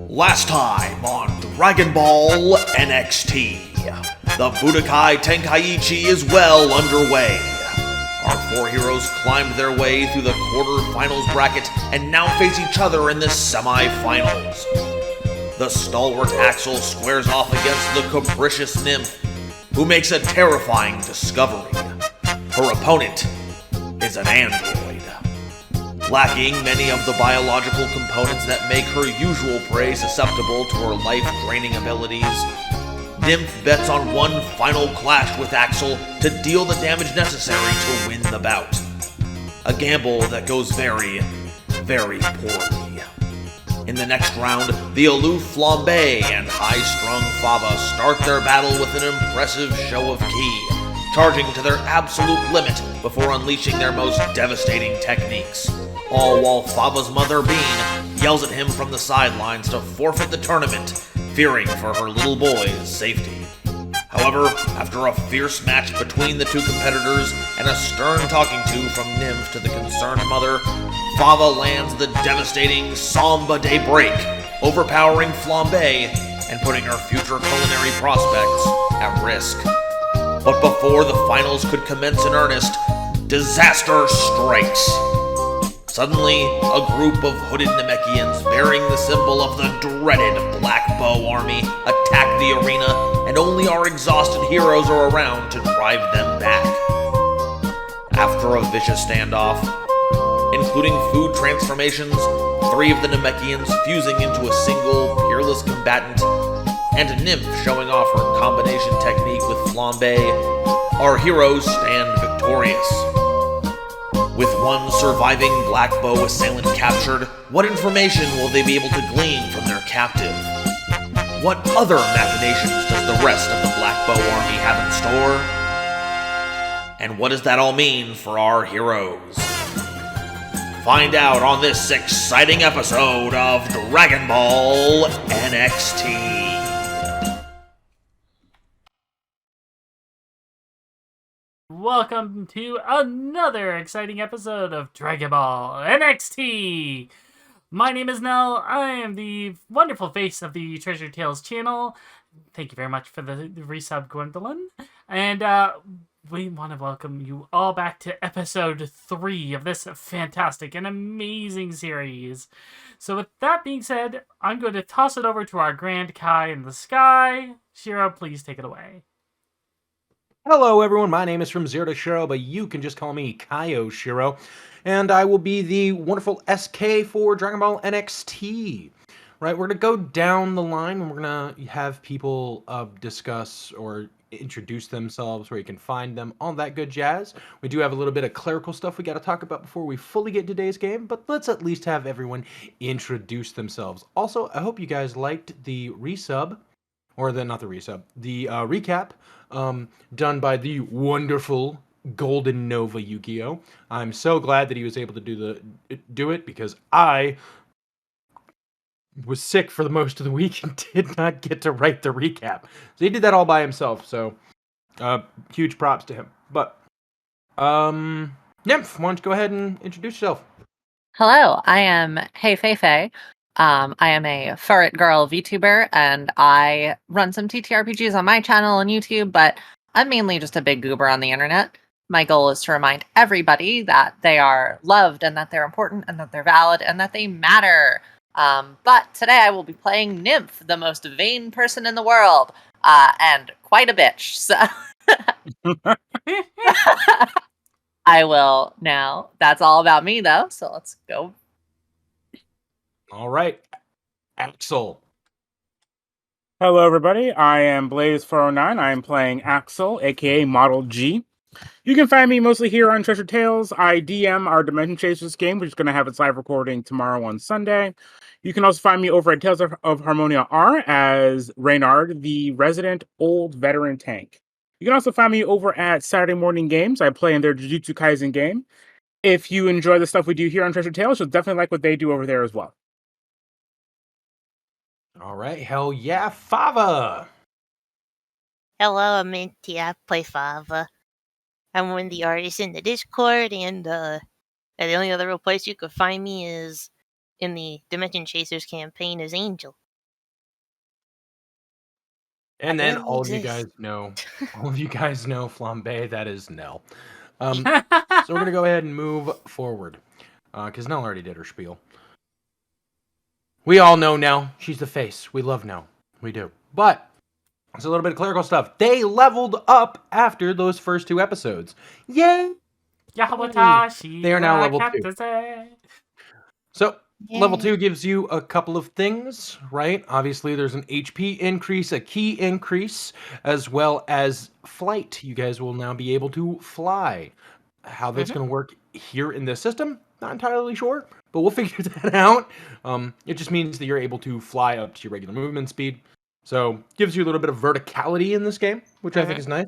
Last time on Dragon Ball NXT, the Budokai Tenkaichi is well underway. Our four heroes climbed their way through the quarterfinals bracket and now face each other in the semifinals. The stalwart Axel squares off against the capricious Nymph, who makes a terrifying discovery. Her opponent is an android. Lacking many of the biological components that make her usual prey susceptible to her life-draining abilities, Nymph bets on one final clash with Axel to deal the damage necessary to win the bout. A gamble that goes very, very poorly. In the next round, the aloof Flambe and high-strung Fava start their battle with an impressive show of ki, charging to their absolute limit before unleashing their most devastating techniques. All while Fava's mother, Bean, yells at him from the sidelines to forfeit the tournament, fearing for her little boy's safety. However, after a fierce match between the two competitors and a stern talking to from Nymph to the concerned mother, Fava lands the devastating Samba de Break, overpowering Flambe and putting her future culinary prospects at risk. But before the finals could commence in earnest, disaster strikes. Suddenly, a group of hooded Namekians bearing the symbol of the dreaded Black Bow Army attack the arena, and only our exhausted heroes are around to drive them back. After a vicious standoff, including food transformations, 3 of the Namekians fusing into a single, peerless combatant, and Nymph showing off her combination technique with Flambe, our heroes stand victorious. With one surviving Black Bow assailant captured, what information will they be able to glean from their captive? What other machinations does the rest of the Black Bow army have in store? And what does that all mean for our heroes? Find out on this exciting episode of Dragon Ball NXT. Welcome to another exciting episode of Dragon Ball NXT! My name is Nell. I am the wonderful face of the Treasure Tales channel. Thank you very much for the resub, Gwendolyn. And we want to welcome you all back to episode 3 of this fantastic and amazing series. So with that being said, I'm going to toss it over to our Grand Kai in the sky. Shiro, please take it away. Hello everyone, my name is From Zero to Shiro, but you can just call me Kaio Shiro, and I will be the wonderful SK for Dragon Ball NXT. Right, we're going to go down the line, and we're going to have people discuss or introduce themselves, where you can find them, all that good jazz. We do have a little bit of clerical stuff we got to talk about before we fully get into today's game, but let's at least have everyone introduce themselves. Also, I hope you guys liked the resub, or not the resub, the recap, done by the wonderful Golden Nova Yu-Gi-Oh! I'm so glad that he was able to do it because I was sick for the most of the week and did not get to write the recap. So he did that all by himself, so huge props to him. But, Nymph, why don't you go ahead and introduce yourself? Hello, I am Hey Fei. I am a Furret Girl VTuber, and I run some TTRPGs on my channel on YouTube, but I'm mainly just a big goober on the internet. My goal is to remind everybody that they are loved, and that they're important, and that they're valid, and that they matter. But today I will be playing Nymph, the most vain person in the world, and quite a bitch, so... I will now. That's all about me, though, so let's go. All right, Axel. Hello, everybody. I am Blaze409. I am playing Axel, aka Model G. You can find me mostly here on Treasure Tales. I DM our Dimension Chasers game, which is going to have its live recording tomorrow on Sunday. You can also find me over at Tales of Harmonia R as Reynard, the resident old veteran tank. You can also find me over at Saturday Morning Games. I play in their Jujutsu Kaisen game. If you enjoy the stuff we do here on Treasure Tales, you'll definitely like what they do over there as well. All right, hell yeah, Fava! Hello, I'm Minty. I play Fava. I'm one of the artists in the Discord, and the only other real place you could find me is in the Dimension Chasers campaign as Angel. And I then barely all of you guys exist. know, Flambe, that is Nell. So we're going to go ahead and move forward, because Nell already did her spiel. We all know Nell. She's the face. We love Nell. We do. But it's a little bit of clerical stuff. They leveled up after those first 2 episodes. Yay! Yahwatashi, They are now level 2. Wakatase. So, level Yay. 2 gives you a couple of things, right? Obviously, there's an HP increase, a key increase, as well as flight. You guys will now be able to fly. How that's going to work here in this system, not entirely sure, but we'll figure that out. It just means that you're able to fly up to your regular movement speed. So, gives you a little bit of verticality in this game, which I think is nice.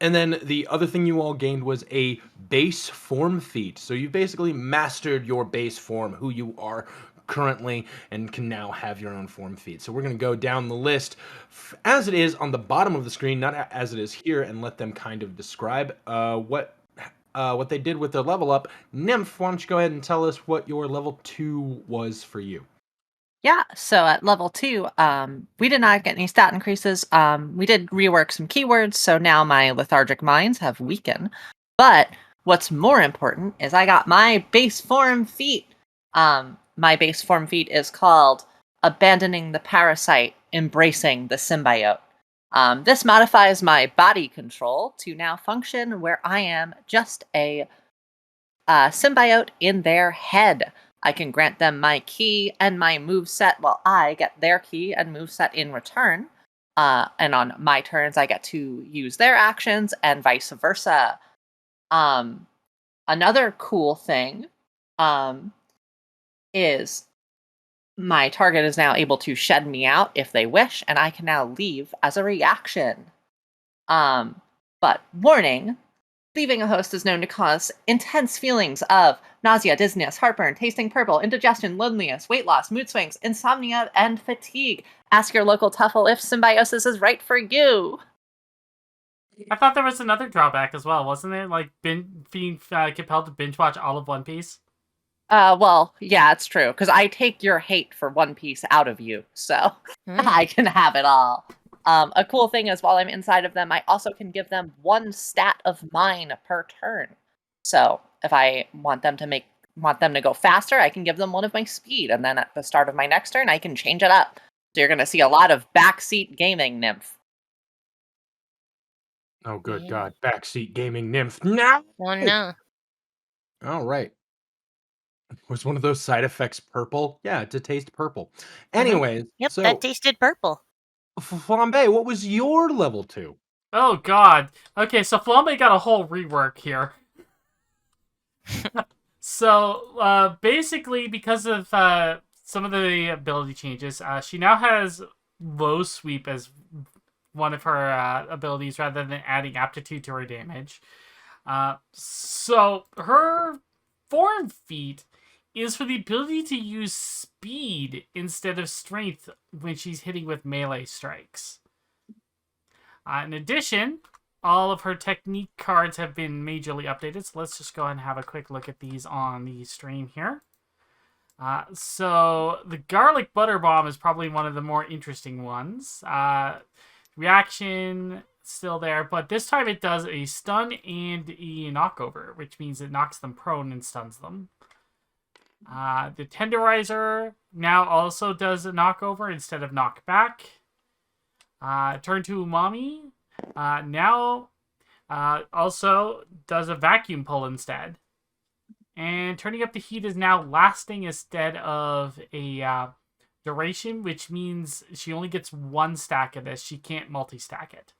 And then the other thing you all gained was a base form feat. So you basically mastered your base form, who you are currently, and can now have your own form feat. So we're going to go down the list as it is on the bottom of the screen, not as it is here, and let them kind of describe what they did with their level up. Nymph, why don't you go ahead and tell us what your level 2 was for you? Yeah, so at level 2, we did not get any stat increases. We did rework some keywords, so now my lethargic minds have weakened. But what's more important is I got my base form feat. My base form feat is called Abandoning the Parasite, Embracing the Symbiote. This modifies my body control to now function where I am just a symbiote in their head. I can grant them my key and my moveset while I get their key and moveset in return. And on my turns, I get to use their actions and vice versa. Another cool thing is my target is now able to shed me out if they wish, and I can now leave as a reaction. But warning, leaving a host is known to cause intense feelings of nausea, dizziness, heartburn, tasting purple, indigestion, loneliness, weight loss, mood swings, insomnia, and fatigue. Ask your local TOEFL if symbiosis is right for you. I thought there was another drawback as well, wasn't it? Like being compelled to binge watch all of One Piece. Well, yeah, it's true, because I take your hate for One Piece out of you, so I can have it all. A cool thing is while I'm inside of them, I also can give them 1 stat of mine per turn. So if I want them to go faster, I can give them 1 of my speed, and then at the start of my next turn, I can change it up. So you're going to see a lot of backseat gaming, Nymph. Oh, good God. Backseat gaming Nymph. No! Oh no. All right. Was one of those side effects purple? Yeah, to taste purple. Anyways, Yep, so that tasted purple. Flambe, what was your level 2? Oh god. Okay, so Flambe got a whole rework here. So basically, because of some of the ability changes, she now has low sweep as one of her abilities rather than adding aptitude to her damage. So her form feat is for the ability to use speed instead of strength when she's hitting with melee strikes. In addition, all of her technique cards have been majorly updated, so let's just go ahead and have a quick look at these on the stream here. So the Garlic Butter Bomb is probably one of the more interesting ones. Reaction still there, but this time it does a stun and a knockover, which means it knocks them prone and stuns them. The Tenderizer now also does a knockover instead of knockback. Turn to Umami now also does a vacuum pull instead. And turning up the heat is now lasting instead of a duration, which means she only gets 1 stack of this. She can't multi-stack it.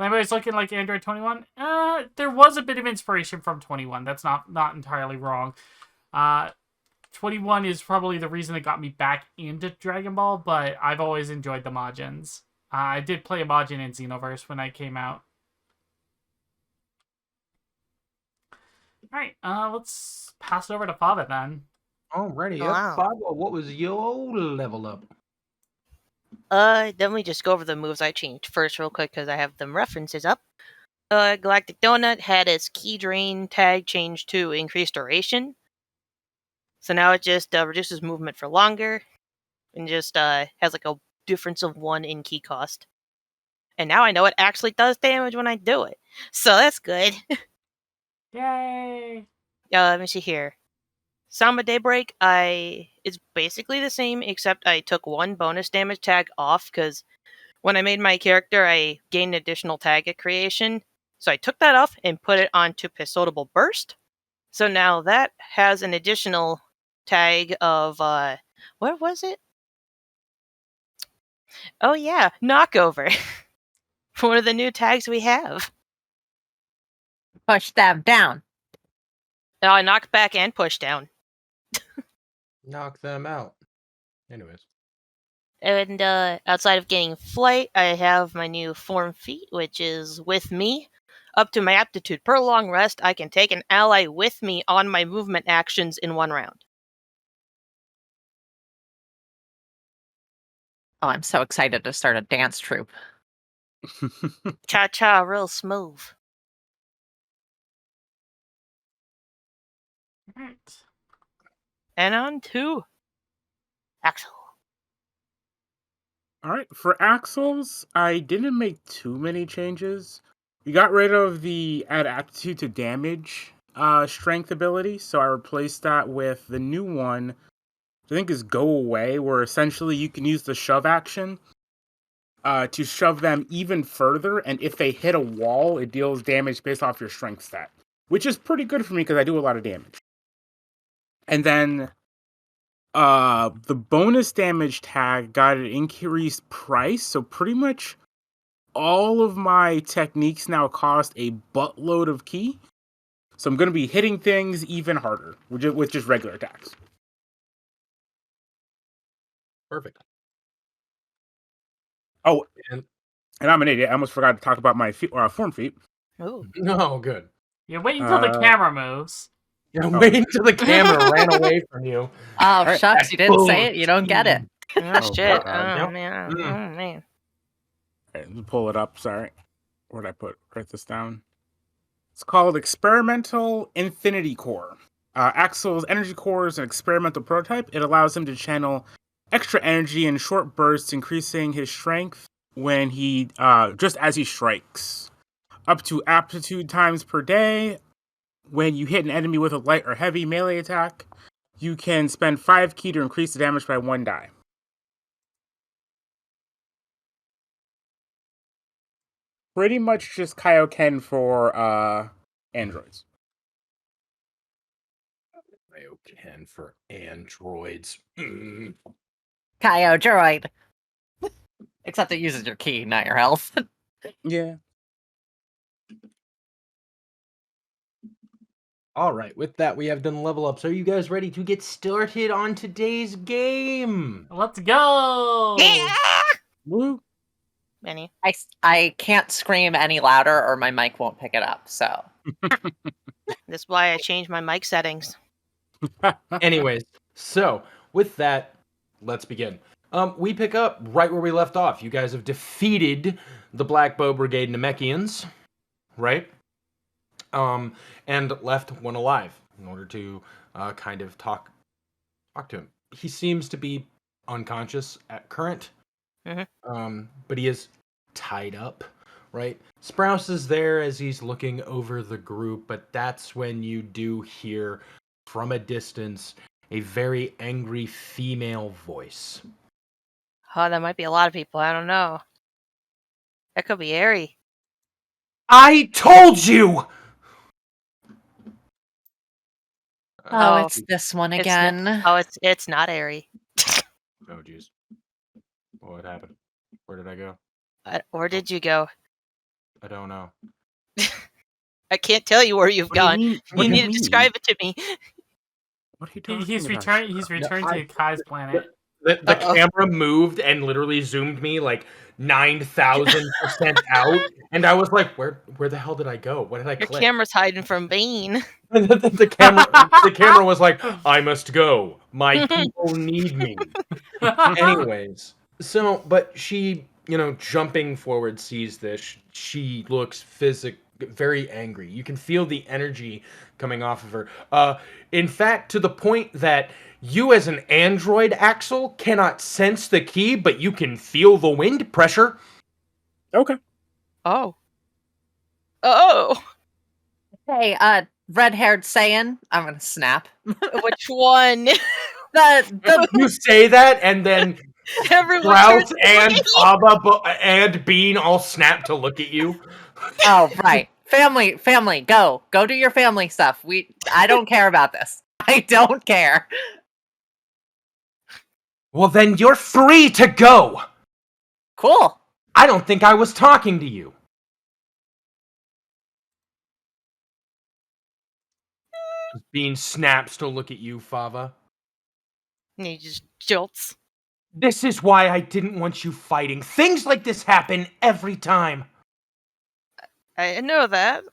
Anybody's looking like Android 21? There was a bit of inspiration from 21. That's not entirely wrong. 21 is probably the reason that got me back into Dragon Ball, but I've always enjoyed the Majins. I did play a Majin in Xenoverse when I came out. Alright, let's pass it over to Fava then. Alrighty, Wow. Fava, what was your level up? Then we just go over the moves I changed first real quick because I have them references up. Galactic Donut had its key drain tag changed to increased duration. So now it just reduces movement for longer and just has like a difference of 1 in key cost. And now I know it actually does damage when I do it. So that's good. Yay! Let me see here. Samba Daybreak, it's basically the same, except I took 1 bonus damage tag off, because when I made my character, I gained additional tag at creation. So I took that off and put it onto Pisotable Burst. So now that has an additional tag of, what was it? Oh yeah, Knockover. One of the new tags we have. Push them down. Now I knock back and push down. Knock them out. Anyways. And outside of getting flight, I have my new form feat, which is with me. Up to my aptitude per long rest, I can take an ally with me on my movement actions in 1 round. Oh, I'm so excited to start a dance troupe. Cha-cha, real smooth. Alright. And on to Axel. All right, for Axles, I didn't make too many changes. We got rid of the add aptitude to damage strength ability, so I replaced that with the new one, which I think is Go Away, where essentially you can use the shove action to shove them even further, and if they hit a wall, it deals damage based off your strength stat, which is pretty good for me because I do a lot of damage. And then the bonus damage tag got an increased price, so pretty much all of my techniques now cost a buttload of key. So I'm going to be hitting things even harder with just regular attacks. Perfect. Oh, And I'm an idiot. I almost forgot to talk about my form feat. Ooh. no, good. You wait until the camera moves. Yeah, wait until the camera ran away from you. Oh, right. shucks, you didn't say it. You don't get it. Oh, shit. God. Oh, Yep. man. Mm. Oh, man. All right, let me pull it up. Sorry. Where'd I write this down? It's called Experimental Infinity Core. Axel's energy core is an experimental prototype. It allows him to channel extra energy in short bursts, increasing his strength when he just as he strikes. Up to aptitude times per day. When you hit an enemy with a light or heavy melee attack, you can spend 5 key to increase the damage by 1 die. Pretty much just Kaioken for androids. Kaioken for androids. Mm. Kaio droid. Except it uses your key, not your health. Yeah. All right, with that, we have done level ups. Are you guys ready to get started on today's game? Let's go! Yeah! Woo. Benny. I can't scream any louder or my mic won't pick it up, so. That's why I changed my mic settings. Anyways, so with that, let's begin. We pick up right where we left off. You guys have defeated the Black Bow Brigade Namekians, right? And left one alive in order to kind of talk to him. He seems to be unconscious at current, but he is tied up, right? Sprouse is there as he's looking over the group, but that's when you do hear from a distance a very angry female voice. Oh, that might be a lot of people. I don't know. That could be Aerie. I told you! Oh, Oh, it's this one It's again. it's not Aerie. Oh, jeez. What happened? Where did I go? Where did you go? I don't know. I can't tell you where you've What do you gone. mean? What You do need you to mean? describe it to me. What are you talking He's about? returned. He's returned I- to Kai's planet. The camera moved and literally zoomed me like 9,000% out, and I was like, "Where the hell did I go? What did I Your click?" camera's hiding from Bane. the camera was like, "I must go. My people need me." Anyways, so but she, jumping forward sees this. She looks very angry. You can feel the energy coming off of her. In fact, to the point that you as an android, Axel, cannot sense the key, but you can feel the wind pressure. Okay. Oh. Oh! Hey, red-haired Saiyan, I'm gonna snap. Which one? The You say that, and then Everyone Sprout turns and Fava and Bean all snap to look at you. oh right, family, go do your family stuff. I don't care about this. I don't care. Well, then you're free to go. Cool. I don't think I was talking to you. Bean snaps to look at you, Fava. And he just jolts. This is why I didn't want you fighting. Things like this happen every time. I know that.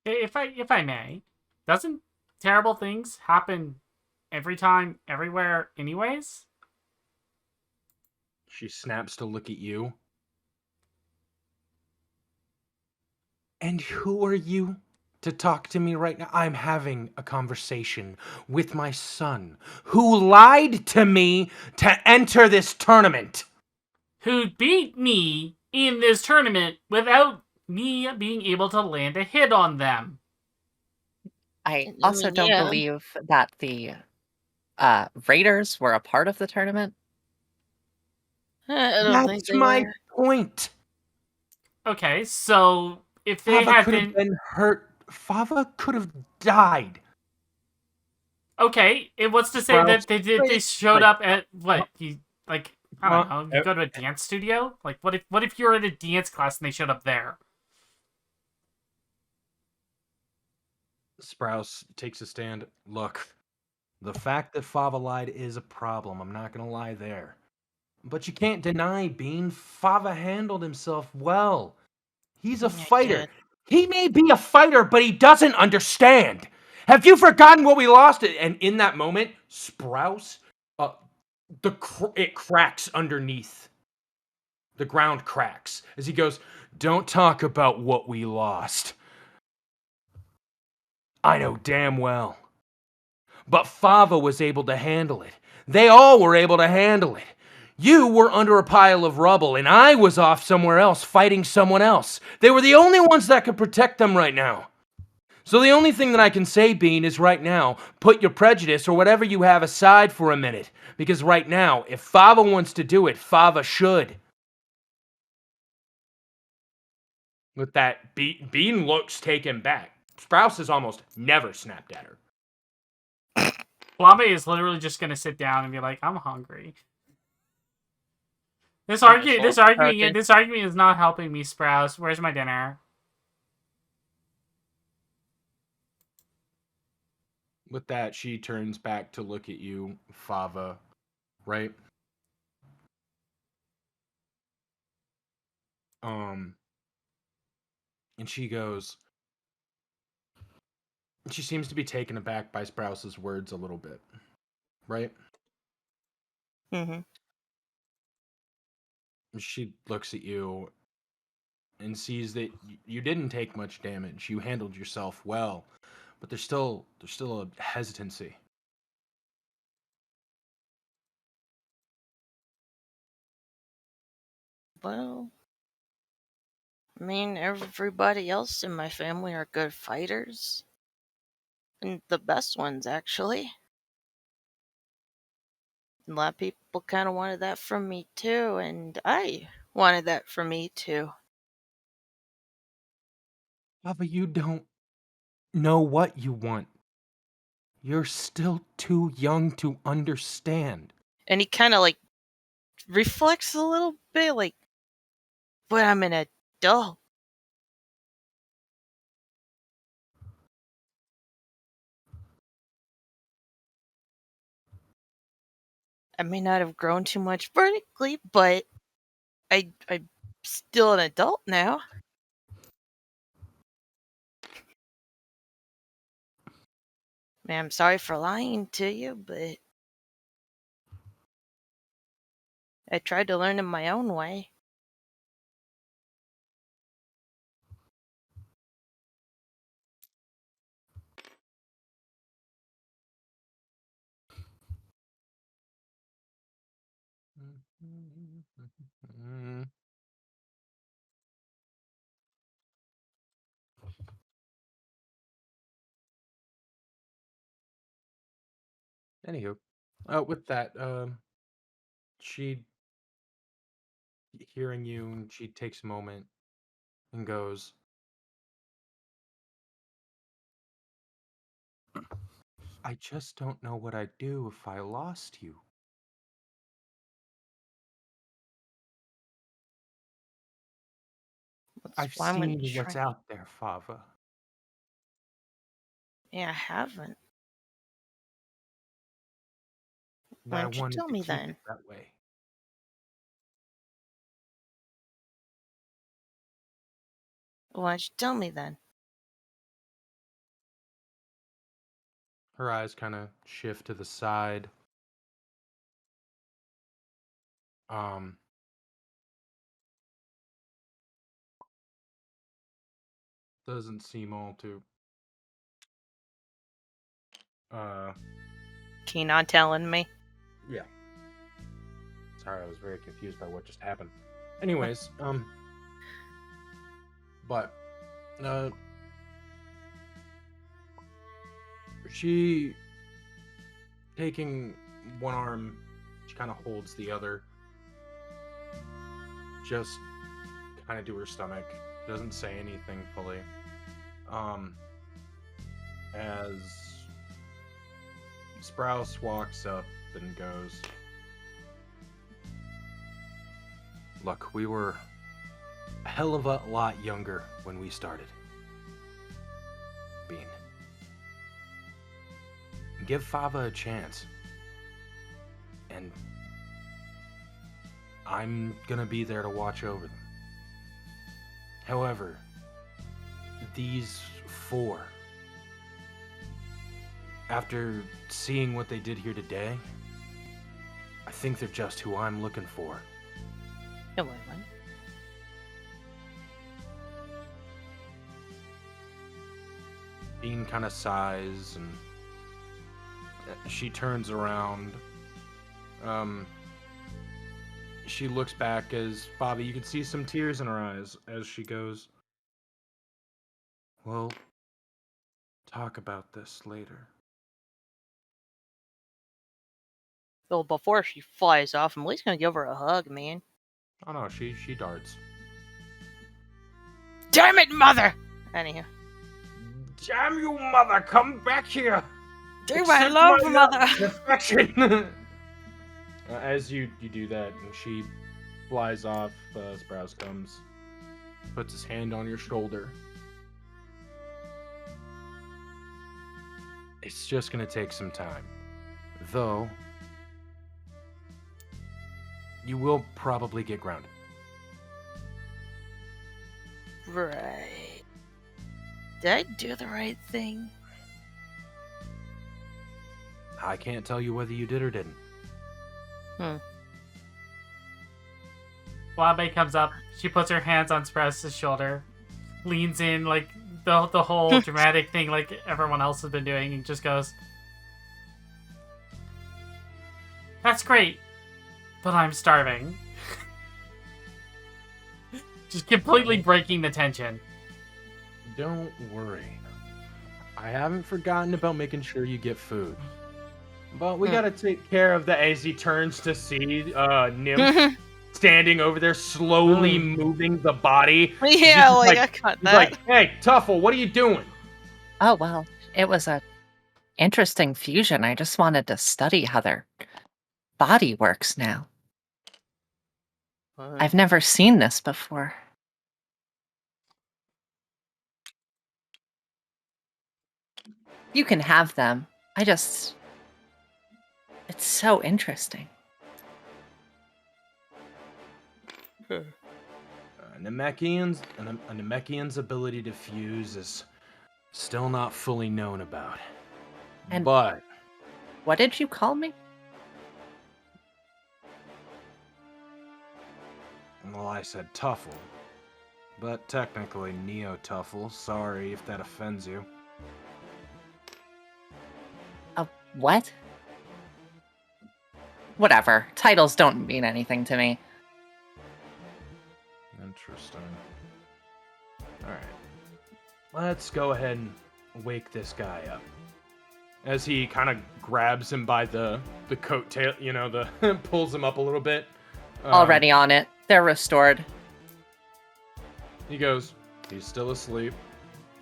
If I may, doesn't terrible things happen every time, everywhere, anyways? She snaps to look at you. And who are you to talk to me right now? I'm having a conversation with my son, who lied to me to enter this tournament. Who beat me in this tournament without me being able to land a hit on them? I also don't yeah. believe that the Raiders were a part of the tournament. I don't think That's they my were. point. Okay, so if they Fava had could have been... been hurt. Fava could have died. Okay, what's to say that they showed up at what? I don't know, you go to a dance studio? Like what if you're in a dance class and they showed up there? Sprouse takes a stand. Look, the fact that Fava lied is a problem. I'm not gonna lie there. But you can't deny, Bean, Fava handled himself well. He's a I fighter. did. He may be a fighter, but he doesn't understand. Have you forgotten what we lost? And in that moment, Sprouse, it cracks underneath. The ground cracks as he goes, "Don't talk about what we lost. I know damn well. But Fava was able to handle it. They all were able to handle it. You were under a pile of rubble, and I was off somewhere else fighting someone else. They were the only ones that could protect them right now. So the only thing that I can say, Bean, is right now, put your prejudice or whatever you have aside for a minute. Because right now, if Fava wants to do it, Fava should." With that, Bean looks taken back. Sprouse has almost never snapped at her. Flambe is literally just gonna sit down and be like, "I'm hungry." This Okay. argument is not helping me, Sprouse. Where's my dinner? With that, she turns back to look at you, Fava, right? And she goes, she seems to be taken aback by Sprouse's words a little bit, right? Mm-hmm. She looks at you and sees that you didn't take much damage. You handled yourself well, but there's still a hesitancy. Well, I mean, everybody else in my family are good fighters. And the best ones, actually. A lot of people kind of wanted that from me, too. And I wanted that from me, too. Fava, you don't know what you want. You're still too young to understand. And he kind of, reflects a little bit, but I'm an adult. I may not have grown too much vertically, but I'm still an adult now. Man, I'm sorry for lying to you, but I tried to learn in my own way. Anywho, with that, she hearing you, and she takes a moment and goes, I just don't know what I'd do if I lost you. I've why I'm gonna seen what's try. out there, Fava. Yeah, I haven't. And Why I don't you wanted tell to me keep then? it that way. Why don't you tell me then? Her eyes kind of shift to the side. Um, doesn't seem all too Keen on telling me. yeah. Sorry, I was very confused by what just happened. Anyways, but she taking one arm, she kind of holds the other, just kind of to her stomach. Doesn't say anything fully. As Sprouse walks up and goes, look, we were a hell of a lot younger when we started. Bean. Give Fava a chance. And I'm gonna be there to watch over them. However, these four, after seeing what they did here today, I think they're just who I'm looking for. No, wait, what? Bean kind of sighs and she turns around. She looks back as Bobby, you can see some tears in her eyes as she goes, we'll talk about this later. Well, before she flies off, I'm at least gonna give her a hug, man. Oh no, she darts. Damn it, mother! Anyhow. Damn you, mother! Come back here! Damn, I love mother! Affection! As you do that, and she flies off, Sprouse comes, puts his hand on your shoulder. It's just gonna take some time. Though, you will probably get grounded. Right. Did I do the right thing? I can't tell you whether you did or didn't. Wabe comes up. She puts her hands on Sprouse's shoulder, leans in like the whole dramatic thing like everyone else has been doing, and just goes, "That's great, but I'm starving." Just completely breaking the tension. Don't worry. I haven't forgotten about making sure you get food. But we gotta take care of the as he turns to see Nymph standing over there, slowly moving the body. Yeah, Just like I got he's that. like, hey, Tuffle, what are you doing? Oh, well, it was a interesting fusion. I just wanted to study how their body works now. I've never seen this before. You can have them. It's so interesting. Namekian's ability to fuse is still not fully known about. And but what did you call me? well, I said Tuffle, but technically Neo Tuffle. Sorry if that offends you. A what? whatever. Titles don't mean anything to me. Interesting. Alright. Let's go ahead and wake this guy up. As he kind of grabs him by the coattail, pulls him up a little bit. Already on it. They're restored. He goes, he's still asleep.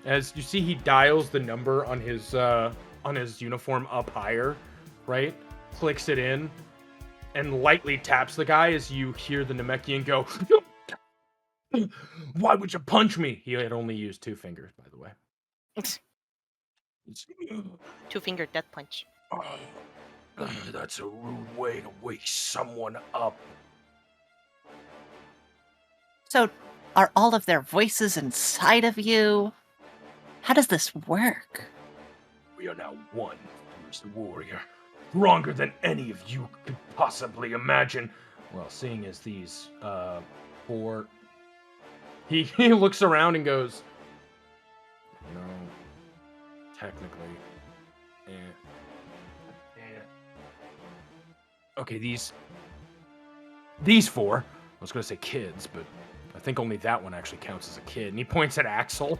As you see, he dials the number on his uniform up higher, right? Clicks it in, and lightly taps the guy as you hear the Namekian go, "Why would you punch me?" He had only used 2 fingers, by the way. 2-finger death punch. That's a rude way to wake someone up. So, are all of their voices inside of you? How does this work? We are now one, Mr. Warrior. Stronger than any of you could possibly imagine. Well, seeing as these, 4... He looks around and goes, "No, technically. Okay, these 4, I was going to say kids, but I think only that one actually counts as a kid." And he points at Axel.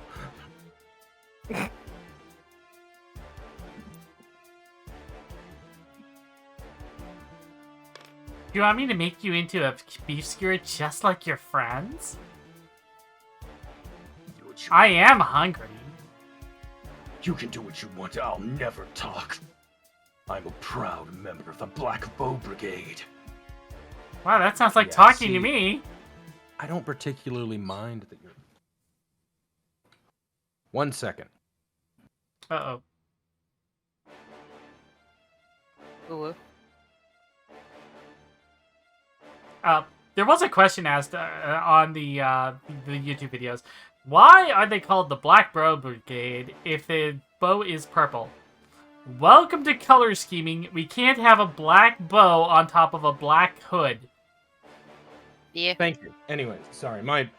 You want me to make you into a beef skewer just like your friends? I am hungry. You can do what you want. I'll never talk. I'm a proud member of the Black Bow Brigade. Wow, that sounds like Yeah, talking see, to me. I don't particularly mind that you're... 1 second. Uh-oh. Ooh. There was a question asked on the YouTube videos. Why are they called the Black Bow Brigade if the bow is purple? Welcome to color scheming. We can't have a black bow on top of a black hood. Yeah. Thank you. Anyway, sorry, my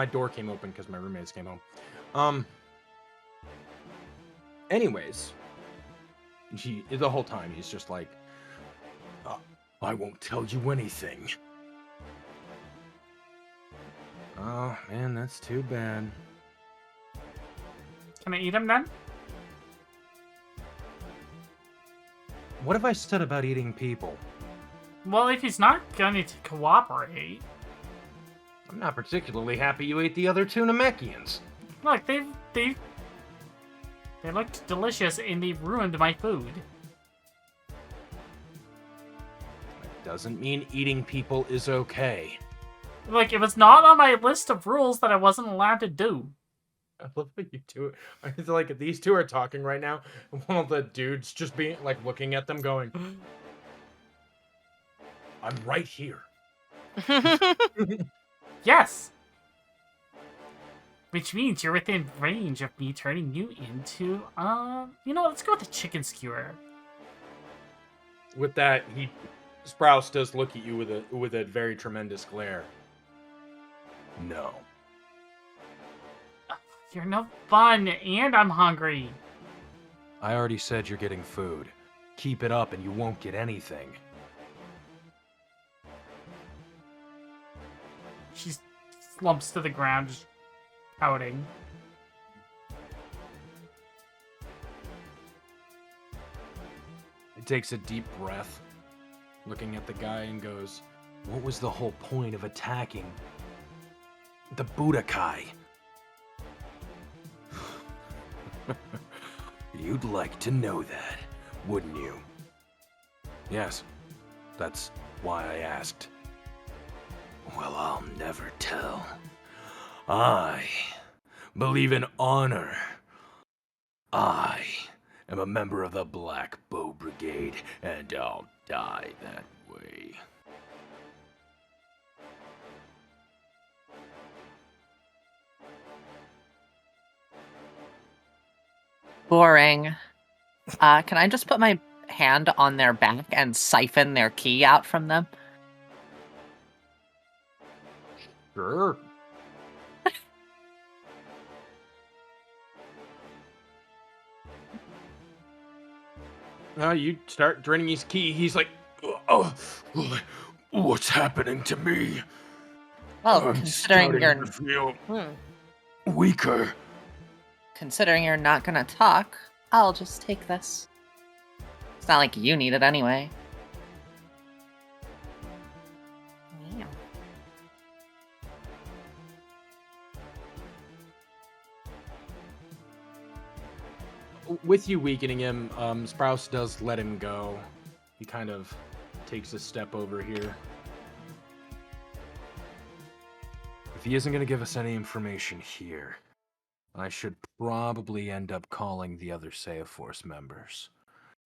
door came open because my roommates came home. Anyways, the whole time he's just like, "I won't tell you anything." Oh man, that's too bad. Can I eat him then? What have I said about eating people? Well, if he's not going to cooperate... I'm not particularly happy you ate the other 2 Namekians. Look, they looked delicious and they ruined my food. That doesn't mean eating people is okay. Like, it was not on my list of rules that I wasn't allowed to do. I love how you do it. I feel like these 2 are talking right now, and one of the dudes just being like looking at them going, "I'm right here." Yes! Which means you're within range of me turning you into, let's go with the chicken skewer. With that, Sprouse does look at you with a very tremendous glare. No. You're no fun, and I'm hungry. I already said you're getting food. Keep it up and you won't get anything. She slumps to the ground, just pouting. He takes a deep breath, looking at the guy and goes, "What was the whole point of attacking the Budokai?" You'd like to know that, wouldn't you? Yes, that's why I asked. Well, I'll never tell. I believe in honor. I am a member of the Black Bow Brigade, and I'll die that way. Boring. Can I just put my hand on their back and siphon their key out from them? Sure. You start draining his key. He's like, "Ugh." Oh, what's happening to me? Well, I'm considering starting you're to feel Hmm. weaker. not gonna talk, I'll just take this. It's not like you need it anyway. Yeah. With you weakening him, Sprouse does let him go. He kind of takes a step over here. If he isn't going to give us any information here, I should probably end up calling the other Saya Force members.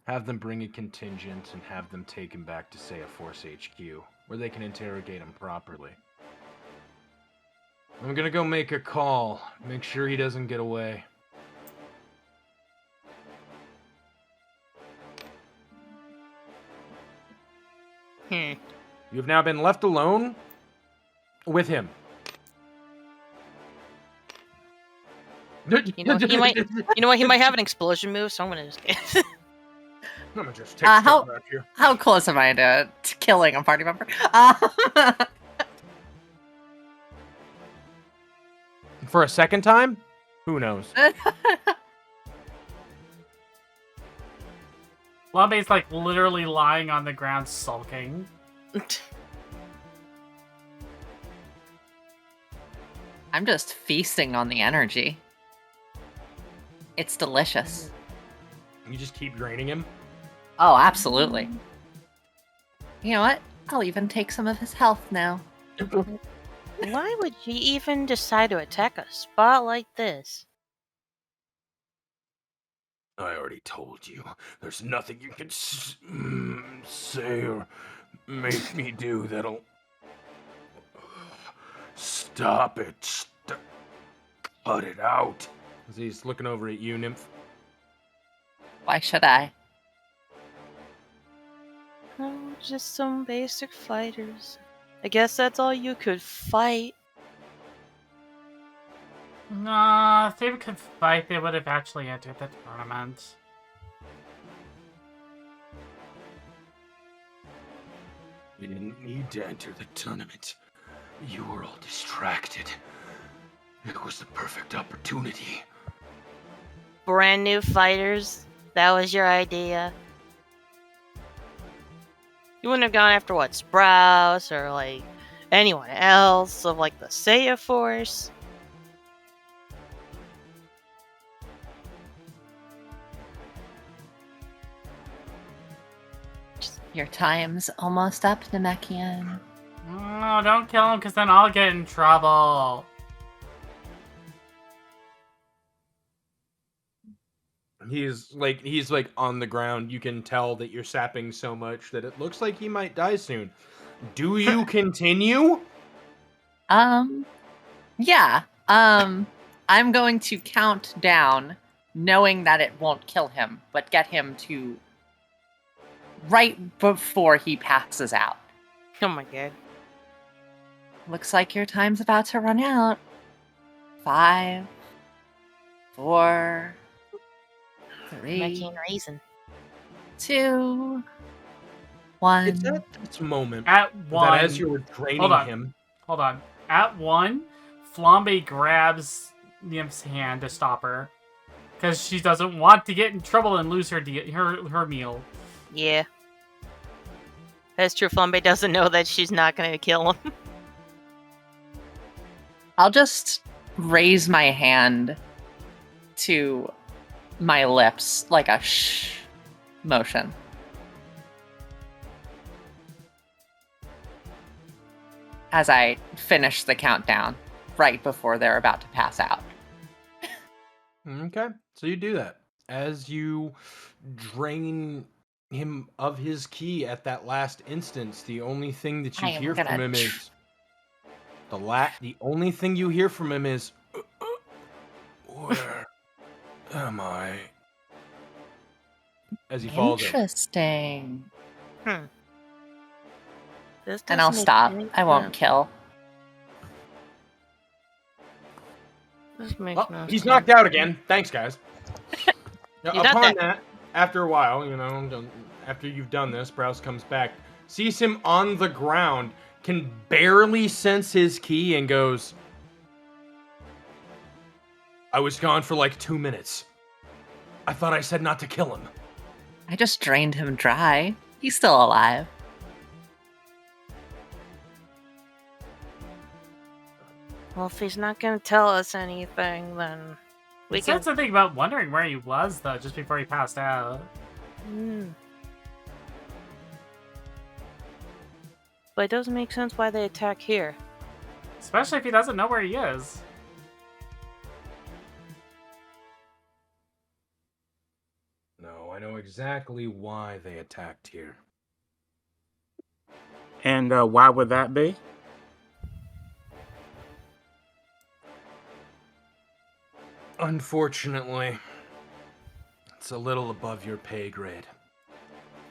Have them bring a contingent and have them take him back to Saya Force HQ, where they can interrogate him properly. I'm going to go make a call. Make sure he doesn't get away. You have now been left alone with him. You know, he might. You know what? He might have an explosion move, so I'm gonna just. I'm gonna just take Uh, a how- step back here. How close am I to killing a party member? For a second time? Who knows? Flambe's like literally lying on the ground sulking. I'm just feasting on the energy. It's delicious. You just keep draining him? Oh, absolutely. You know what? I'll even take some of his health now. Why would he even decide to attack a spot like this? I already told you. There's nothing you can say or make me do that'll... Stop it. Cut it out. He's looking over at you, Nymph. Why should I? Oh, just some basic fighters. I guess that's all you could fight. Nah, if they could fight, they would have actually entered the tournament. You didn't need to enter the tournament. You were all distracted. It was the perfect opportunity. Brand new fighters? That was your idea? You wouldn't have gone after what, Sprouse or like anyone else of like the Saya Force? Your time's almost up, Namekian. No, don't kill him, because then I'll get in trouble. He's like on the ground. You can tell that you're sapping so much that it looks like he might die soon. Do you continue? Yeah. I'm going to count down, knowing that it won't kill him, but get him to right before he passes out. Oh my god. Looks like your time's about to run out. 5, 4, 3, Making reason. 2, 1. It's at this moment At one, that as you were draining him, hold on. At one, Flambe grabs Nymph's hand to stop her, because she doesn't want to get in trouble and lose her her meal. Yeah. That's true. Flambe doesn't know that she's not gonna kill him. I'll just raise my hand to my lips like a shh motion. As I finish the countdown right before they're about to pass out. okay, so you do that as you drain him of his key at that last instance. The only thing that you I am hear from gonna him is the only thing you hear from him is where am I? As he falls over. Interesting. This And I'll doesn't make stop. any I won't sense. kill. This makes Oh, no he's sense. knocked out again. Thanks, guys. Now, You're not upon that- that, after a while, after you've done this, Browse comes back. sees him on the ground, can barely sense his ki, and goes, I was gone for like 2 minutes. I thought I said not to kill him. I just drained him dry. He's still alive. Well, if he's not gonna tell us anything, then we He said something about wondering where he was, though, just before he passed out. But it doesn't make sense why they attack here. Especially if he doesn't know where he is. No, I know exactly why they attacked here. And why would that be? Unfortunately, it's a little above your pay grade.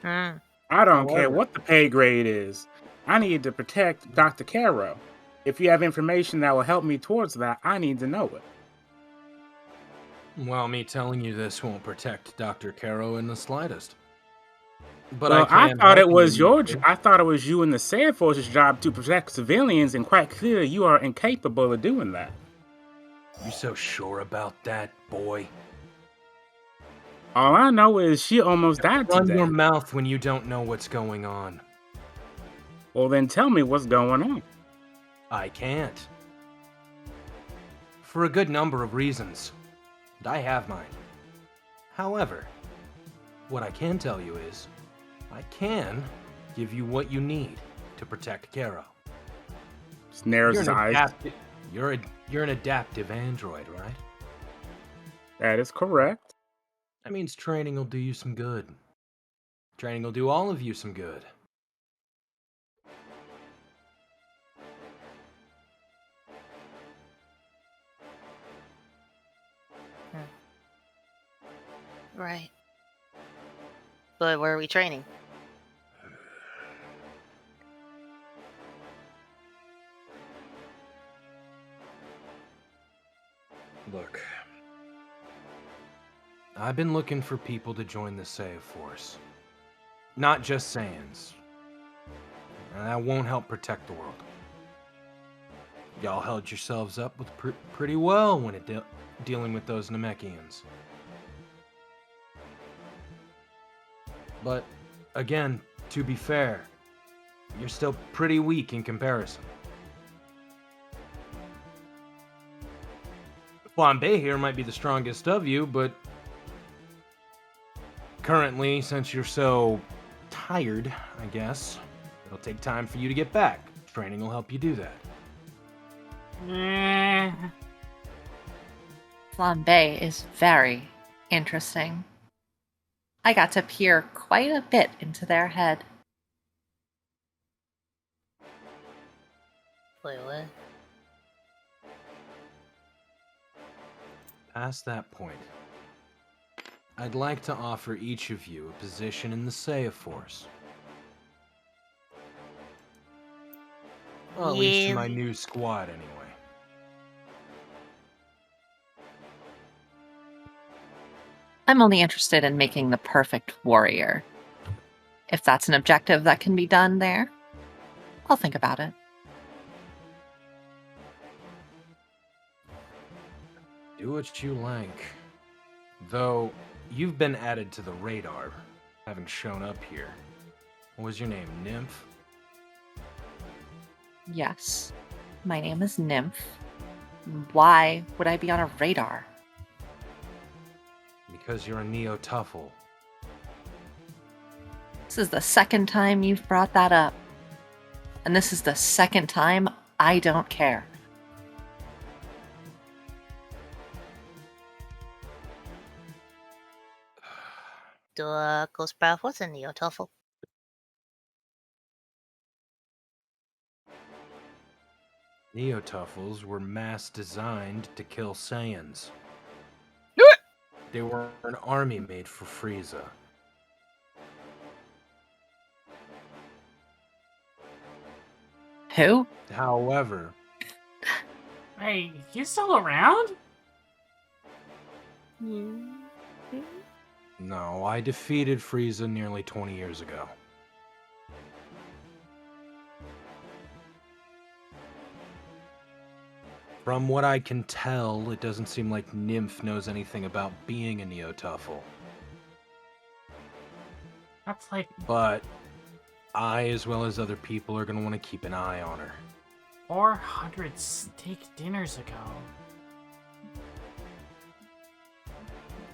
I don't care what the pay grade is. I need to protect Dr. Caro. If you have information that will help me towards that, I need to know it. Well, me telling you this won't protect Dr. Caro in the slightest. But Well, I thought it was I thought it was you and the Sand Force's job to protect civilians, and quite clearly you are incapable of doing that. You so sure about that, boy? All I know is she almost died Run today. your mouth when you don't know what's going on. Well, then tell me what's going on. I can't. For a good number of reasons. And I have mine. However, what I can tell you is, I can give you what you need to protect Caro. Just narrows his eyes. You're an adaptive android, right? That is correct. That means training will do you some good. Training will do all of you some good. Right. But where are we training? Look, I've been looking for people to join the Saiyan Force. Not just Saiyans. And that won't help protect the world. Y'all held yourselves up with pretty well when dealing with those Namekians. But, again, to be fair, you're still pretty weak in comparison. Flambe here might be the strongest of you, but currently, since you're so tired, I guess, it'll take time for you to get back. Training will help you do that. Flambe is very interesting. I got to peer quite a bit into their head. Wait, what? Past that point, I'd like to offer each of you a position in the Saiyan Force. Well, at least in my new squad, anyway. I'm only interested in making the perfect warrior. If that's an objective that can be done there, I'll think about it. Do what you like. Though, you've been added to the radar, having shown up here. What was your name, Nymph? Yes, my name is Nymph. Why would I be on a radar? Because you're a Neo-Tuffle. This is the second time you've brought that up. And this is the second time I don't care. Ghost Path, what's a Neo-Tuffle? Neo-Tuffles were mass designed to kill Saiyans. They were an army made for Frieza. Who? However, Hey, you still around? no, I defeated Frieza nearly 20 years ago. From what I can tell, it doesn't seem like Nymph knows anything about being a Neo-Tuffle. That's like But I, as well as other people, are going to want to keep an eye on her. 400 steak dinners ago.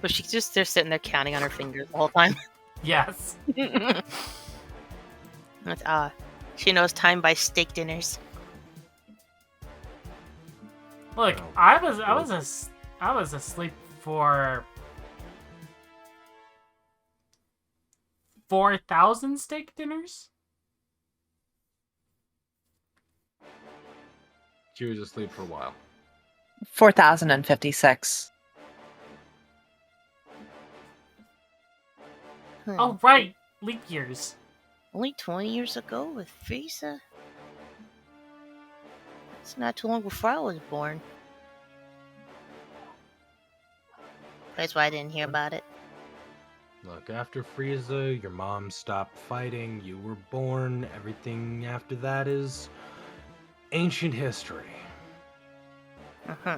But she's just there sitting there counting on her fingers the whole time. Yes. That's, she knows time by steak dinners. Look, Oh, I was asleep for 4,000 steak dinners. She was asleep for a while. 4,056. Oh right, leap years. Only 20 years ago with Visa. It's not too long before I was born. That's why I didn't hear about it. Look, after Frieza, your mom stopped fighting, you were born, everything after that is ancient history. Uh-huh.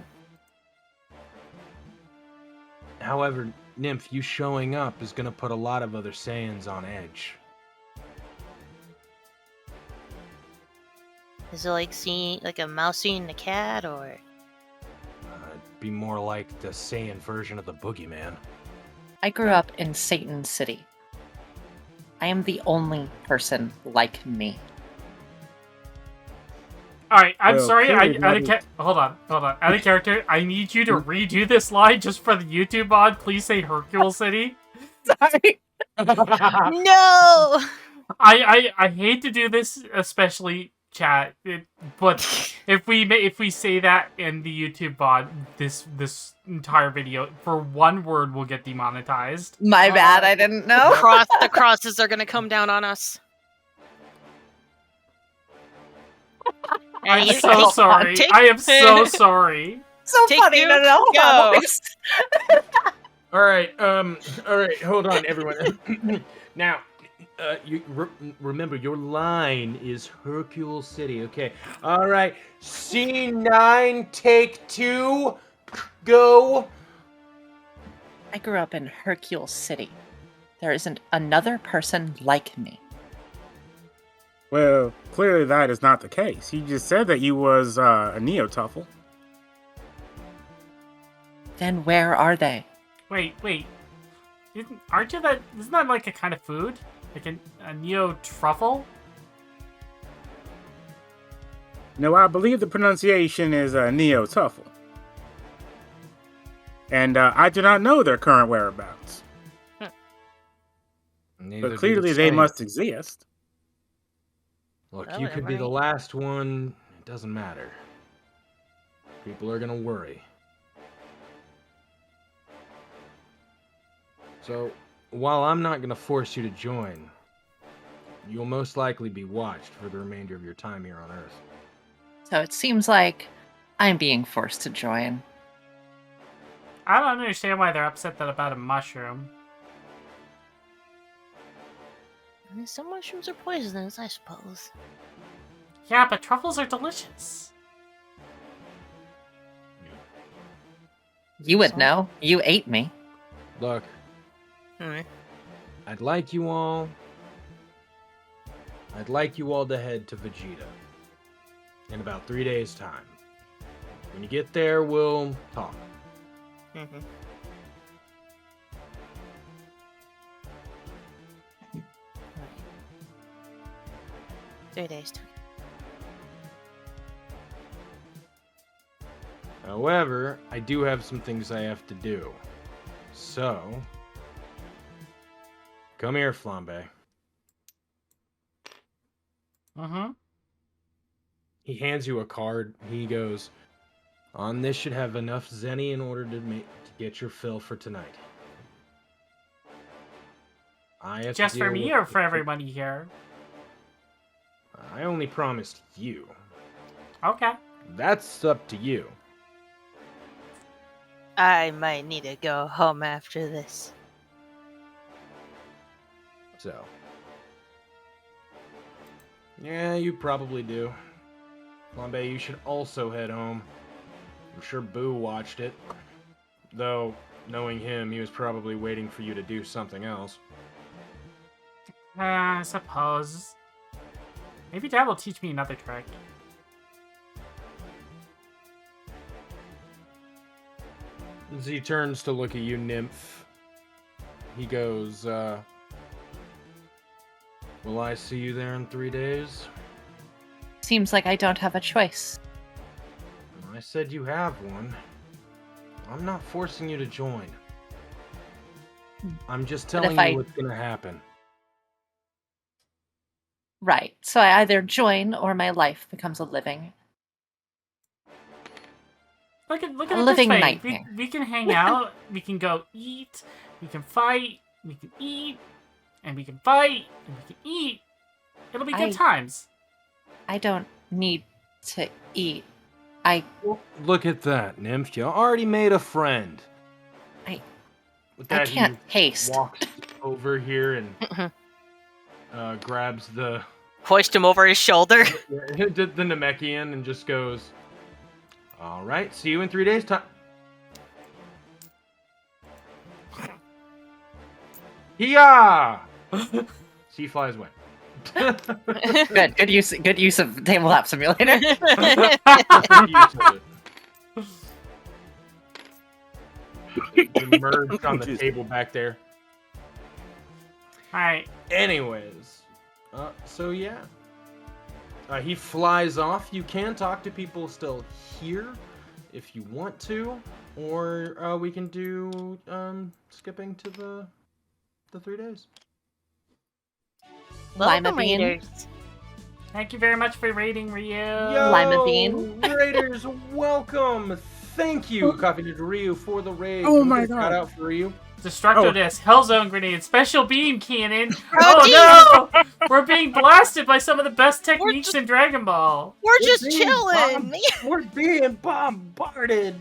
However, Nymph, you showing up is gonna put a lot of other Saiyans on edge. Is it like seeing like a mouse seeing a cat, or? It'd be more like the Saiyan version of the Boogeyman. I grew up in Satan City. I am the only person like me. All right, I'm Well, sorry. clearly Hold on. Out of character, I need you to redo this line just for the YouTube mod. Please say Hercule City. Sorry. No! I hate to do this, especially chat, but if we say that in the YouTube mod, this entire video for one word will get demonetized. My bad, I didn't know. The crosses are gonna come down on us. I'm Hey, so take- sorry. take- I am so sorry. So Take funny. two, No, hold on. go. Let me just- All right, hold on, everyone. Now, you remember your line is Hercule City, okay? All right, C9, take 2, go. I grew up in Hercule City. There isn't another person like me. Well, clearly that is not the case. You just said that you was a Neo-Tuffle. Then where are they? Wait. Aren't you that? Isn't that like a kind of food? Like a neo truffle? No, I believe the pronunciation is Neo-Tuffle. And I do not know their current whereabouts. Neither But do clearly the they Saiyans. must exist. Look, Well, you could be the right. last one. It doesn't matter. People are gonna worry. So, while I'm not gonna force you to join, you'll most likely be watched for the remainder of your time here on Earth. So it seems like I'm being forced to join. I don't understand why they're upset about a mushroom. Some mushrooms are poisonous, I suppose. Yeah, but truffles are delicious. You would know. You ate me. Look, Hmm. I'd like you all to head to Vegeta in about 3 days' time. When you get there, we'll talk. Mm-hmm. 3 days. However, I do have some things I have to do. So, come here, Flambe. Mm-hmm. He hands you a card. He goes, "On this should have enough zenny in order to get your fill for tonight." I have to Just for deal me with or for the- everybody here? I only promised you. Okay. That's up to you. I might need to go home after this. So, yeah, you probably do. Flambe, you should also head home. I'm sure Boo watched it. Though, knowing him, he was probably waiting for you to do something else. I suppose. Maybe Dad will teach me another trick. As he turns to look at you, Nymph, he goes, will I see you there in 3 days? Seems like I don't have a choice. I said you have one. I'm not forcing you to join. I'm just telling you what's gonna happen. Right. So I either join or my life becomes a living. Look at A it this living way. nightmare. We can hang out. We can go eat. We can fight. We can eat. And we can fight. And we can eat. It'll be good times. I don't need to eat. Look at that, Nymph. You already made a friend. With I that, can't he haste. walks over here and grabs the Hoist him over his shoulder. the Namekian and just goes, all right, see you in 3 days' time. Hiya! He flies away. Good use of Tabletop Simulator. Emerged on the table back there. Alright. Anyways, so yeah. He flies off. You can talk to people still here if you want to, or we can do skipping to the 3 days. Lima Welcome, bean. Raiders. Thank you very much for raiding, Ryu. Yo, Lima bean. Raiders, welcome. Thank you, Coffee Ninja Ryu, for the raid. Oh Can we my get a God. shout out for Ryu. Destructo Disc, Hellzone Grenade, Special Beam Cannon. Oh, No! We're being blasted by some of the best techniques in Dragon Ball. We're just being chilling. We're being bombarded.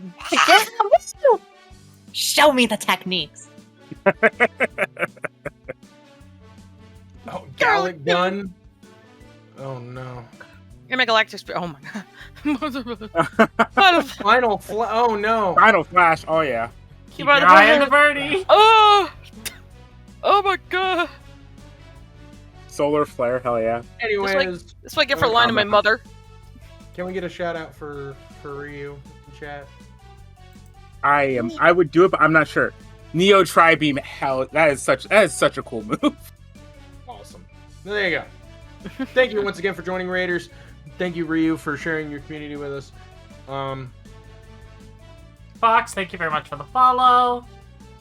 Show me the techniques. Oh, Gallic gun. Oh no. Intergalactic Spirit. Oh my god. Final oh no. Final Flash. Oh yeah. Keep by your the eye fire. on the birdie. Oh! Oh my god. Solar Flare. Hell yeah. Anyways, That's what I get for lying to my mother. can we get a shout out for Ryu in chat? I would do it, but I'm not sure. Neo Tri-Beam. Hell, that is such a cool move. Awesome. There you go. Thank you once again for joining Raiders. Thank you, Ryu, for sharing your community with us. Fox, thank you very much for the follow.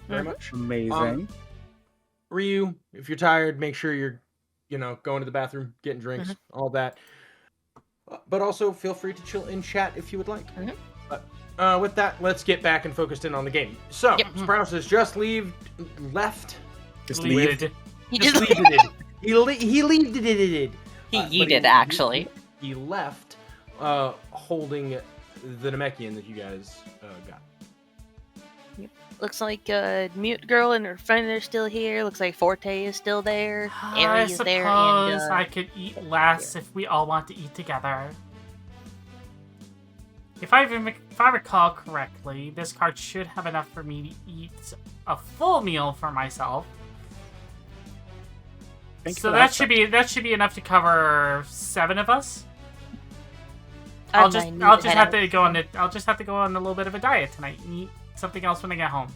Very much. Amazing. Ryu, if you're tired, make sure you're, going to the bathroom, getting drinks, all that. But also, feel free to chill in chat if you would like. But with that, let's get back and focused in on the game. So, Sprouse has just left. Just leave. He Just just leaved it. He leaved it. He But yeeted, actually. He left holding the Namekian that you guys got. looks like Mute Girl and her friend are still here. Looks like Forte is still there. I Aerie is suppose there. And, I could eat less if we all want to eat together. If I recall correctly, this card should have enough for me to eat a full meal for myself. So that should be enough to cover 7 of us. I'll just have to go on a little bit of a diet tonight and eat something else when I get home.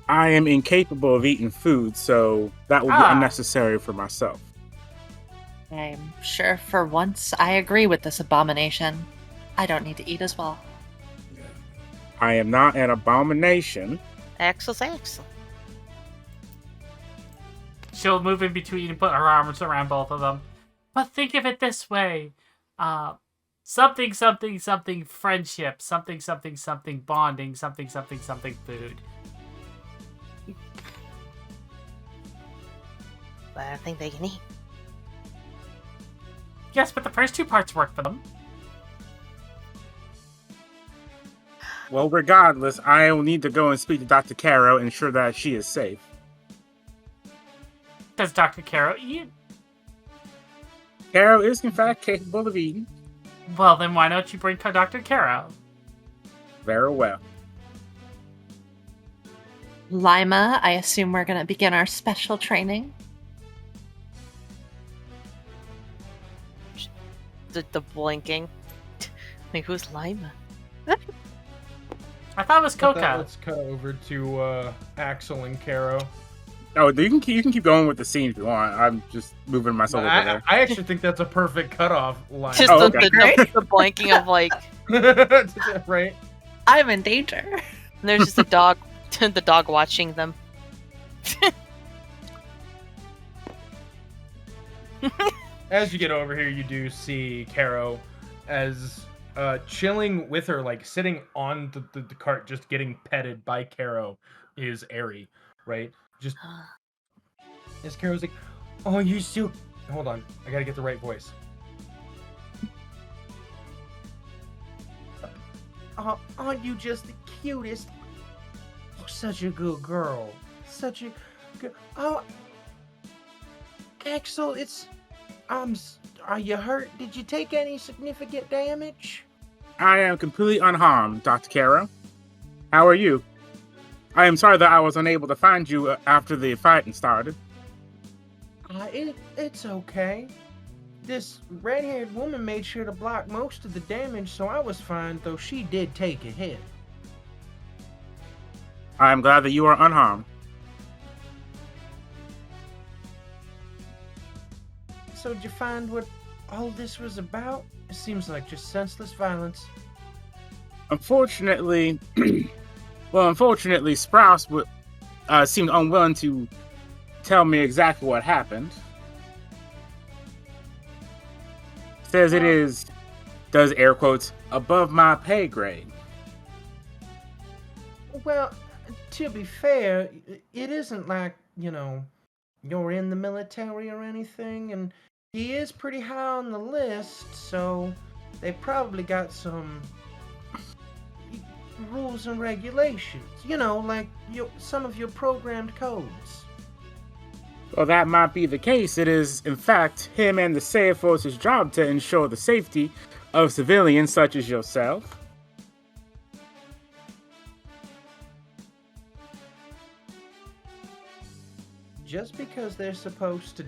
I am incapable of eating food, so that will be unnecessary for myself. I'm sure for once I agree with this abomination. I don't need to eat as well. I am not an abomination. Axel's Axel. She'll move in between and put her arms around both of them. But think of it this way. Something, something, something friendship. Something, something, something bonding. Something, something, something food. But I don't think they can eat. Yes, but the first 2 parts work for them. Well, regardless, I will need to go and speak to Dr. Caro and ensure that she is safe. Does Dr. Caro eat? Caro is, in fact, capable of eating. Well, then why don't you bring Dr. Caro? Very well. Lima, I assume we're going to begin our special training. The blinking. Like, who's Lima? I thought it was But Coca. let's cut over to Axel and Caro. Oh, you can keep going with the scene if you want. I'm just moving myself over I there. actually think that's a perfect cutoff line. Just Oh, the, okay. the blinking of like, Right? I'm in danger. and there's just a dog, the dog watching them. As you get over here, you do see Caro as chilling with her, like sitting on the cart, just getting petted by Caro is Airy, right? Just as Caro's like, oh, you're so... Hold on, I gotta get the right voice. Oh, aren't you just the cutest? Oh, such a good girl. Such a good... Oh, Axel, it's... are you hurt? Did you take any significant damage? I am completely unharmed, Dr. Caro. How are you? I am sorry that I was unable to find you after the fighting started. It's okay. This red-haired woman made sure to block most of the damage, so I was fine, though she did take a hit. I am glad that you are unharmed. So did you find what all this was about? It seems like just senseless violence. Unfortunately, Sprouse seemed unwilling to tell me exactly what happened. Says it is, does air quotes, above my pay grade. Well, to be fair, it isn't like, you're in the military or anything, and he is pretty high on the list, so they probably got some rules and regulations. Like some of your programmed codes. Well, that might be the case. It is, in fact, him and the Sail Force's job to ensure the safety of civilians such as yourself. Just because they're supposed to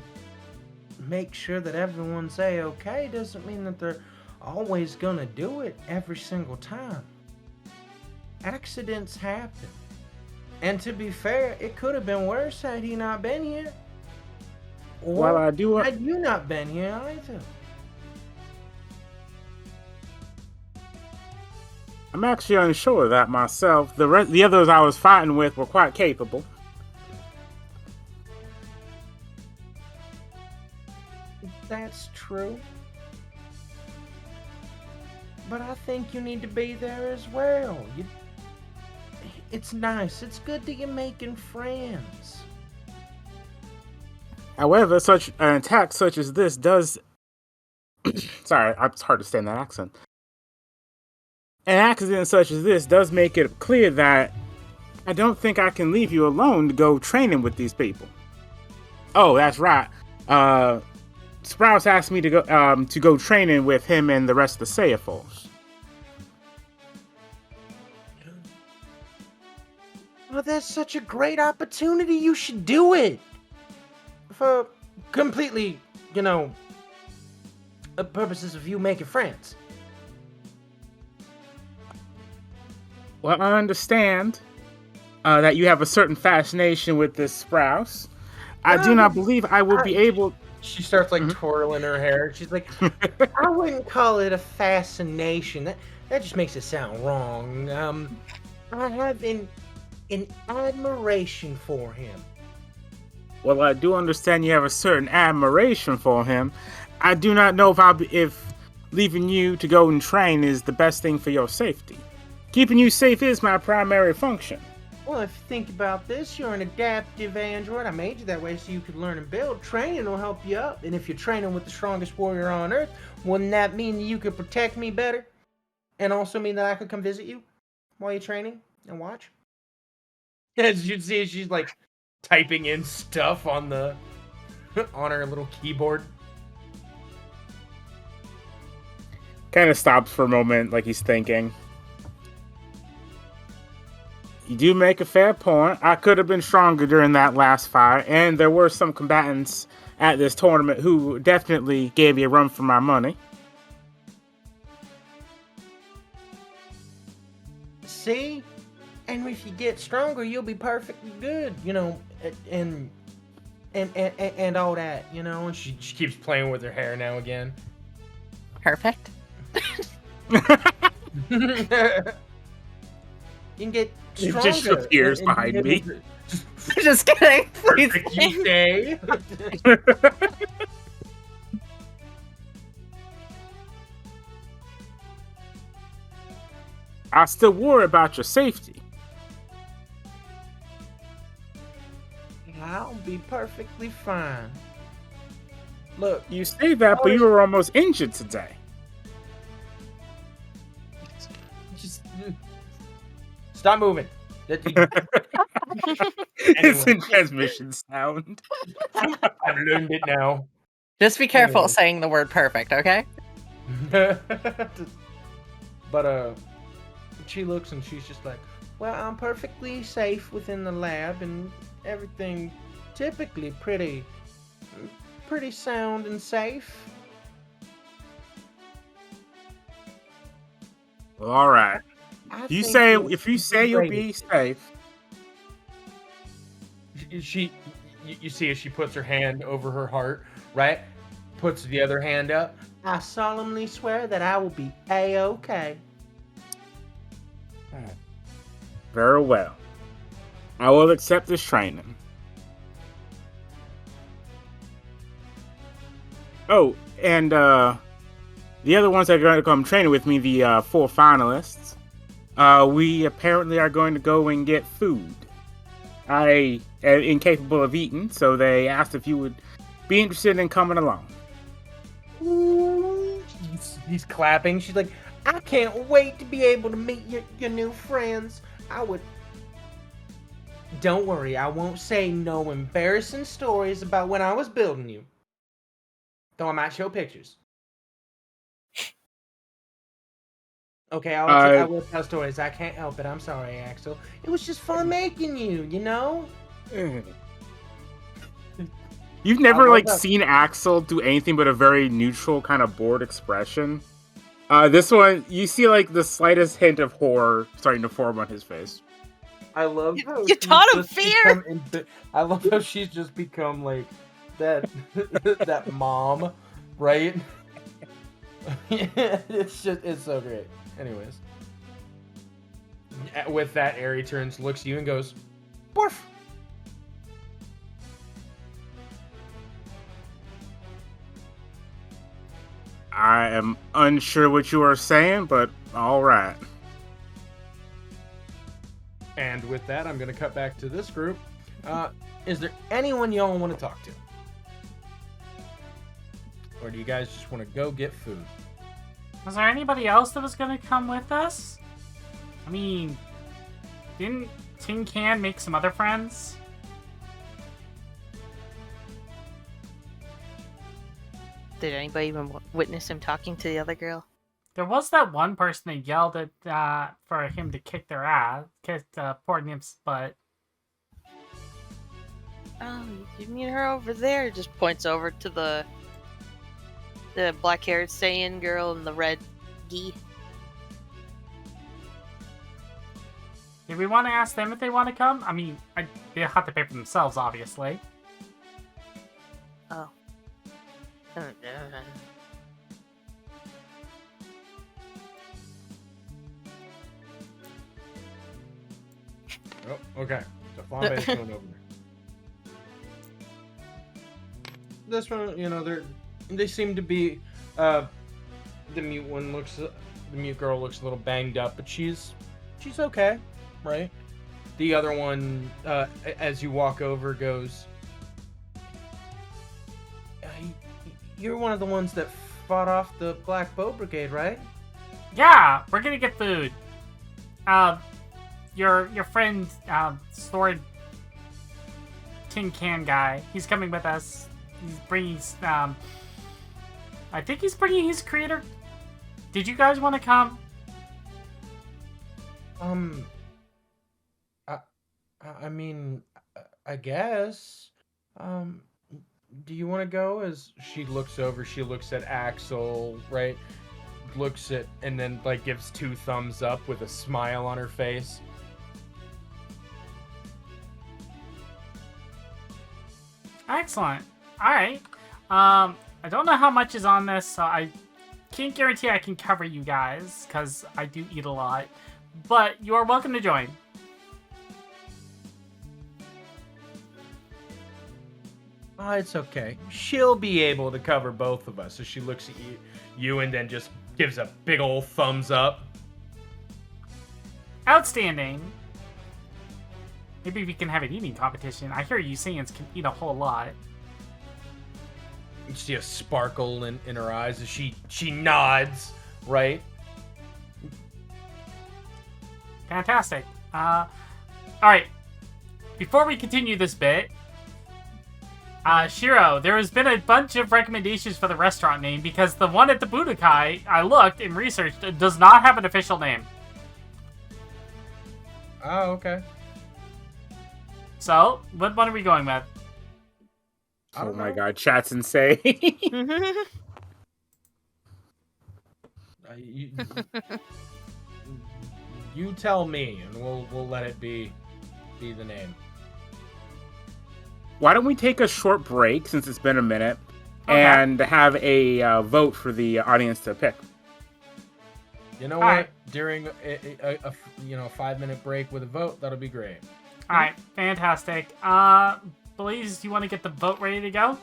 make sure that everyone's A-okay doesn't mean that they're always gonna do it every single time. Accidents happen. And to be fair, it could have been worse had he not been here. Or Well, I do. had you not been here either. I'm actually unsure of that myself. The others I was fighting with were quite capable. That's true. But I think you need to be there as well. It's nice. It's good that you're making friends. However, such an attack such as this does... Sorry, it's hard to stay in that accent. An accident such as this does make it clear that I don't think I can leave you alone to go training with these people. Oh, that's right. Sprouse asked me to go training with him and the rest of the Sail Force. Well, that's such a great opportunity. You should do it. For completely, purposes of you making friends. Well, I understand that you have a certain fascination with this Sprouse. I do not believe I will be able... She starts twirling her hair. She's like, I wouldn't call it a fascination. That just makes it sound wrong. I have an admiration for him. Well, I do understand you have a certain admiration for him. I do not know if leaving you to go and train is the best thing for your safety. Keeping you safe is my primary function. Well, if you think about this, you're an adaptive android. I made you that way so you could learn and build. Training will help you up. And if you're training with the strongest warrior on Earth, wouldn't that mean that you could protect me better? And also mean that I could come visit you while you're training and watch? As you can see, she's typing in stuff on her little keyboard. Kind of stops for a moment, like he's thinking. You do make a fair point. I could have been stronger during that last fight, and there were some combatants at this tournament who definitely gave me a run for my money. See? And if you get stronger, you'll be perfectly good, you know, and all that, you know. And she keeps playing with her hair now again. Perfect. You can get stronger. It just appears behind me. Just kidding. Please. Perfect, you say? I still worry about your safety. I'll be perfectly fine. Look, You say that, but you were almost injured today. just stop moving. It's in transmission sound. I've learned it now. Just be careful Anyway. saying the word perfect, okay? But she looks and she's just like, well, I'm perfectly safe within the lab and everything typically pretty sound and safe. Well, all right. I If you think say you'll be safe, you see as she puts her hand over her heart, right? Puts the other hand up. I solemnly swear that I will be A-okay. very well. I will accept this training. Oh, and the other ones that are going to come training with me, the 4 finalists, we apparently are going to go and get food. I am incapable of eating, so they asked if you would be interested in coming along. Ooh, he's clapping. She's like, I can't wait to be able to meet your new friends. I would. Don't worry, I won't say no embarrassing stories about when I was building you. Though I might show pictures. Okay, I will tell stories. I can't help it. I'm sorry, Axel. It was just fun making you, you know? You've never love that. seen Axel do anything but a very neutral kind of bored expression. This one, you see the slightest hint of horror starting to form on his face. I love how You she's taught him just fear! I love how she's just become like that that mom, right? It's so great. Anyways, with that, Aerie turns, looks at you, and goes, "Borf." I am unsure what you are saying, but all right. And with that, I'm gonna cut back to this group. Is there anyone y'all want to talk to, or do you guys just want to go get food? Was there anybody else that was gonna come with us? I mean, didn't Tin Can make some other friends? Did anybody even witness him talking to the other girl? There was that one person that yelled at for him to kick their ass, kick poor Nymph's butt. Oh, you mean her over there? Just points over to the black-haired Saiyan girl in the red gi. Do we want to ask them if they want to come? I mean, they have to pay for themselves, obviously. Oh. Oh, okay. So Flambe's going over there. This one, they seem to be. The mute girl looks a little banged up, but she's okay, right? The other one, as you walk over, goes, "You're one of the ones that fought off the Black Bow Brigade, right?" Yeah, we're gonna get food. Your friend, Sword Tin Can guy, he's coming with us. He's bringing, I think he's bringing his creator. Did you guys want to come? I mean, I guess. Do you want to go? As she looks over, she looks at Axel, right? Looks at, and then like gives 2 thumbs up with a smile on her face. Excellent. All right. I don't know how much is on this, so I can't guarantee I can cover you guys because I do eat a lot. But you are welcome to join. Oh, it's okay. She'll be able to cover both of us. So she looks at you and then just gives a big old thumbs up. Outstanding. Maybe we can have an eating competition. I hear you Saiyans can eat a whole lot. You see a sparkle in her eyes as she nods, right? Fantastic. Alright. Before we continue this bit, Shiro, there has been a bunch of recommendations for the restaurant name because the one at the Budokai, I looked and researched, does not have an official name. Oh, okay. So, what one are we going with? Oh my god, chat's insane. You tell me, and we'll let it be the name. Why don't we take a short break since it's been a minute Okay. and have a vote for the audience to pick? You know All what? right. During a 5-minute break with a vote, that'll be great. Alright, fantastic. Blaze, do you want to get the vote ready to go?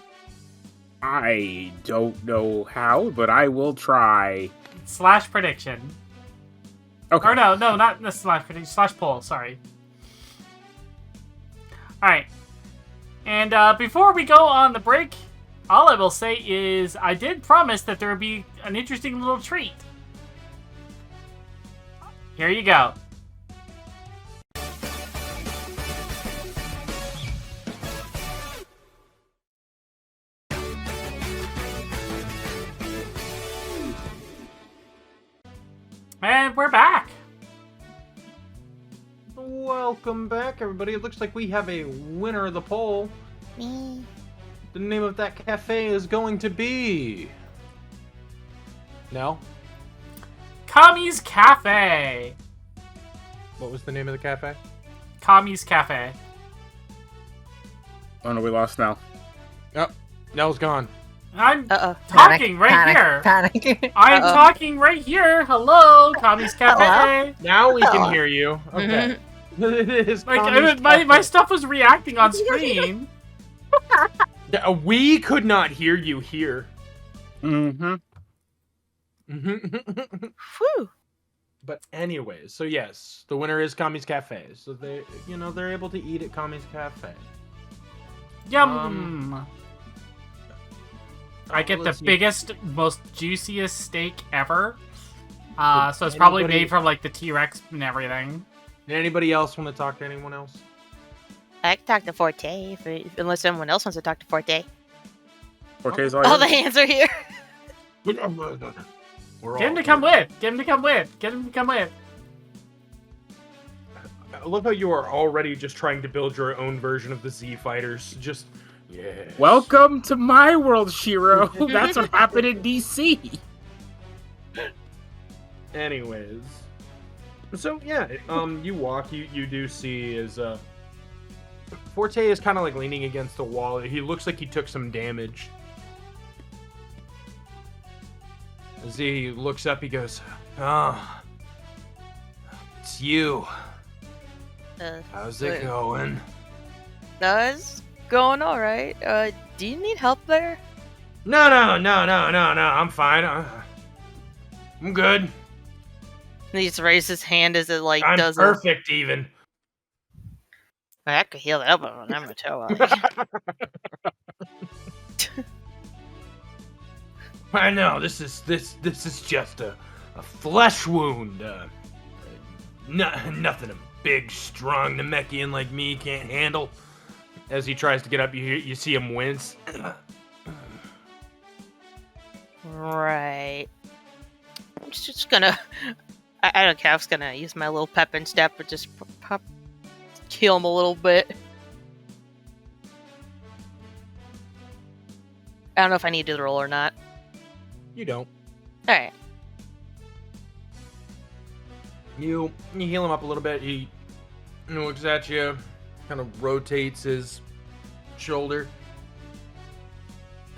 I don't know how, but I will try. / prediction. Okay. Or no, not the / prediction, / poll, sorry. Alright. And before we go on the break, all I will say is I did promise that there would be an interesting little treat. Here you go. And we're back. Welcome back, everybody. It looks like we have a winner of the poll. Me. The name of that cafe is going to be... No? Kami's Cafe. What was the name of the cafe? Kami's Cafe. Oh no, we lost now. Oh, Nell's gone. I'm Uh-oh. talking right here. Panic. I'm Uh-oh. talking right here. Hello, Kami's Cafe. Now we Hello. can hear you. Okay. It is Like Kami's my Cafe. stuff was reacting on screen. Yeah, we could not hear you here. Mm-hmm. Whew. But anyways, so yes, the winner is Kami's Cafe. So they're able to eat at Kami's Cafe. Yum. I get the let's see. biggest, most juiciest steak ever. So it's probably Anybody- made from like the T-Rex and everything. Did anybody else want to talk to anyone else? I can talk to Forte, unless someone else wants to talk to Forte. Forte's all All the yours. hands are here. We're Get him all to come here. with. Get him to come with. Get him to come with. I love how you are already just trying to build your own version of the Z Fighters. Just yeah. Welcome to my world, Shiro. That's what happened in DC. Anyways, so yeah, you walk, you do see is Forte is kind of like leaning against the wall. He looks like he took some damage. As he looks up, he goes, "Oh, it's you. How's it going?" It's going all right. Do you need help there? No. I'm fine. I'm good. And he just raises his hand as it like I'm does perfect, even. I could heal the elbow on that toe. I know this is just a flesh wound. Nothing a big, strong Namekian like me can't handle. As he tries to get up, you see him wince. Right. I'm just gonna. I don't care. I was gonna use my little pep and step, but just pop, heal him a little bit. I don't know if I need to roll or not. You don't. Alright. You heal him up a little bit. He looks at you, kind of rotates his shoulder.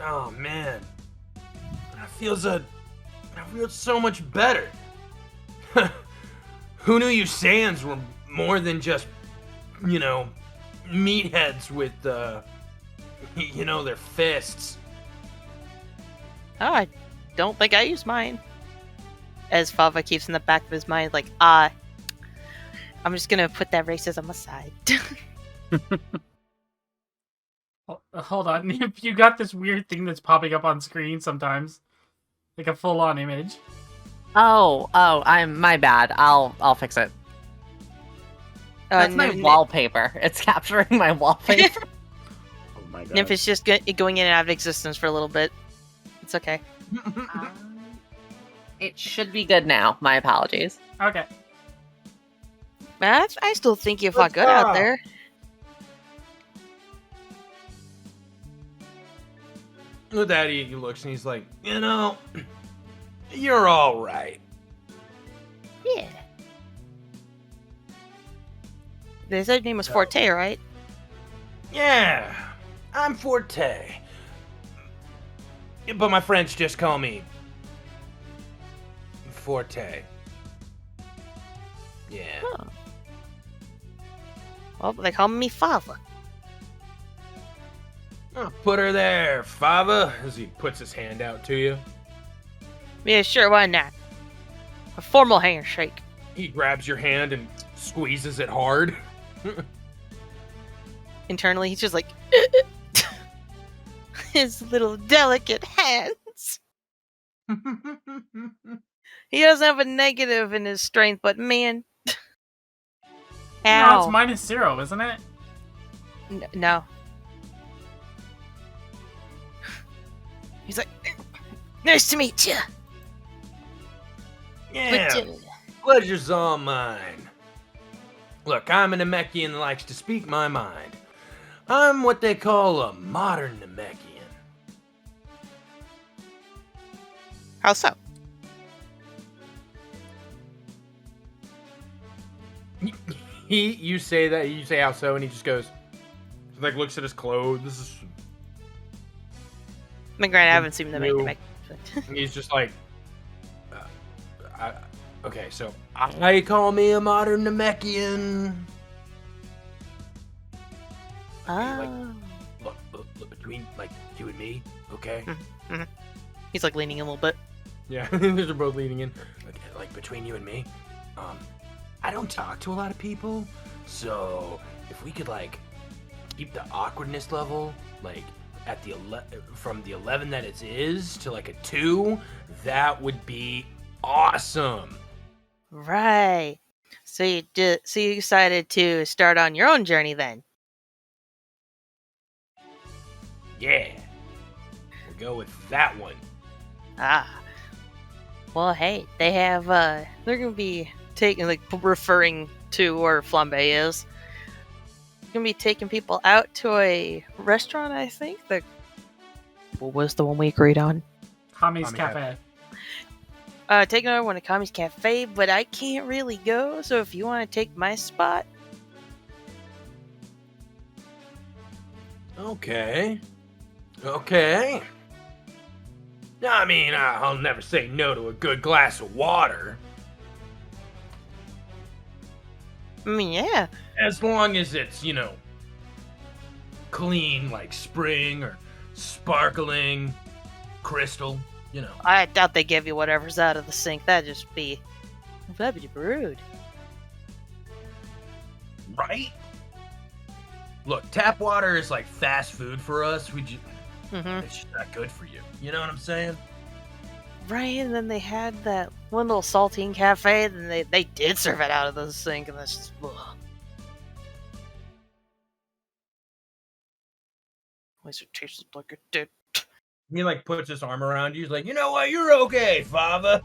Oh man, that feels so much better. Who knew you Saiyans were more than just, meatheads with, their fists? Oh, I don't think I use mine. As Fava keeps in the back of his mind, like, I'm just gonna put that racism aside. Hold on, Nymph, you got this weird thing that's popping up on screen sometimes, like a full-on image. Oh, I'm my bad. I'll fix it. That's my wallpaper. It's capturing my wallpaper. Oh my god. Nymph is just going in and out of existence for a little bit. It's okay. It should be good now. My apologies. Okay. I still think you fought good out there. With that, he looks and he's like, you're all right. Yeah. They said your name was Forte, right? Yeah, I'm Forte. But my friends just call me Forte. Yeah. Huh. Well, they call me Fava. Oh, put her there, Fava, as he puts his hand out to you. Yeah, sure, why not? A formal handshake. He grabs your hand and squeezes it hard. Internally, he's just like, his little delicate hands. He doesn't have a negative in his strength, but man. No, Ow. it's -0, isn't it? No. He's like, nice to meet you. Yeah, pleasure's all mine. Look, I'm a Namekian that likes to speak my mind. I'm what they call a modern Namekian. How so? You say that, you say how so, and he just goes, like, looks at his clothes. This is. I mean, granted, I haven't seen them make. He's just like, okay, so I call me a modern Namekian. Oh. Look between like you and me, okay? Mm-hmm. He's like leaning in a little bit. Yeah, they're both leaning in. Okay, like between you and me, I don't talk to a lot of people, so if we could like keep the awkwardness level like at the from the 11 that it is to like a 2, that would be awesome. Right. So you decided to start on your own journey then. Yeah, we'll go with that one. Ah. Well, hey, they have, they're gonna be taking, like, referring to where Flambe is. Gonna be taking people out to a restaurant, I think. What was the one we agreed on? Kami's Cafe. Taking over one to Kami's Cafe, but I can't really go, so if you want to take my spot. Okay. I mean, I'll never say no to a good glass of water. I mean, yeah. As long as it's, clean, like spring or sparkling crystal, I doubt they give you whatever's out of the sink. That'd be rude. Right? Look, tap water is like fast food for us. It's just not good for you. You know what I'm saying? Right, and then they had that one little saltine cafe, and they did serve it out of the sink, and that's just... Ugh. At least it tastes like it did. He like puts his arm around you. He's like, you know what? You're okay, Fava.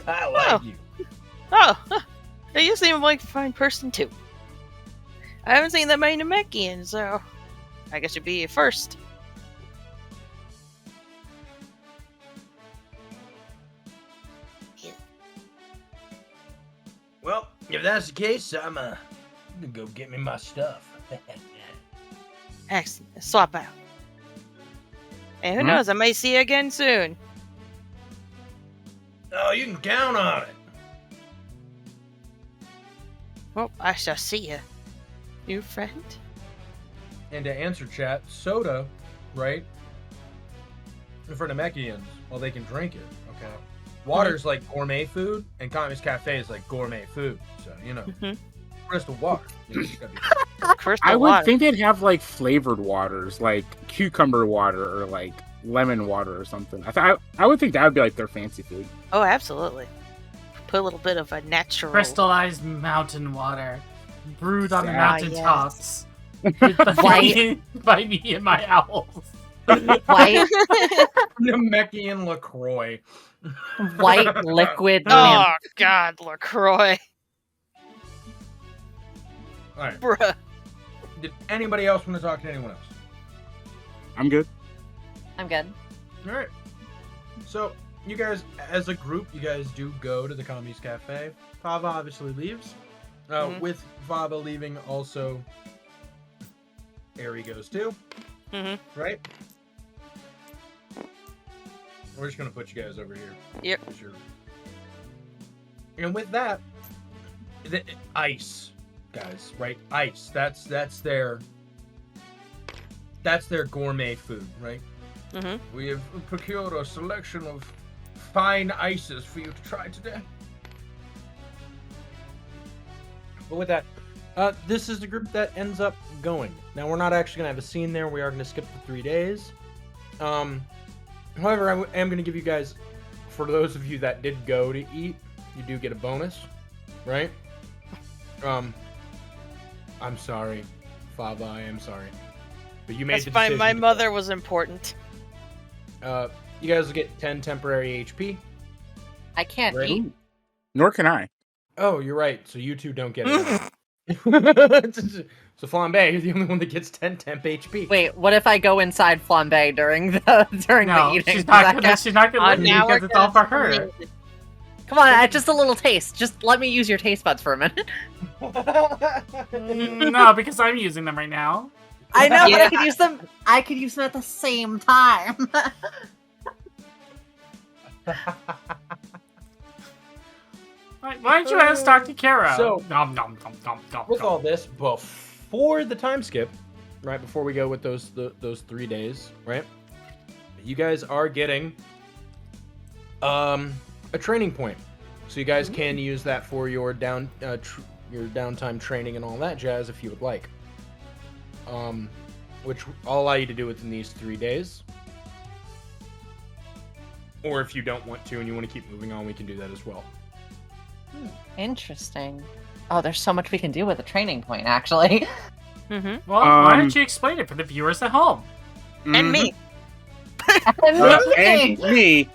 I like you. Oh, you seem like a fine person too. I haven't seen that many Namekians, so I guess it'd be a first. Well, if that's the case, I'm gonna go get me my stuff. Excellent. Swap out. And who knows, I may see you again soon. Oh, you can count on it. Well, I shall see you, new friend. And to answer chat, soda, right? For Namekians, well, they can drink it, okay? Water's like gourmet food, and Kami's Cafe is like gourmet food. So, you know, crystal water. You know, it's gotta be- Crystal I would water. think they'd have like flavored waters, like cucumber water or like lemon water or something. I would think that would be like their fancy food. Oh, absolutely. Put a little bit of a natural. Crystallized mountain water, brewed on the Ah, mountaintops. White. By me and my owls. White, Namekian LaCroix. white liquid Oh, Nymph. God, LaCroix. All right. Bruh. Did anybody else want to talk to anyone else? I'm good. I'm good. All right. So, you guys, as a group, you guys do go to the Kami's Cafe. Fava obviously leaves. With Fava leaving, also, Aerie goes too. Right? We're just going to put you guys over here. Yep. Sure. And with that, the ice, guys, right? Ice. That's their gourmet food, right? We have procured a selection of fine ices for you to try today. But with that, this is the group that ends up going. Now, we're not actually going to have a scene there. We are going to skip the 3 days. However, I am going to give you guys, for those of you that did go to eat, you do get a bonus, right? I'm sorry, Fava, I am sorry. But you made That's the fine. decision. My to mother was important. go. You guys will get 10 temporary HP. I can't Ready? eat. Nor can I. Oh, you're right. So you two don't get it. So Flambe, you're the only one that gets 10 temp HP. Wait, what if I go inside Flambe during the No, eating? she's Does not that gonna. count? She's not gonna let me Now because we're it's all for gonna- her. Come on, just a little taste. Just let me use your taste buds for a minute. No, because I'm using them right now. I know, but Yeah. I could use them. I could use them at the same time. Why don't you ask Dr. Kara? So- nom nom nom nom nom. With nom. all this, before the time skip, right before we go with those 3 days, right? You guys are getting a training point, so you guys can use that for your your downtime training and all that jazz if you would like. Which I'll allow you to do within these 3 days. Or if you don't want to and you want to keep moving on, we can do that as well. Interesting. Oh, there's so much we can do with a training point, actually. Well, why don't you explain it for the viewers at home? And me. And me.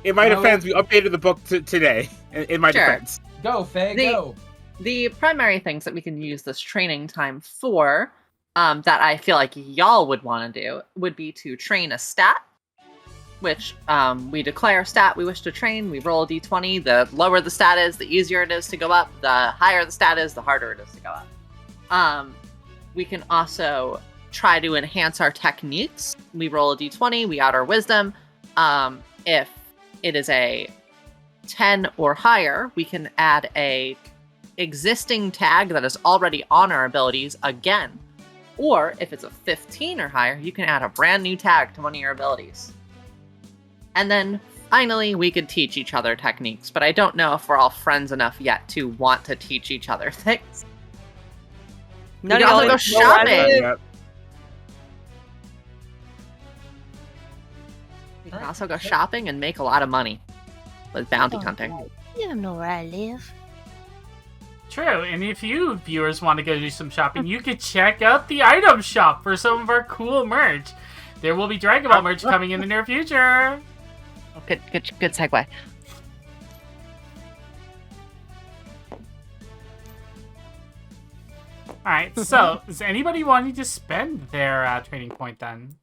In my defense, we updated the book today. In my Sure. defense. Go, Faye, go! The primary things that we can use this training time for, that I feel like y'all would want to do, would be to train a stat, which we declare a stat we wish to train. We roll a d20. The lower the stat is, the easier it is to go up. The higher the stat is, the harder it is to go up. We can also try to enhance our techniques. We roll a d20. We add our wisdom. If it is a 10 or higher, we can add a existing tag that is already on our abilities again. Or if it's a 15 or higher, you can add a brand new tag to one of your abilities. And then finally, we could teach each other techniques, but I don't know if we're all friends enough yet to want to teach each other things. None We of can y'all also go know where I shopping. live. Yep. We can also go shopping and make a lot of money with bounty hunting. You don't know where I live. True, and if you viewers want to go do some shopping, you could check out the item shop for some of our cool merch. There will be Dragon Ball merch coming in the near future. Good segue. Alright, so is anybody wanting to spend their training point then?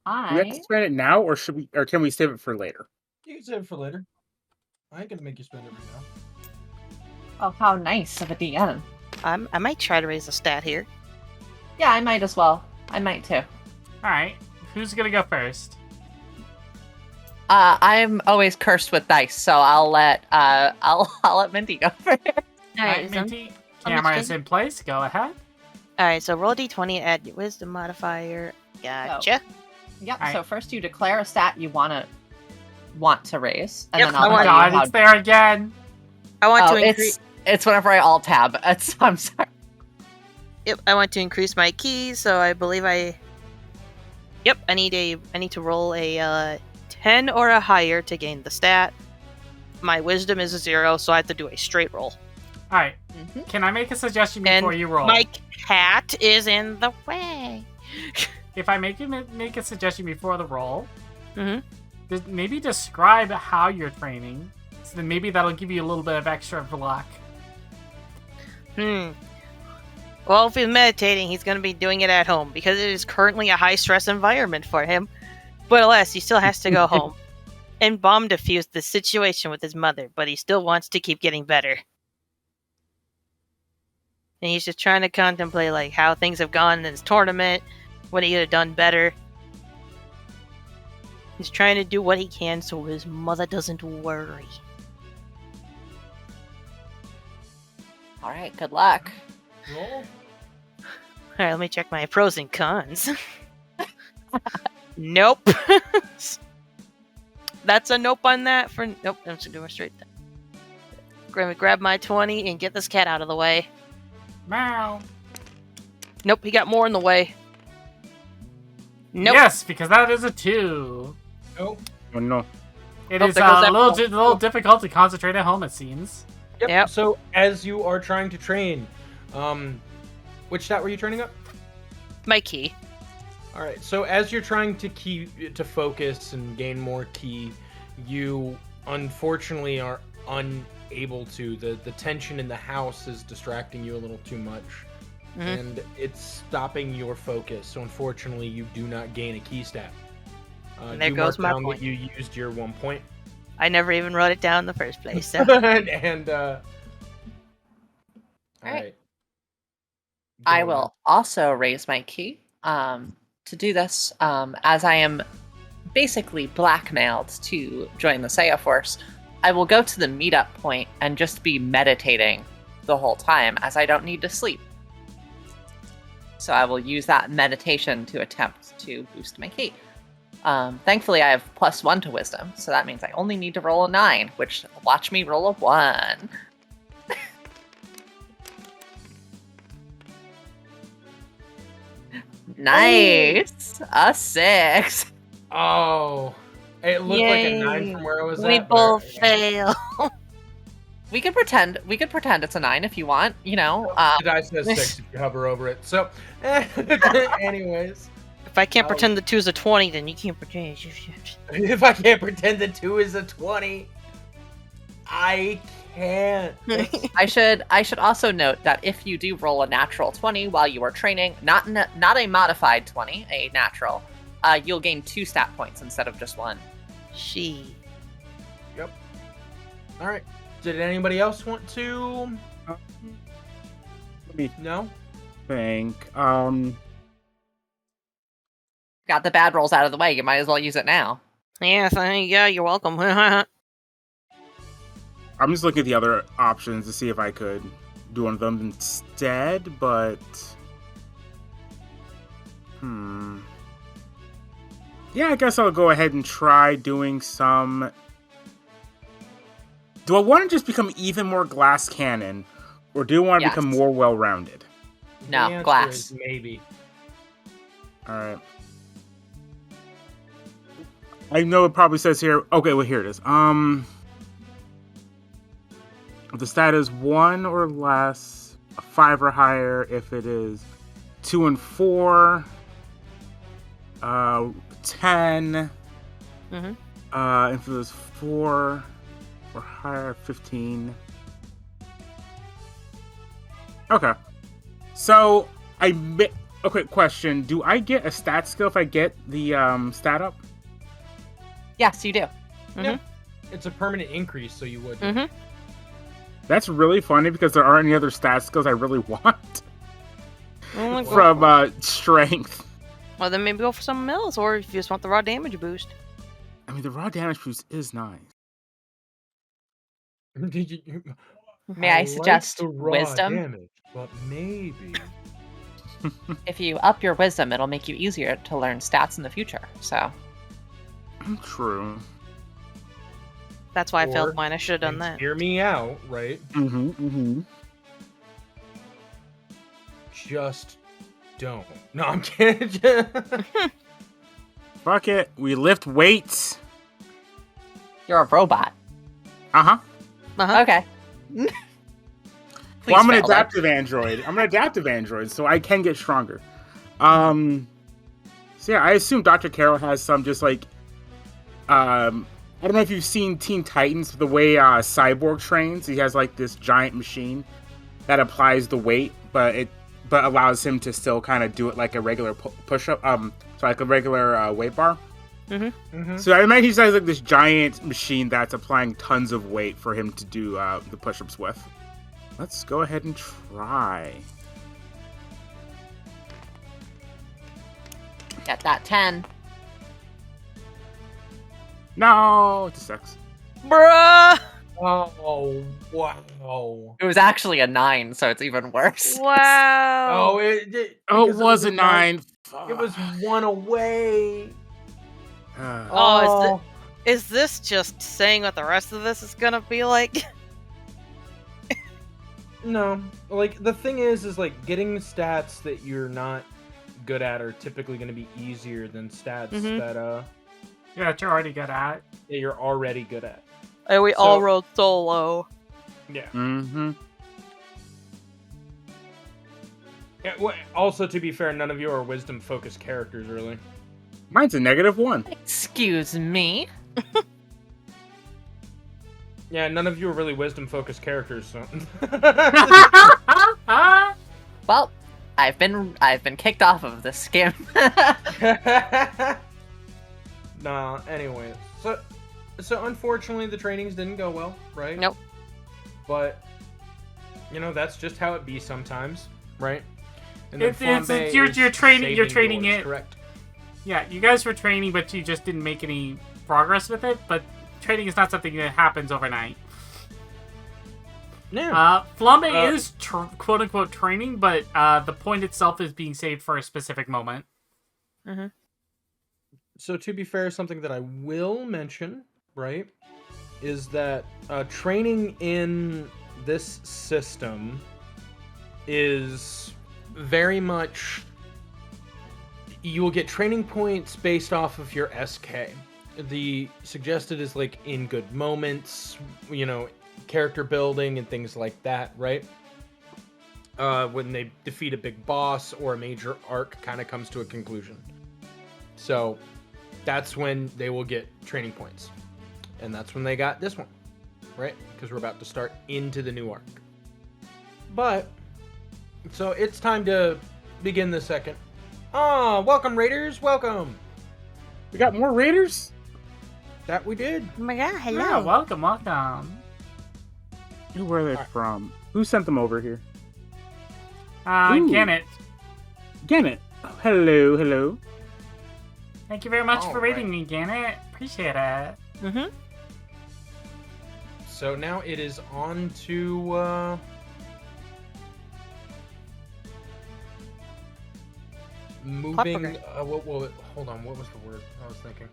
Do we have to spend it now, or can we save it for later? You can save it for later. I ain't gonna make you spend it right now. Oh, how nice of a DM. I might try to raise a stat here. Yeah, I might as well. I might too. Alright, who's gonna go first? I'm always cursed with dice, so I'll let Minty go first. Alright, Minty, camera is in place. Go ahead. Alright, so roll d20, add your wisdom modifier. Gotcha. Yep. Alright. So first you declare a stat you want to raise, and Yep, then I I'll want- tell you God, how. it's there again. I want Oh, to increase. it's whenever I alt tab. I'm sorry. Yep, I want to increase my keys, so I believe I. Yep, I need to roll a 10 or a higher to gain the stat. My wisdom is a 0, so I have to do a straight roll. Alright, Mhm. can I make a suggestion And before you roll? My cat is in the way. If I make a suggestion before the roll, Mhm. maybe describe how you're training. So then maybe that'll give you a little bit of extra luck. Well, if he's meditating, he's going to be doing it at home because it is currently a high-stress environment for him. But alas, he still has to go home and bomb defuse the situation with his mother, but he still wants to keep getting better. And he's just trying to contemplate like how things have gone in his tournament, what he could have done better. He's trying to do what he can so his mother doesn't worry. All right. Good luck. Roll. Alright, let me check my pros and cons. Nope. That's a nope on that for nope, I'm just doing straight then. Gonna grab my 20 and get this cat out of the way. Meow. Nope, he got more in the way. Nope. Yes, because that is a 2. Nope. Oh no. It Oh, is there goes that a little difficult to concentrate at home, it seems. Yep. So as you are trying to train, which stat were you training up? My key. All right. So as you're trying to focus and gain more ki, you unfortunately are unable to. The tension in the house is distracting you a little too much, and it's stopping your focus. So unfortunately, you do not gain a key stat. And there do goes mark my down point. that you used your 1 point. I never even wrote it down in the first place. So. All right. right. I will also raise my key. To do this, as I am basically blackmailed to join the Saya Force, I will go to the meetup point and just be meditating the whole time, as I don't need to sleep. So I will use that meditation to attempt to boost my key. Thankfully, I have +1 to wisdom, so that means I only need to roll a 9, which watch me roll a 1. Nice! A 6. Oh, it looked like a 9 Yay. from where I was We at. both but- fail. We could pretend it's a 9 if you want, you know. The dice says 6 if you hover over it. So, anyways, If I can't Oh. pretend the 2 is a 20, then you can't pretend. if I can't pretend the 2 is a 20, I can't. I should also note that if you do roll a natural 20 while you are training, not a modified 20, a natural, you'll gain 2 stat points instead of just 1. She. Yep. All right. Did anybody else want to? Let me No. think. Got the bad rolls out of the way. You might as well use it now. Yeah, you're welcome. I'm just looking at the other options to see if I could do one of them instead, but yeah, I guess I'll go ahead and try doing some. Do I want to just become even more glass cannon, or do I want to Yes. become more well-rounded? No, The answer glass. is maybe. All right. I know it probably says here. Okay, well here it is. The stat is 1 or less, a 5 or higher. If it is 2 and 4, 10. Mhm. If it was 4 or higher, 15. Okay. So a quick question: do I get a stat skill if I get the stat up? Yes, you do. Yeah. It's a permanent increase, so you would. That's really funny because there aren't any other stat skills I really want Well, from strength. well, then maybe go for something else, or if you just want the raw damage boost. I mean, the raw damage boost is nice. May I suggest the raw wisdom? damage, but maybe. If you up your wisdom, it'll make you easier to learn stats in the future. So True. That's why I Or- failed mine. I should have done And that. Hear me out, right? Just don't. No, I'm kidding. Fuck it. We lift weights. you're a robot. Uh-huh. Okay. Well, I'm an fail that. adaptive android. I'm an adaptive android, so I can get stronger. So yeah, I assume Dr. Carroll has some just like I don't know if you've seen Teen Titans, the way Cyborg trains. He has like this giant machine that applies the weight, but allows him to still kind of do it like a regular push-up, so like a regular weight bar. So I imagine he has like this giant machine that's applying tons of weight for him to do the push-ups with. Let's go ahead and try. Get that 10. No, it's a 6. Bruh! Oh, wow. It was actually a 9, so it's even worse. Wow! Oh, it Oh, it was a 9. It was one away. Oh, is this just saying what the rest of this is gonna be like? No, like the thing is like getting stats that you're not good at are typically going to be easier than stats that Yeah, you're already good at. that you're already good at. And we all rolled so low. Yeah. Mm-hmm. Yeah, also, to be fair, none of you are wisdom-focused characters, really. Mine's a -1. Excuse me. Yeah, none of you are really wisdom-focused characters, so... Well, I've been kicked off of this skim. Nah, anyway. So unfortunately, the trainings didn't go well, right? Nope. But, you know, that's just how it be sometimes, right? And You're training it. Correct. Yeah, you guys were training, but you just didn't make any progress with it. But training is not something that happens overnight. Yeah. Flambe is quote-unquote training, but the point itself is being saved for a specific moment. So to be fair, something that I will mention, right, is that training in this system is very much... You will get training points based off of your SK. The suggested is like in good moments, you know, character building and things like that, right? When they defeat a big boss or a major arc kind of comes to a conclusion. So that's when they will get training points. And that's when they got this one, right? Because we're about to start into the new arc. But, so it's time to begin the second. Welcome, Raiders, welcome! We got more raiders? That we did. Oh my god, hello. Yeah, welcome. Where are they from? Who sent them over here? Gannett. Gannett. Oh, hello. Thank you very much for All rating right. me, Gannett. Appreciate it. So now it is on to, moving, hold on, what was the word I was thinking?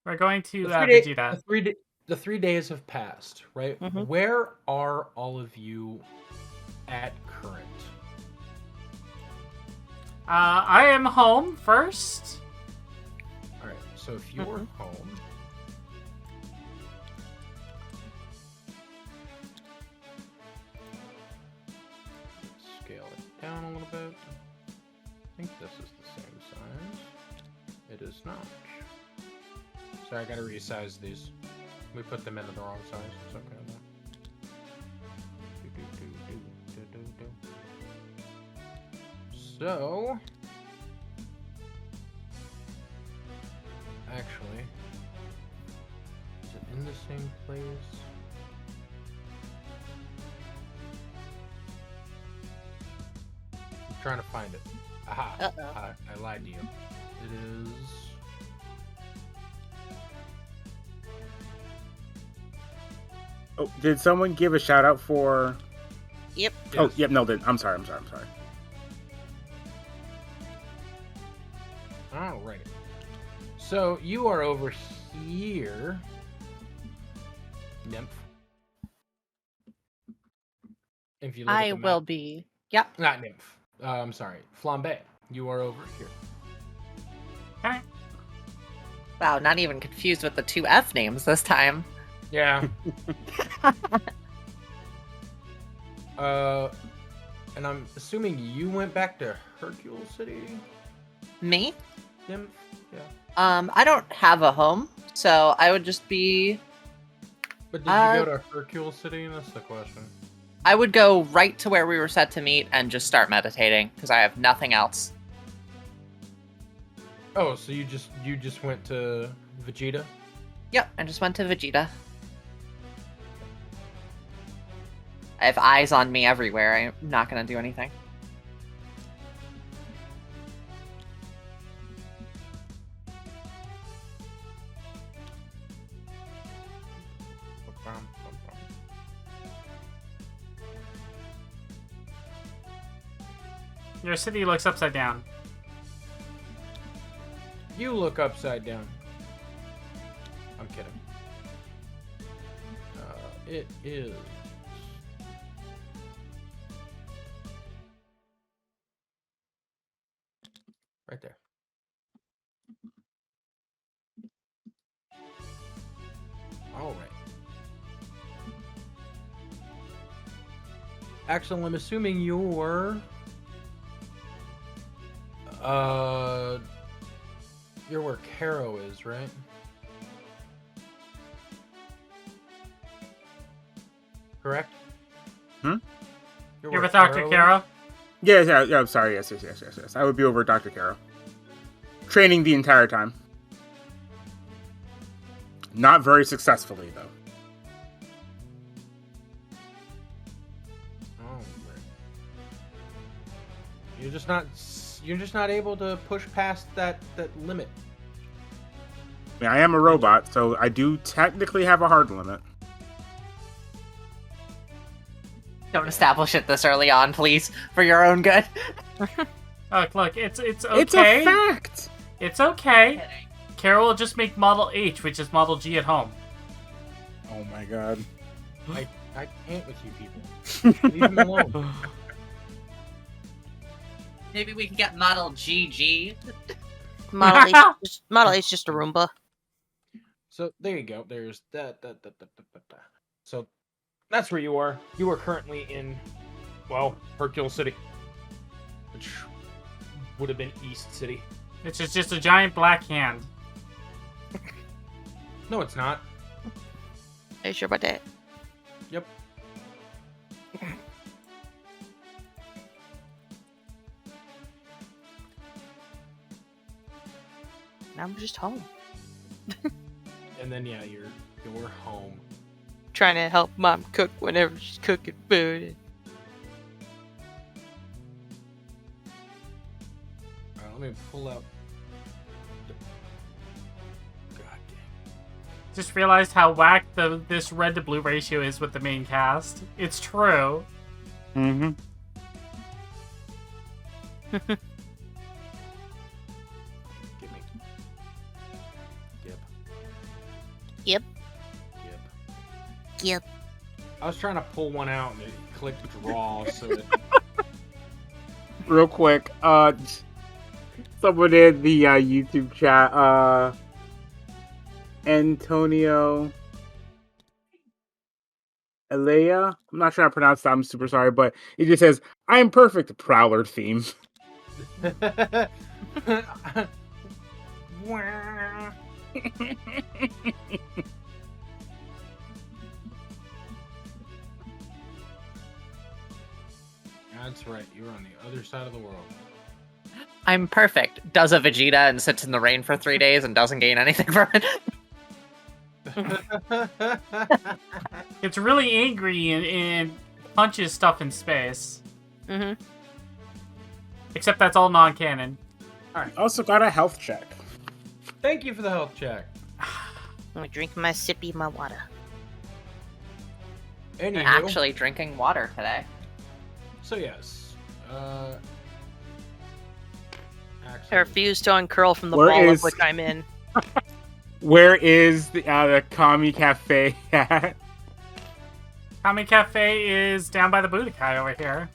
We're going to The Vegeta. the 3 days have passed, right? Where are all of you at current? I am home first. All right, so if you're home, scale it down a little bit. I think this is the same size. It is not. Sorry, I gotta resize these. We put them into the wrong size. It's okay. So, actually, is it in the same place? I'm trying to find it. Aha! Uh-oh. I lied to you. It is. Oh, did someone give a shout out for? Yep. Oh, Yes. yep. No, I'm sorry. Alright. So you are over here, Nymph. If you look at I the map. will be. Yep. Not Nymph. I'm sorry, Flambe. You are over here. Okay. Wow, not even confused with the two F names this time. Yeah. And I'm assuming you went back to Hercule City, Me? Nymph. Yeah. I don't have a home, so I would just be. But did you go to Hercule City? That's the question. I would go right to where we were set to meet and just start meditating because I have nothing else. Oh, so you just went to Vegeta? Yep, I just went to Vegeta. I have eyes on me everywhere. I'm not gonna do anything. Your city looks upside down. You look upside down. I'm kidding. It is. Right there. All right. Axel, I'm assuming you're where Caro is, right? Correct? You're where with Dr. Caro is? Caro? Yeah. I'm sorry. Yes. I would be over Dr. Caro. Training the entire time. Not very successfully, though. Oh, man. You're just not able to push past that limit. I mean, I am a robot, so I do technically have a hard limit. Don't establish it this early on, please, for your own good. Look, it's okay. It's a fact. It's okay. Carol will just make Model H, which is Model G at home. Oh my god. I can't with you people. Leave him alone. Maybe we can get Model GG. Model H is just a Roomba. So there you go. There's that. So that's where you are. You are currently in, well, Hercule City, which would have been East City. Which is just a giant black hand. No, it's not. Are you sure about that? Yep. Now I'm just home. And then yeah, you're home. Trying to help Mom cook whenever she's cooking food. Alright, let me pull out. God damn. Just realized how whack this red to blue ratio is with the main cast. It's true. Mm-hmm. Give me. Gib. Yep. Gib. Yep. I was trying to pull one out and it clicked draw, so it. Real quick, someone in the YouTube chat, Antonio Elea, I'm not sure how to pronounce that, I'm super sorry, but it just says, I am perfect, Prowler theme. That's right, you're on the other side of the world. I'm perfect. Does a Vegeta and sits in the rain for 3 days and doesn't gain anything from it. It's really angry and punches stuff in space. Mm-hmm. Except that's all non-canon. Also got a health check. Thank you for the health check. I'm gonna drink my sippy, my water. Anywho, Actually drinking water today. so yes. I refuse to uncurl from the Where ball is- of which I'm in. Where is the Kami Cafe at? Kami Cafe is down by the Budokai over here.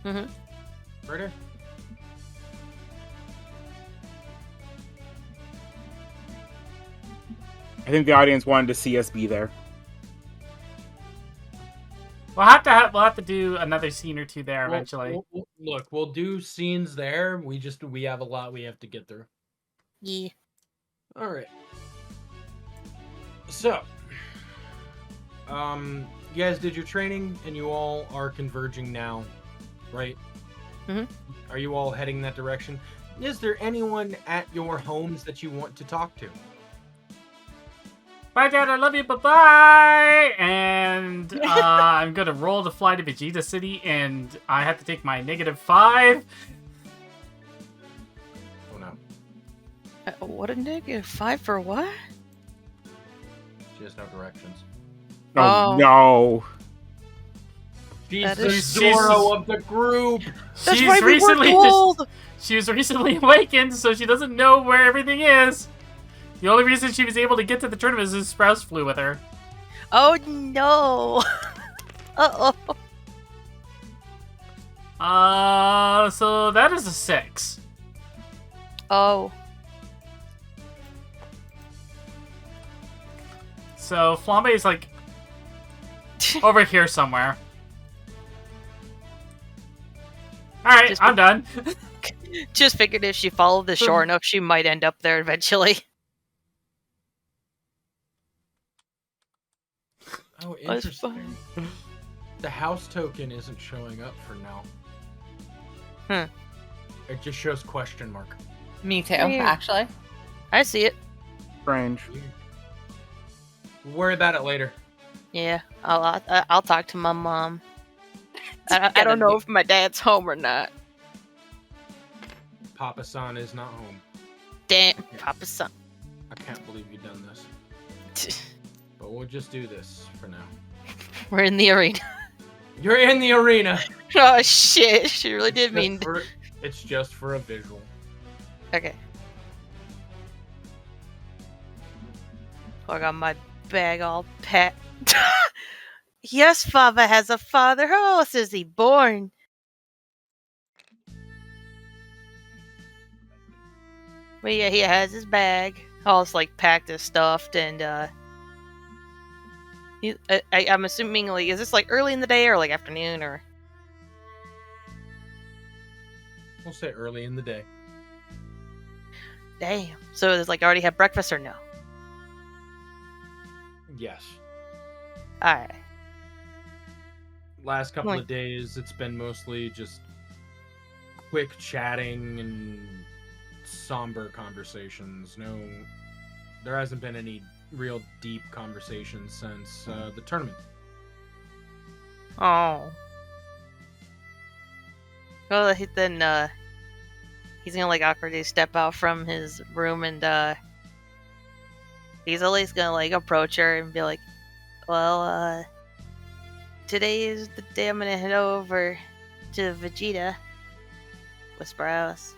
Mm-hmm. Right here. I think the audience wanted to see us be there. We'll have to do another scene or two there eventually. Look, we'll do scenes there. We have a lot we have to get through. Yeah. All right. So, you guys did your training, and you all are converging now, right? Mhm. Are you all heading that direction? Is there anyone at your homes that you want to talk to? Bye, Dad. I love you. Bye-bye. And I'm gonna roll to fly to Vegeta City, and I have to take my -5. Oh no, What a -5 for what? she has no directions. Oh, Oh. no. She's That the is- Zoro of the group. That's She's right, we were recently told! she was recently awakened, so she doesn't know where everything is. The only reason she was able to get to the tournament is Sprouse flew with her. Oh no! Uh-oh. So that is a 6. Oh. So Flambe is like over here somewhere. Alright, Just- I'm done. Just figured if she followed the shore enough, she might end up there eventually. Oh, That's interesting. The house token isn't showing up for now. It just shows question mark. Me too, Weird. actually. I see it. Strange. We'll worry about it later. Yeah, I'll talk to my mom. I Gotta don't know be- if my dad's home or not. Papa-san is not home. Damn, Papa son. I can't believe you've done this. But we'll just do this for now. We're in the arena. You're in the arena. Oh shit! She really did mean. It's just for a visual. Okay. I got my bag all packed. Yes, Father has a father. How else is he born? But yeah, he has his bag. All like packed and stuffed, and I'm assuming like, is this like early in the day or like afternoon or? We'll say early in the day. Damn. So it's like already had breakfast or no? Yes. All right. Last couple Like- of days, it's been mostly just quick chatting and somber conversations. No, there hasn't been any real deep conversations since the tournament. Oh. Well, then he's gonna like awkwardly step out from his room and he's at least gonna like approach her and be like, "Well, today is the day I'm gonna head over to Vegeta with Sprouse."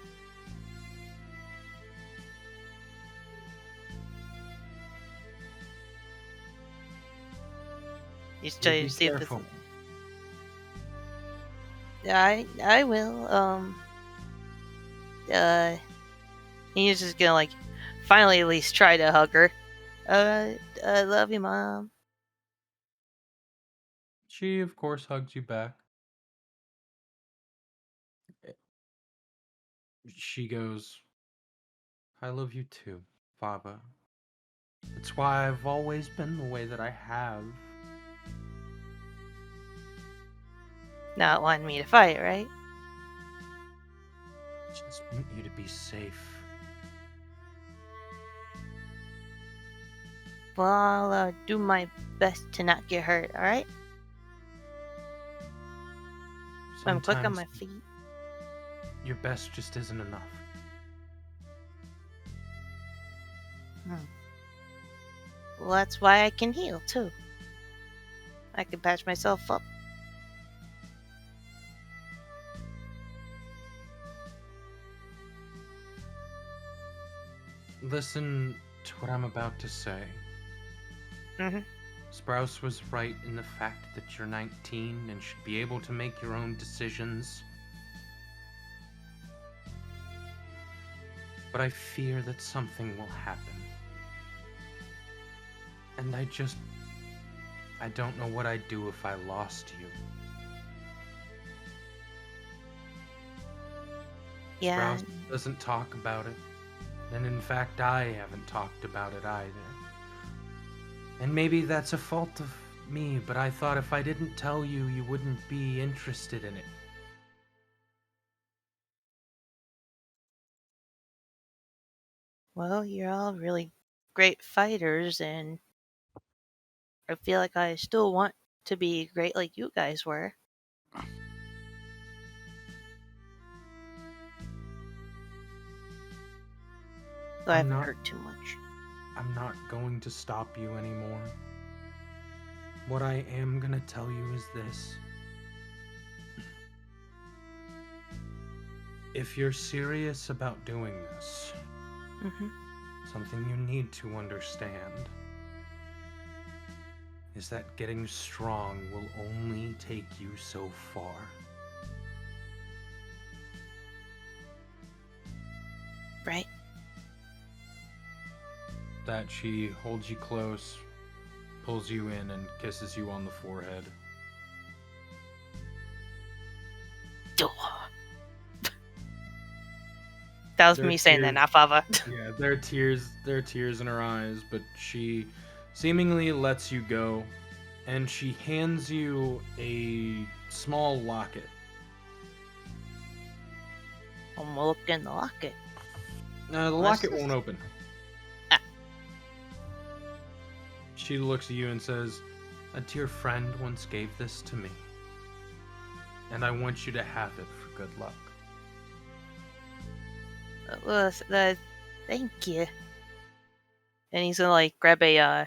He's Be trying to see if this. careful. I will. He's just gonna like finally at least try to hug her. I love you, Mom. She, of course, hugs you back. She goes, I love you too, Baba. That's why I've always been the way that I have. Not wanting me to fight, right? just want you to be safe. Well, I'll do my best to not get hurt, alright? I'm quick on my Sometimes feet. your best just isn't enough. Well, that's why I can heal, too. I can patch myself up. Listen to what I'm about to say. Mhm. Sprouse was right in the fact that you're 19 and should be able to make your own decisions. But I fear that something will happen. And I don't know what I'd do if I lost you. Yeah. Sprouse doesn't talk about it. And in fact, I haven't talked about it either. And maybe that's a fault of me, but I thought if I didn't tell you, you wouldn't be interested in it. Well, you're all really great fighters, and I feel like I still want to be great like you guys were. So I haven't hurt too much. I'm not going to stop you anymore. What I am gonna tell you is this. If you're serious about doing this, something you need to understand is that getting strong will only take you so far. Right? That she holds you close, pulls you in, and kisses you on the forehead. That was There me saying that, tears- not Fava. Yeah, there are tears in her eyes, but she seemingly lets you go, and she hands you a small locket. I'm gonna look in the locket. The What's locket this? won't open. Ah. She looks at you and says, "A dear friend once gave this to me, and I want you to have it for good luck." Thank you. And he's gonna like grab a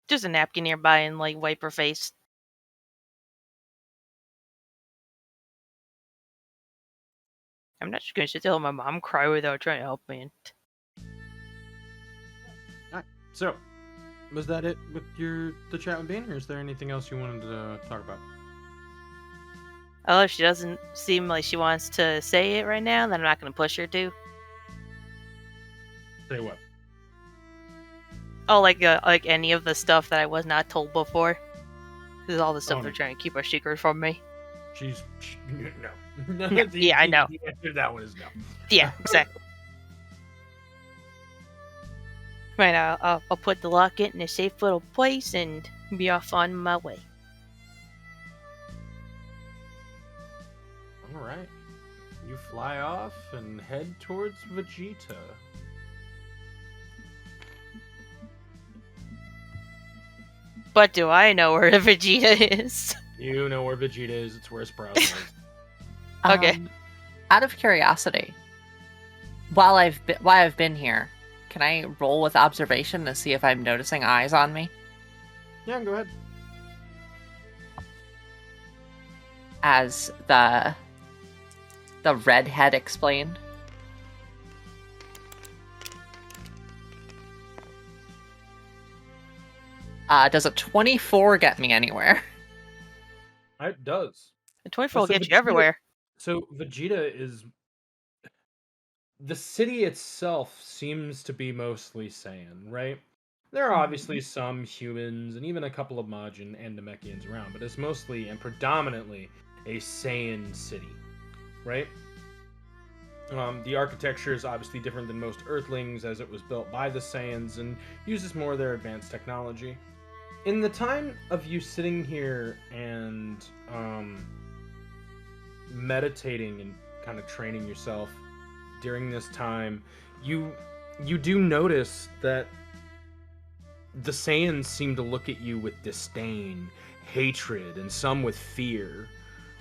just a napkin nearby and like wipe her face. I'm not just gonna sit there and let my mom cry without trying to help me. Alright, so, was that it with the chat with Bane, or is there anything else you wanted to talk about? Oh, if she doesn't seem like she wants to say it right now, then I'm not gonna push her to. Say what? Oh, like any of the stuff that I was not told before. This is all the stuff Oh, they're no. trying to keep a secret from me. No. Yeah, I know. The answer to that one is no. Yeah, exactly. Right, I'll put the locket in a safe little place and be off on my way. Alright. You fly off and head towards Vegeta. But do I know where Vegeta is? You know where Vegeta is, it's where Sprouse is. Okay. Out of curiosity, while I've been here, can I roll with observation to see if I'm noticing eyes on me? Yeah, go ahead. As the redhead explained. Does a 24 get me anywhere? It does. The 24 will So get Vegeta- you everywhere. So Vegeta is... The city itself seems to be mostly Saiyan, right? There are obviously some humans and even a couple of Majin and Namekians around, but it's mostly and predominantly a Saiyan city, right? The architecture is obviously different than most Earthlings, as it was built by the Saiyans and uses more of their advanced technology. In the time of you sitting here and meditating and kind of training yourself, during this time, you do notice that the Saiyans seem to look at you with disdain, hatred, and some with fear,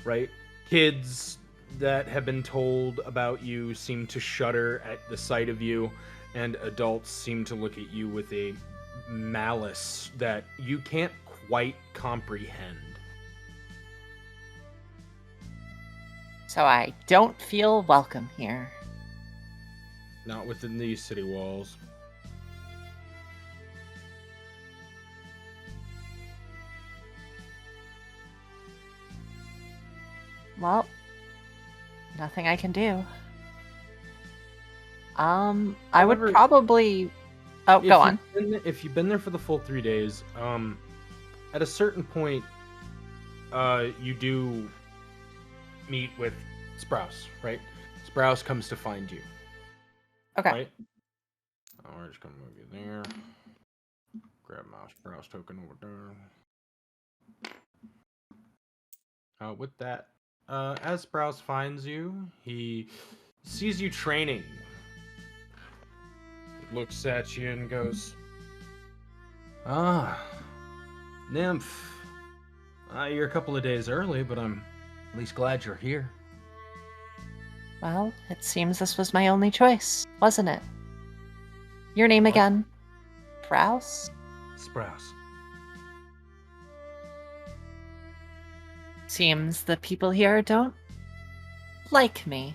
right? Kids that have been told about you seem to shudder at the sight of you, and adults seem to look at you with a malice that you can't quite comprehend. So I don't feel welcome here. Not within these city walls. Well, nothing I can do. I would However, probably... Oh, go on. If you've been there for the full 3 days, at a certain point, you do meet with Sprouse, right? Sprouse comes to find you. Okay. Right? Oh, we're just gonna move you there. Grab my Sprouse token over there. With that, as Sprouse finds you, he sees you training. Looks at you and goes, Nymph. You're a couple of days early, but I'm at least glad you're here. Well, it seems this was my only choice, wasn't it? Your name What? again? Sprouse? Sprouse. Seems the people here don't like me.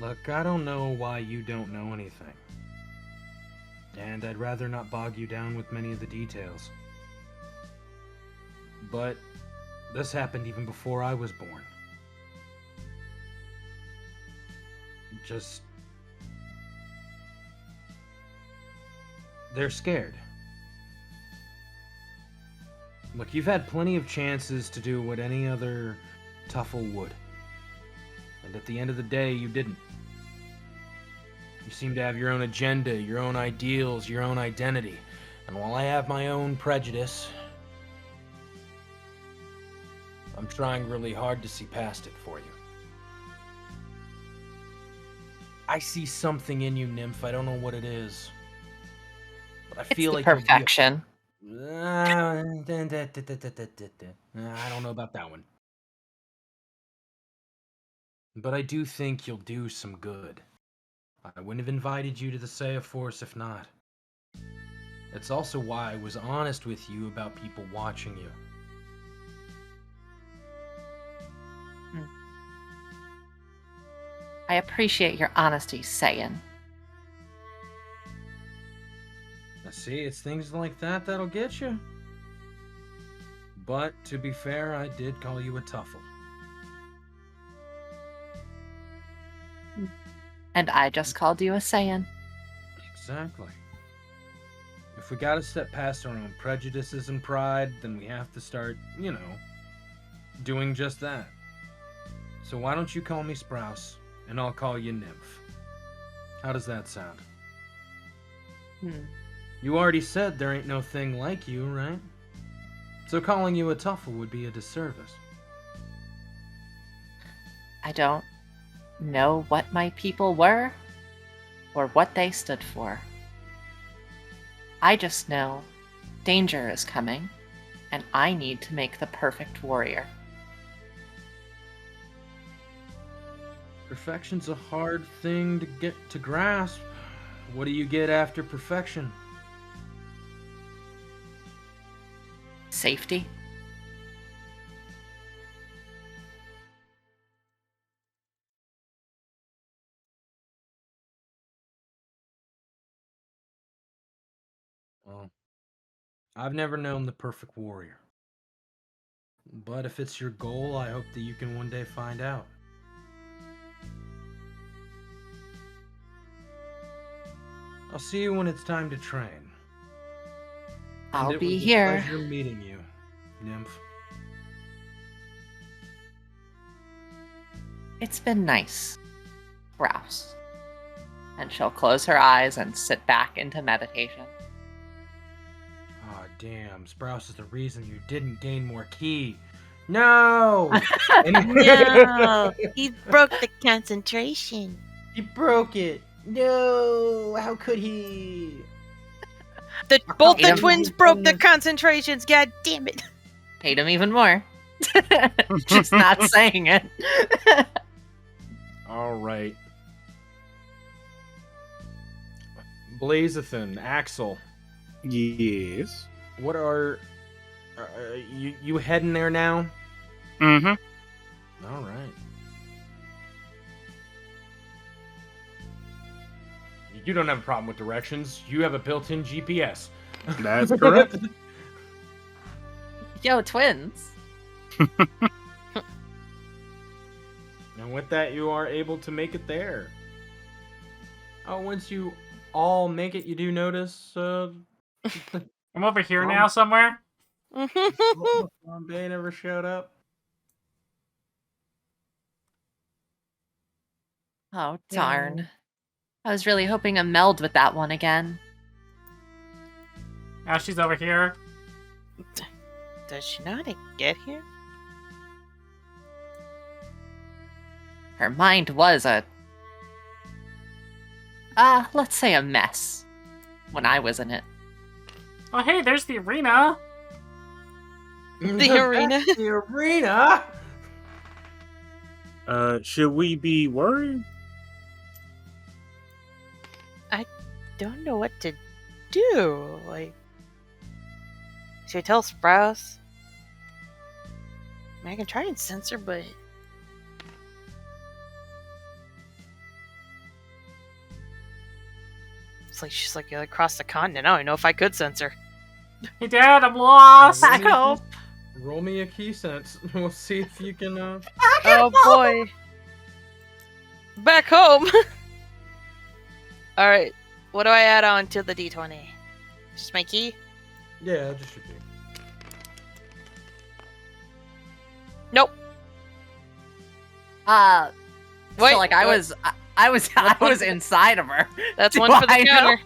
Look, I don't know why you don't know anything. And I'd rather not bog you down with many of the details. But this happened even before I was born. Just... they're scared. Look, you've had plenty of chances to do what any other Tuffle would. And at the end of the day, you didn't. You seem to have your own agenda, your own ideals, your own identity. And while I have my own prejudice, I'm trying really hard to see past it for you. I see something in you, Nymph. I don't know what it is. But I feel like perfection. I don't know about that one. But I do think you'll do some good. I wouldn't have invited you to the Saiya Force if not. It's also why I was honest with you about people watching you. I appreciate your honesty, Saiyan. I see, it's things like that that'll get you. But, to be fair, I did call you a Tuffle. And I just called you a Saiyan. Exactly. If we gotta step past our own prejudices and pride, then we have to start, doing just that. So why don't you call me Sprouse, and I'll call you Nymph. How does that sound? You already said there ain't no thing like you, right? So calling you a Tuffle would be a disservice. I don't know what my people were or what they stood for. I just know danger is coming and I need to make the perfect warrior. Perfection's a hard thing to get to grasp. What do you get after perfection? Safety. Well, I've never known the perfect warrior. But if it's your goal, I hope that you can one day find out. I'll see you when it's time to train. I'll it be was here. A pleasure meeting you, Nymph. It's been nice, Rouse. And she'll close her eyes and sit back into meditation. Aw, damn. Sprouse is the reason you didn't gain more ki. No! No, he broke the concentration. He broke it. No! How could he? Both the Hate him. twins broke the concentrations. God damn it! Hate him even more. Just not saying it. All right. Blazathan, Axel, Yes. what are you heading there now? Mm-hmm. All right. You don't have a problem with directions. You have a built-in GPS. That's correct. Yo, twins. And with that, you are able to make it there. Oh, once you all make it, you do notice I'm over here now somewhere. Bombay never showed up. Oh, darn. I was really hoping to meld with that one again. Now she's over here. Does she know how to get here? Her mind was let's say a mess. When I was in it. Oh, hey, there's the arena. The arena. The arena. Should we be worried? Don't know what to do. Like, should I tell Sprouse? I mean, I can try and censor, but it's like she's like across the continent. I don't even know if I could censor. Hey, Dad, I'm lost. Back home. Roll me a key sense. We'll see if you can. Oh boy. Back home. All right. What do I add on to the D20? Just my key? Yeah, just your key. Nope. Wait, Wait, so like I what? was inside of her. That's Do one for the I know? counter.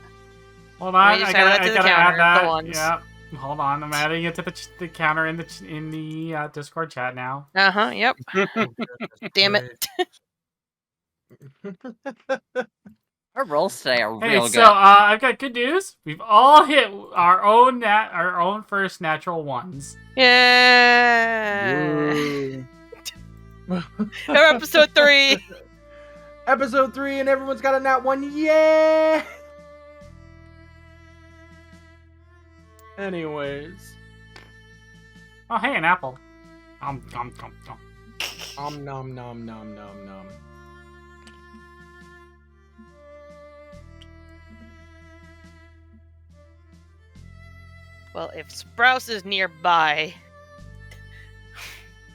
Hold on, Let me just add that to the gotta counter, add the that. ones. Yeah. Hold on, I'm adding it to the counter in the Discord chat now. Uh huh. Yep. Damn it. Her rolls today are Hey, real so good. I've got good news. We've all hit our own first natural ones. Yeah. Episode 3. Episode 3, and everyone's got a nat 1. Yeah. Anyways, Oh, hey, an apple. Nom. nom nom nom nom nom. Well, if Sprouse is nearby,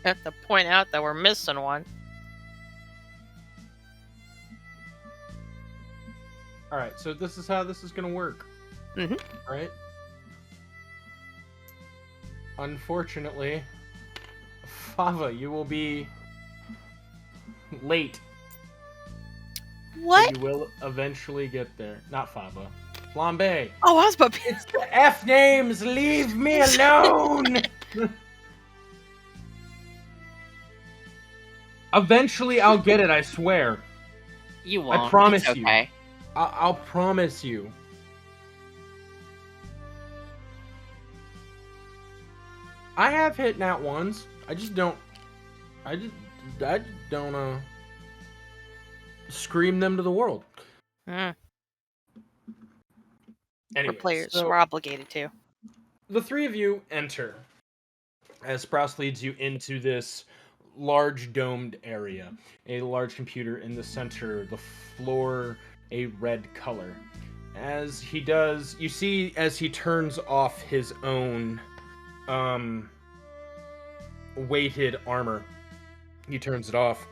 I have to point out that we're missing one. All right, so this is how this is gonna work. Mhm. Right. Unfortunately, Fava, you will be late. What? You will eventually get there. Not Fava. Flambe. Oh, I was about to... It's the F names. Leave me alone. Eventually, I'll get it. I swear. You won't. I promise It's you. okay. I'll promise you. I have hit nat ones. I just don't scream them to the world. We're Anyway, players. so We're obligated to. the three of you enter as Sprouse leads you into this large domed area. A large computer in the center, the floor a red color. As he does, you see as he turns off his own weighted armor, he turns it off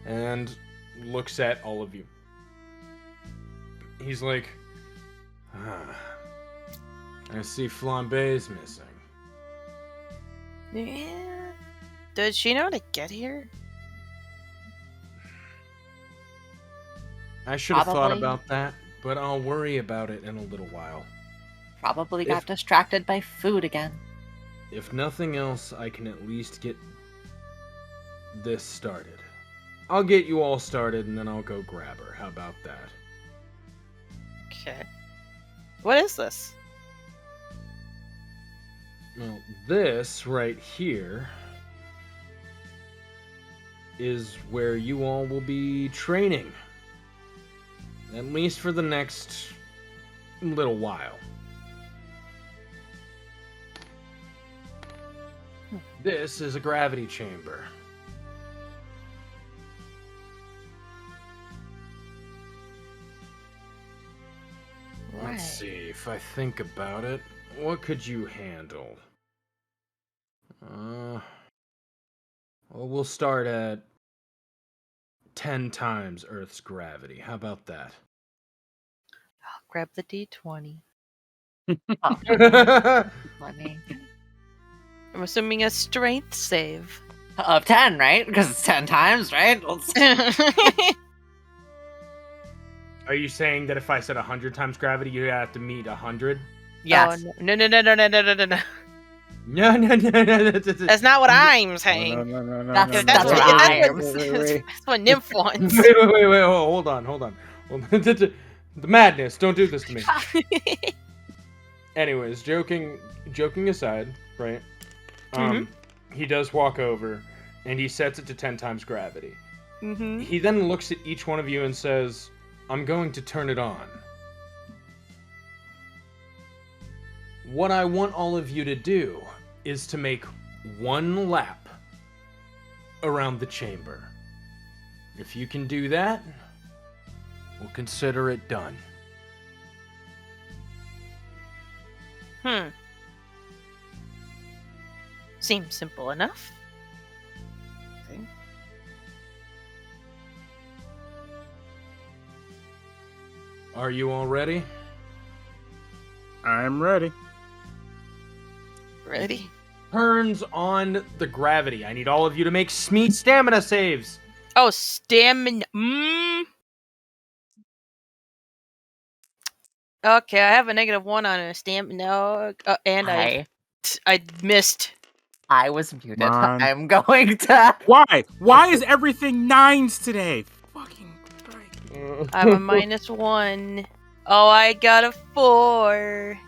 and looks at all of you. He's like, I see Flambe's missing. Yeah. Does she know how to get here? I should have thought Probably. about that, but I'll worry about it in a little while. Probably got distracted by food again. If nothing else, I can at least get this started. I'll get you all started, and then I'll go grab her. How about that? Okay. What is this? Well, this right here is where you all will be training. At least for the next little while. This is a gravity chamber. Let's see, if I think about it, what could you handle? Well, we'll start at 10 times Earth's gravity. How about that? I'll grab the D20. Funny. I'm assuming a strength save. Of 10, right? Because it's 10 times, right? Are you saying that if I said 100 times gravity, you have to meet 100? Yes. Oh, no. No. That's not what I'm saying. No. That's what I am. That's what Nymph wants. Wait, hold on. The madness, don't do this to me. Anyways, joking aside, right? He does walk over, and he sets it to 10 times gravity. Mm-hmm. He then looks at each one of you and says, I'm going to turn it on. What I want all of you to do is to make one lap around the chamber. If you can do that, we'll consider it done. Seems simple enough. Okay. Are you all ready? I'm ready. Ready? Turns on the gravity. I need all of you to make stamina saves. Oh, stamina. Okay, I have a -1 on a stamina, and I missed. I was muted. Come on. I'm going to... Why? Why is everything 9s today? Fucking Christ. I have a -1. Oh, I got a 4.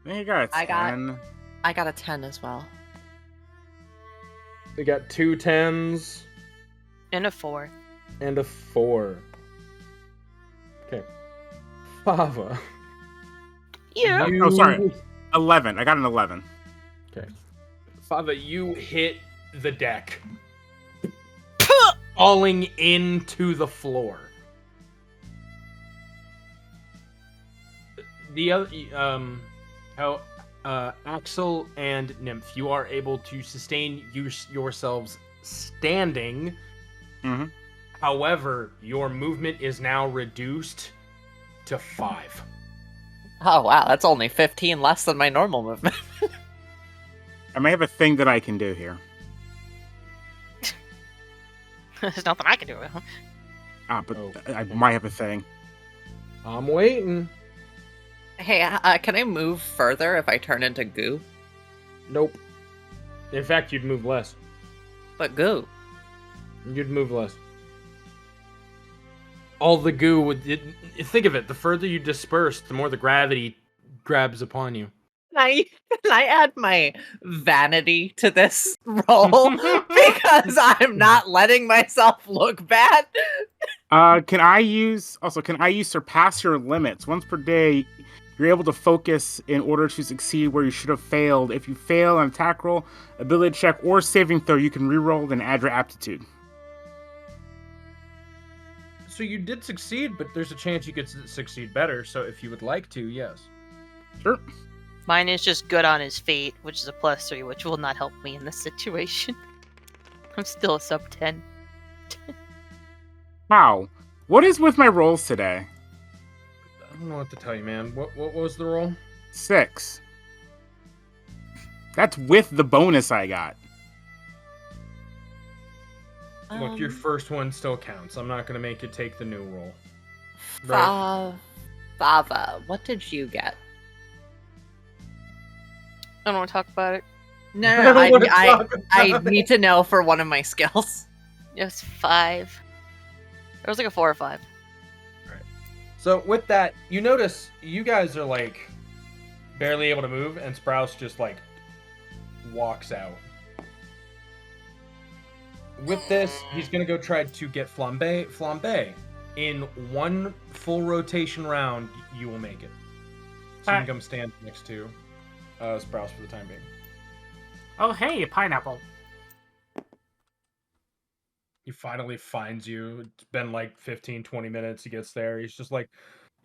Then you got a 10. I got a 10 as well. They got 2 10s And a 4. and a 4. Okay. Fava. Yeah. Oh, sorry. 11. I got an 11. Okay. Fava, you hit the deck. Falling into the floor. The other, Axel and Nymph, you are able to sustain yourselves standing. Mm-hmm. However, your movement is now reduced to 5. Oh, wow. That's only 15 less than my normal movement. I may have a thing that I can do here. There's nothing I can do. But Oh. I might have a thing. I'm waiting. Hey, can I move further if I turn into goo? Nope. In fact, you'd move less. But goo. You'd move less. All the goo would... think of it. The further you disperse, the more the gravity grabs upon you. Can I add my vanity to this roll? Because I'm not letting myself look bad. Can I use surpass your limits? Once per day, you're able to focus in order to succeed where you should have failed. If you fail an attack roll, ability check, or saving throw, you can reroll and add your aptitude. So you did succeed, but there's a chance you could succeed better. So if you would like to, yes. Sure. Mine is just good on his fate, which is a +3, which will not help me in this situation. I'm still a sub 10. Wow. What is with my rolls today? I don't know what to tell you, man. What was the roll? 6. That's with the bonus I got. Look, your first one still counts. I'm not going to make you take the new roll. Fava, what did you get? I don't want to talk about it. No, I no, don't wanna I talk I about need to know for one of my skills. It was 5. It was like a 4 or 5. So with that, you notice you guys are like barely able to move, and Sprouse just like walks out. With this, he's gonna go try to get Flambe. Flambe, in one full rotation round, you will make it. So you can come stand next to Sprouse for the time being. Oh, hey, a pineapple. He finally finds you. It's been like 15, 20 minutes. He gets there. He's like,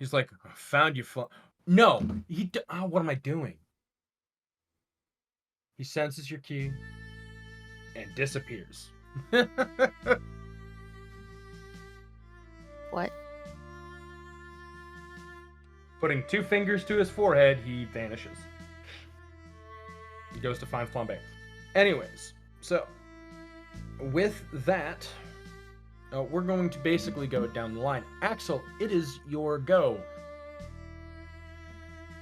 I found you. No, what am I doing? He senses your key and disappears. What? Putting 2 fingers to his forehead, he vanishes. He goes to find Flambe. Anyways, so with that, we're going to basically go down the line. Axel, it is your go.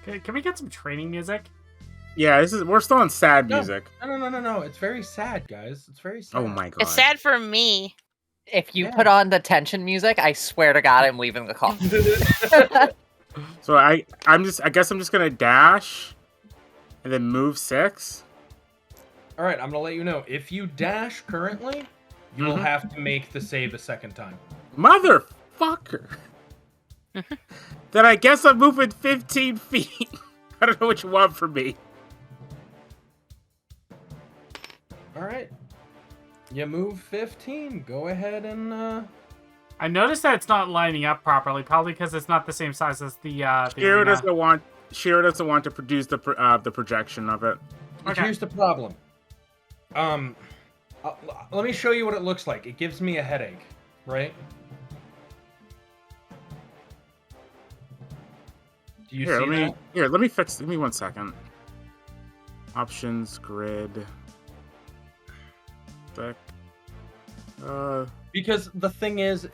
Okay, can we get some training music? Yeah, we're still on sad music. No. It's very sad, guys. It's very sad. Oh my god. It's sad for me. If you Yeah. put on the tension music, I swear to God, I'm leaving the call. So I guess I'm just gonna dash and then move 6. All right, I'm gonna let you know. If you dash currently, you will have to make the save a second time. Motherfucker. Then I guess I'm moving 15 feet. I don't know what you want from me. All right. You move 15. Go ahead and I noticed that it's not lining up properly, probably because it's not the same size as the Shiro arena. doesn't want to produce the projection of it. Okay. Here's the problem. Let me show you what it looks like. It gives me a headache, right? Do you see that? Let me fix. Give me 1 second. Options, grid. Deck. Because the thing is,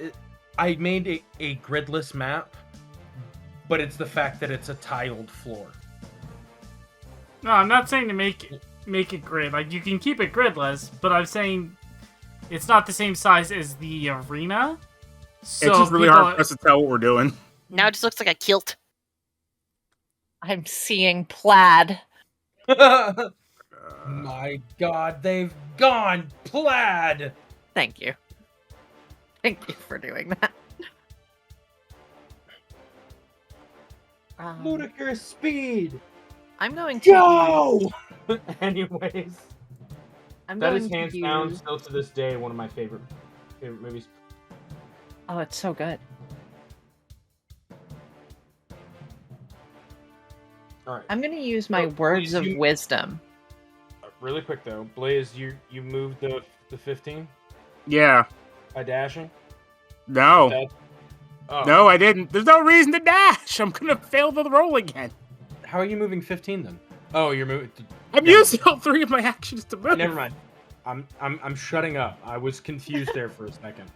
I made a gridless map, but it's the fact that it's a tiled floor. No, I'm not saying to make it grid. Like, you can keep it gridless, but I'm saying it's not the same size as the arena. So It's just really hard for us to tell what we're doing. Now it just looks like a kilt. I'm seeing plaid. My God, they've gone plaid. Thank you. Thank you for doing that. Ludicrous speed. I'm going to Go. Anyways, I'm that going is to hands use... down still to this day one of my favorite movies. Oh, it's so good. All right. I'm going to use my Oh, words please, of you- wisdom. Really quick though, Blaze, you moved the 15 Yeah. by dashing. No. Oh. No, I didn't. There's no reason to dash. I'm gonna fail the roll again. How are you moving 15 then? Oh, you're moving. I'm using all 3 of my actions to move. Never mind. I'm shutting up. I was confused there for a second.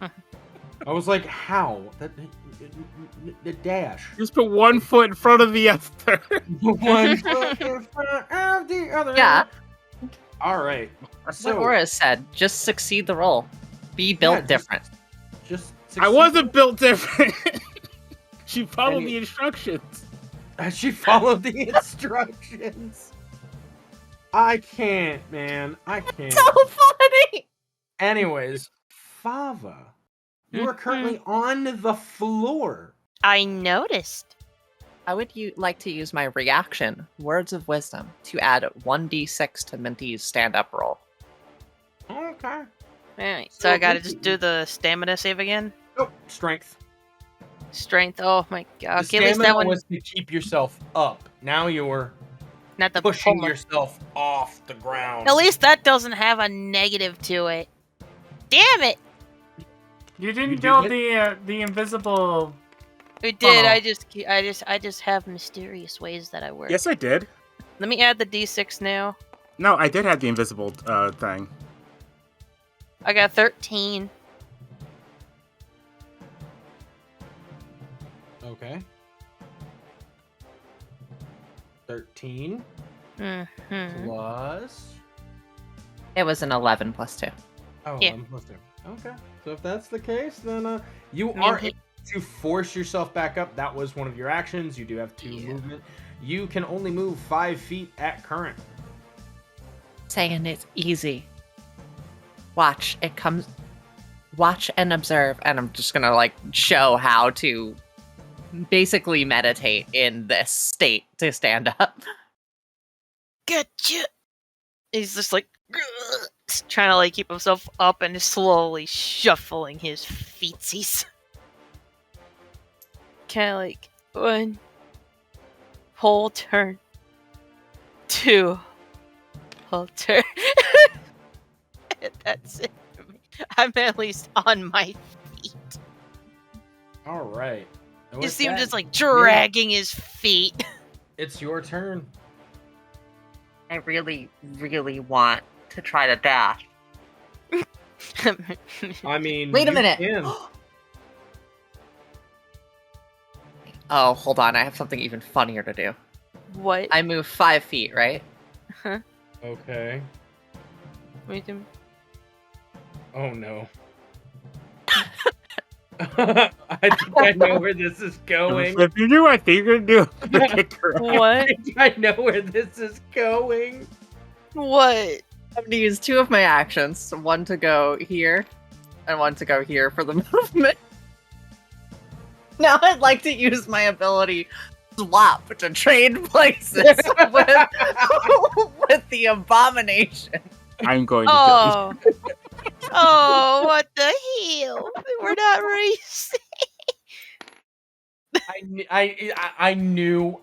I was like, how? The dash. Just put 1 foot in front of the other. One foot in front of the other. Yeah. All right. What Aura said, just succeed the roll. Be built different. Just I wasn't built different. She followed Any- the instructions. She followed the instructions. I can't, man. I can't. So funny! Anyways, Fava, you are currently on the floor. I noticed. I would like to use my reaction, Words of Wisdom, to add 1d6 to Minty's stand-up roll. Okay. Alright, so I gotta just do the stamina save again. Oh, strength. Strength. Oh my god. The Okay, at least that stamina one. was to keep yourself up. Now you're Not the pushing pull- yourself off the ground. At least that doesn't have a negative to it. Damn it! You didn't You build did the invisible. It did. Oh. I just have mysterious ways that I work. Yes, I did. Let me add the D6 now. No, I did have the invisible thing. I got 13. Okay. 13 Mm-hmm. plus It was an 11 plus 2. Oh, Yeah. 11 plus 2. Okay. So if that's the case, then you mean, are he- able to force yourself back up. That was one of your actions. You do have 2 movement. You can only move 5 feet at current. Saying it's easy. Watch, it comes. Watch and observe, and I'm just gonna like show how to basically meditate in this state to stand up. Gotcha. He's just like trying to like keep himself up and is slowly shuffling his feetsies. Kind of like 1 whole turn, 2 whole turn. And that's it for me. I'm at least on my feet. All right. And You with see him that, just like dragging his feet. It's your turn. I really, really want to try to dash. I mean, Wait a you minute. can. Oh, hold on. I have something even funnier to do. What? I move 5 feet, right? Okay. Wait a Oh no. I think I know where this is going. If you do, I think you're gonna do a kicker. What? I know where this is going. What? I'm going to use 2 of my actions. One to go here, and one to go here for the movement. Now I'd like to use my ability swap to trade places with, with the abomination. I'm going to Oh. Oh, what the hell? We're not racing. I knew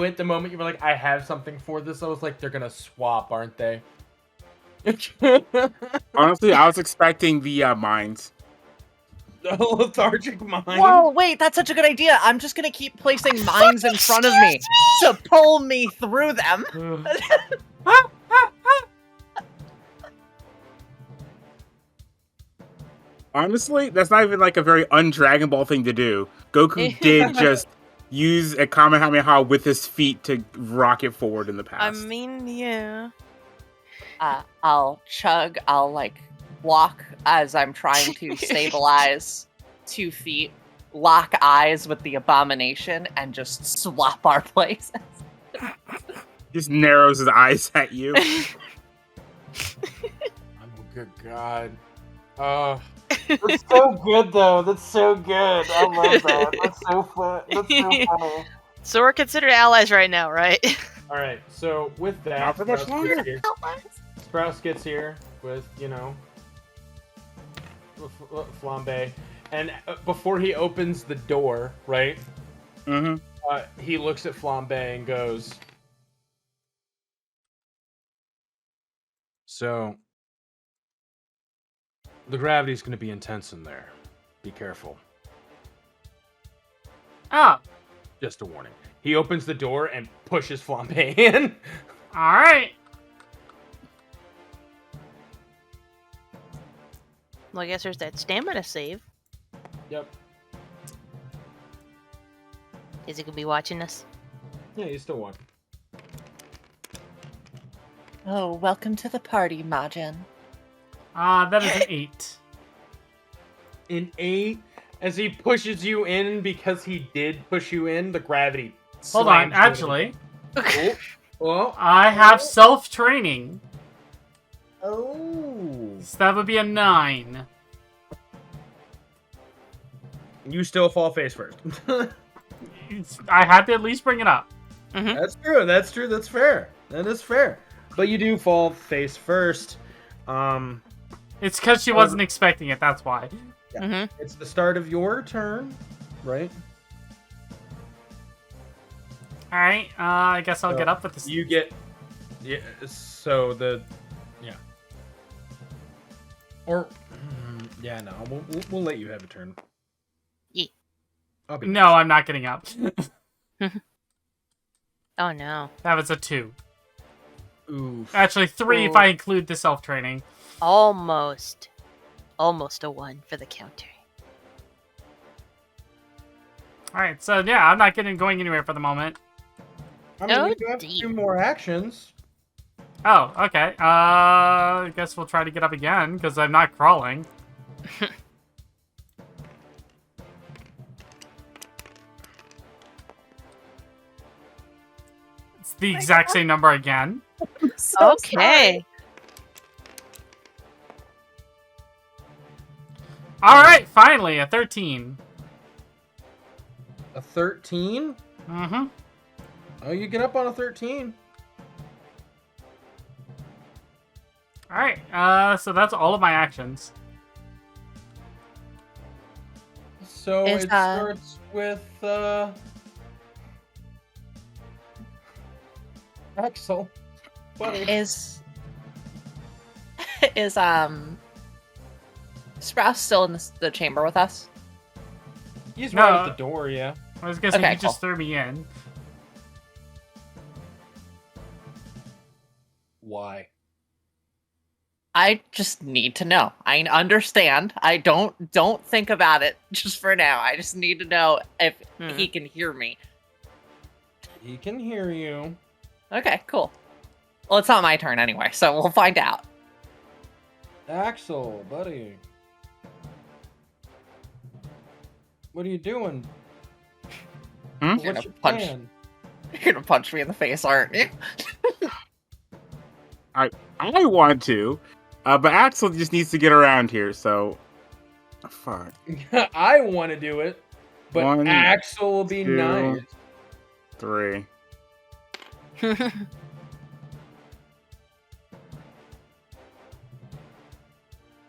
it the moment you were like, I have something for this. I was like, they're gonna swap, aren't they? Honestly, I was expecting the mines. The lethargic mind. Whoa, wait, that's such a good idea. I'm just going to keep placing mines in front of me to pull me through them. Honestly, that's not even like a very un-Dragon Ball thing to do. Goku did just use a Kamehameha with his feet to rocket forward in the I past. mean, yeah. I'll chug, I'll like walk as I'm trying to stabilize 2 feet, lock eyes with the abomination, and just swap our places. Just narrows his eyes at you. Oh, good God. That's so good, though. That's so good. I love that. That's so fun. That's so funny. So we're considered allies right now, right? All right. So with that, Not for much Sprouse longer. gets here. Sprouse gets here with, flambe, and before he opens the door, right? Mm-hmm. He looks at flambe and goes, "So the gravity's going to be intense in there. Be careful." Oh, Just a warning. He opens the door and pushes flambe in. alright. Well, I guess there's that stamina save. Yep. Is he gonna be watching us? Yeah, he's still walking. Oh, welcome to the party, Majin. That is an 8. An 8, as he pushes you in because he did push you in, the gravity. Hold on, slams you in. actually, Oh. I have self-training, Oh. so that would be a 9. You still fall face first. I had to at least bring it up. That's true. That's true. That's fair. That is fair. But you do fall face first. It's because she wasn't expecting it, that's why. It's the start of your turn, right? Alright, I guess I'll So, get up with this. You get, yeah. So yeah. Or, yeah, no, we'll let you have a turn. Yeah. I'll be No, I'm not getting up. Oh no. That was a 2. Oof. Actually, 3 if Oh. I include the self-training. Almost a 1 for the counter. Alright, so yeah, I'm not going anywhere for the moment. I mean, Oh, you do have dear. 2 more actions. Oh, okay. I guess we'll try to get up again, because I'm not crawling. It's the exact same number again. So Okay. Alright, finally, a 13. A 13? Mm-hmm. Oh, you get up on a 13. Alright, so that's all of my actions. So Is, it starts with Axel. Buddy. Is Sprouse still in the chamber with us? He's No. right at the door, yeah. I was guessing Okay, you just cool. threw me in. Why? I just need to know. I understand. I don't think about it just for now. I just need to know if he can hear me. He can hear you. Okay, cool. Well, it's not my turn anyway, so we'll find out. Axel, buddy. What are you doing? Hmm? What's You're your gonna punch. plan? You're gonna punch me in the face, aren't you? I want to, but Axel just needs to get around here. So, fuck. I want to do it, but 1, Axel will be 2, nice. 3.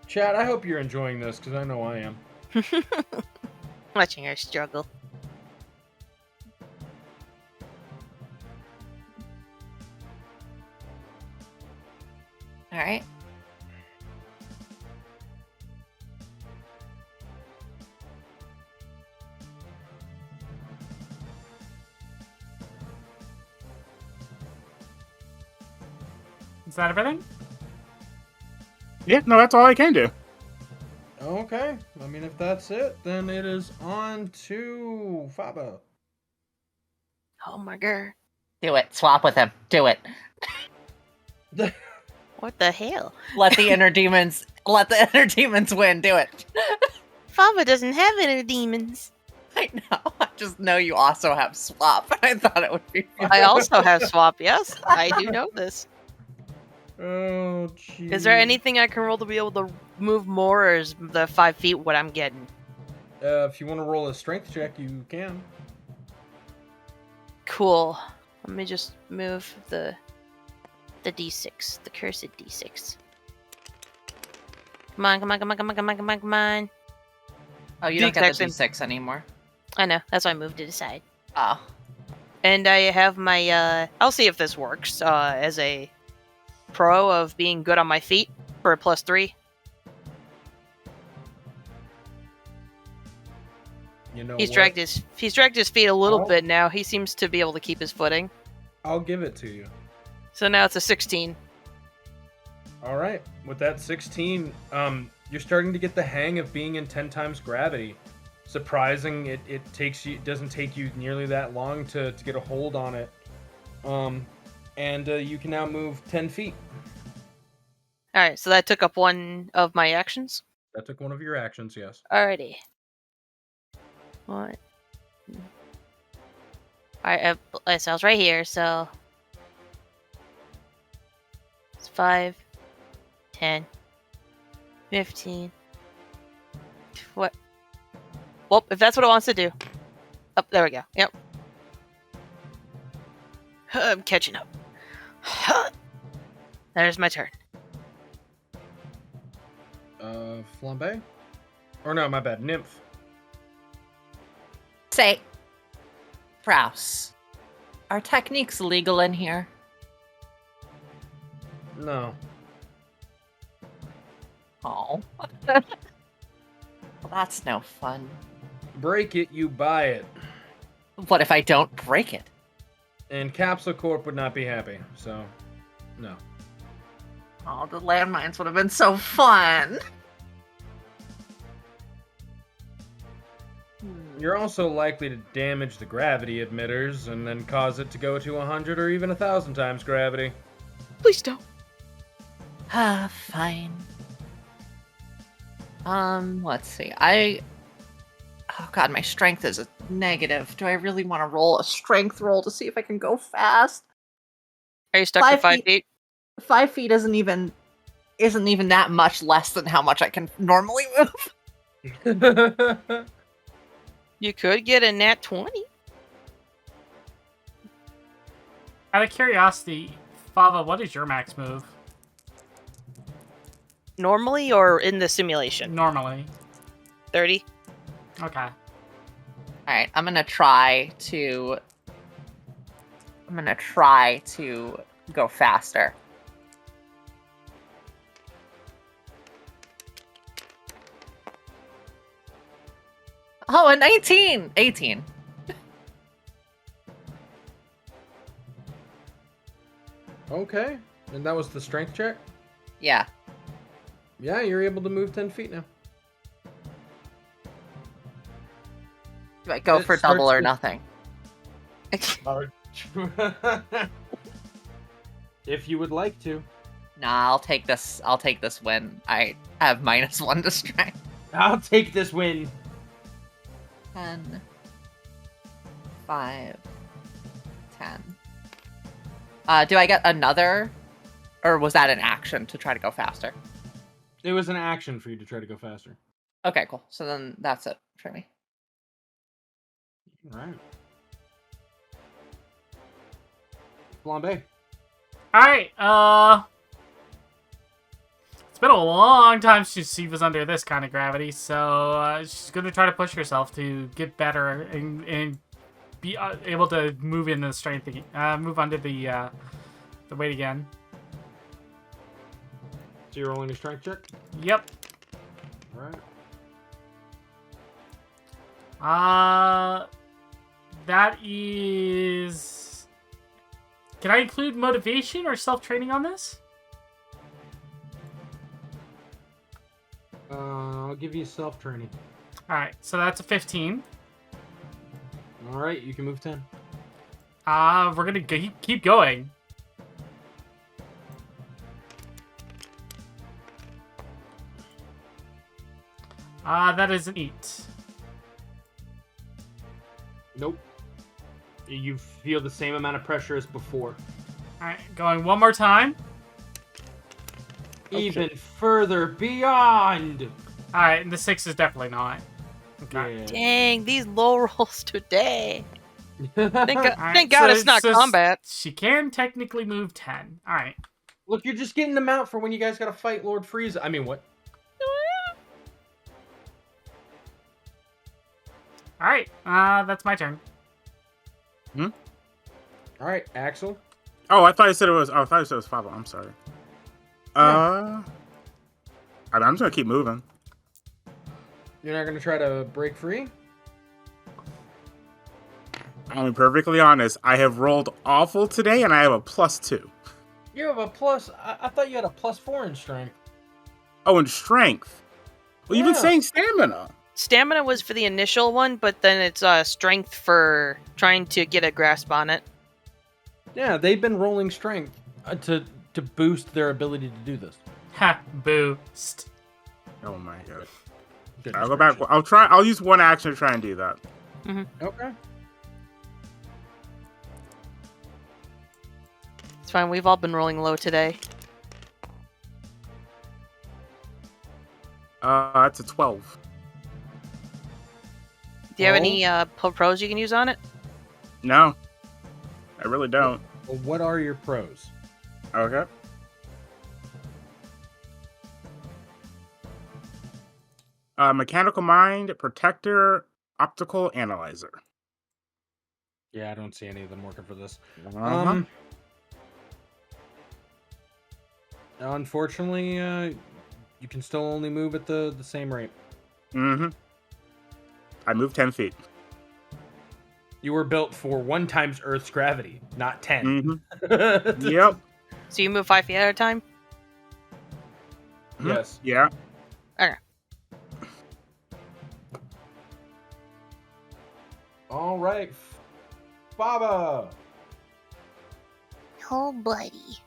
Chad, I hope you're enjoying this, because I know I am. Watching her struggle. All right. Is that everything? Yeah, no, that's all I can do. Okay. I mean, if that's it, then it is on to Faba. Oh my god. Do it. Swap with him. Do it. What the hell? Let the inner demons. Let the inner demons win. Do it. Fava doesn't have any demons. I know. I just know you also have swap. I thought it would be fun. I also have swap, yes. I do know this. Oh, jeez. Is there anything I can roll to be able to move more, or is the 5 feet what I'm getting? If you want to roll a strength check, you can. Cool. Let me just move the D6, the cursed D6. Come on, come on, come on, come on, come on, come on, come on. Oh, you don't get the D6 D6 anymore. I know, that's why I moved it aside. Oh. And I have my, I'll see if this works, as a pro of being good on my feet for a +3. You know He's what? dragged his feet a little Oh. bit now. He seems to be able to keep his footing. I'll give it to you. So now it's a 16. All right. With that 16, you're starting to get the hang of being in 10 times gravity. Surprising, it doesn't take you nearly that long to get a hold on it. And you can now move 10 feet. Alright, so that took up one of my actions. That took one of your actions, yes. Alrighty. What? Alright, so I was right here, so... It's 5, 10, 15... What? Well, if that's what it wants to do. Oh, there we go. Yep. I'm catching up. There's my turn. Flambe? Or no, my bad, Nymph. Say, Sprouse, are techniques legal in here? No. Oh. Well, that's no fun. Break it, you buy it. What if I don't break it? And Capsule Corp would not be happy, so no. Oh, the landmines would have been so fun. You're also likely to damage the gravity emitters and then cause it to go to 100 or even 1,000 times gravity. Please don't. Fine. Let's see. Oh god, my strength is a negative. Do I really want to roll a strength roll to see if I can go fast? Are you stuck to 5 feet? 5 feet isn't even that much less than how much I can normally move. You could get a nat 20. Out of curiosity, Fava, what is your max move? Normally or in the simulation? Normally. 30. Okay. Alright, I'm gonna try to go faster. Oh, a 19! 18. Okay. And that was the strength check? Yeah. Yeah, you're able to move 10 feet now. Do I go It for double starts or with- nothing? If you would like to. Nah, I'll take this win. I have -1 to strength. I'll take this win. 10, 5, 10. Do I get another? Or was that an action to try to go faster? It was an action for you to try to go faster. Okay, cool. So then that's it for me. All right. Flambe. Alright, it's been a long time since she was under this kind of gravity, so she's going to try to push herself to get better and be able to move in the strength again, move under the weight again. So you're rolling a strength check? Yep. All right. That is... Can I include motivation or self-training on this? I'll give you self-training. Alright, so that's a 15. All right, you can move 10. We're gonna keep going. That is an 8. Nope. You feel the same amount of pressure as before. Alright, going one more time. Even further beyond. Alright, and the 6 is definitely not. Okay. Yeah. Dang, these low rolls today. Thank Alright, God so- it's not so combat. She can technically move 10. Alright. Look, you're just getting them out for when you guys gotta fight Lord Frieza. I mean, what? Alright, that's my turn. All right, Axel. Oh, I thought you said it was. Oh, I thought you said it was Fava. I'm sorry. I'm just gonna keep moving. You're not gonna try to break free? I'll be perfectly honest. I have rolled awful today, and I have a +2. You have a plus. I thought you had a +4 in strength. Oh, and strength. Well, you've been Yeah. saying stamina. Stamina was for the initial one, but then it's strength for trying to get a grasp on it. Yeah, they've been rolling strength to boost their ability to do this. Ha, boost. Oh my god. Goodness I'll go back. gracious. I'll use one action to try and do that. Okay. It's fine, we've all been rolling low today. That's a 12. Do you have any pros you can use on it? No, I really don't. Well, what are your pros? Okay. Mechanical mind, protector, optical analyzer. Yeah, I don't see any of them working for this. Uh-huh. Unfortunately, you can still only move at the same rate. Mm-hmm. I moved 10 feet. You were built for 1 times Earth's gravity, not 10. Mm-hmm. Yep. So you move 5 feet at a time? Yes. Yeah. Okay. All right. Baba. Oh, buddy.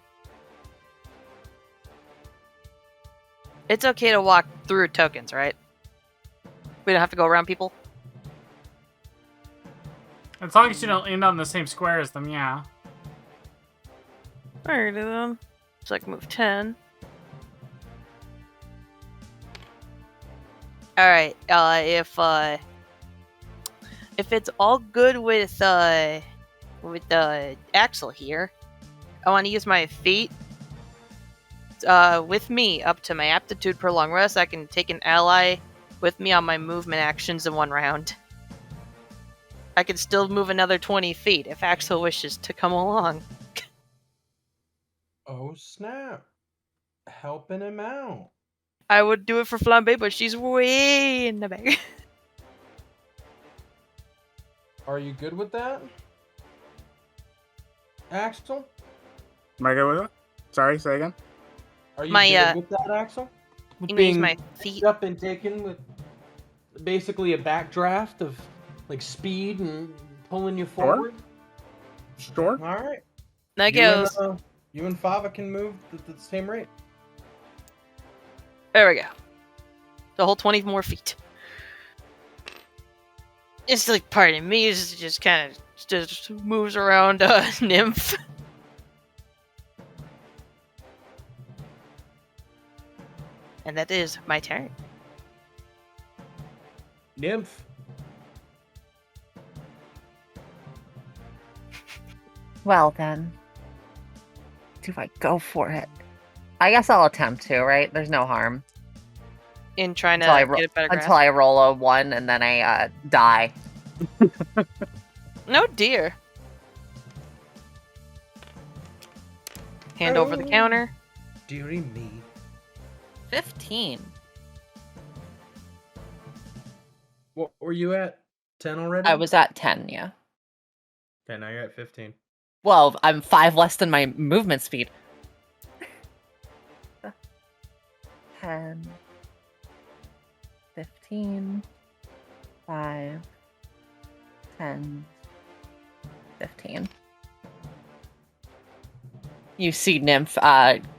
It's okay to walk through tokens, right? We don't have to go around people? As long as you don't end on the same square as them, yeah. Alrighty then. So I can move 10. Alright, if it's all good with Axel here, I want to use my feet with me up to my aptitude per long rest. I can take an ally with me on my movement actions in one round. I can still move another 20 feet if Axel wishes to come along. Oh, snap. Helping him out. I would do it for Flambe, but she's way in the back. Are you good with that? Axel? Am I good with it? Sorry, say again. Are you My, good with that, Axel? With You can use being my picked feet. up and taken with basically a backdraft of like speed and pulling you forward? Sure. All right. That goes. You and Fava can move at the same rate. There we go. The whole 20 more feet. It's like part of me is just kind of just moves around Nymph. And that is my turn. Nymph. Well then, do I go for it? I guess I'll attempt to, right? There's no harm. In trying to Until get a better grasp. until I roll a 1 and then I die. No dear. Hand over the counter. Dearie me. 15. What were you at? 10 already? I was at 10, yeah. Okay, now you're at 15. Well, I'm 5 less than my movement speed. 10, 15, 5, 10, 15. You see Nymph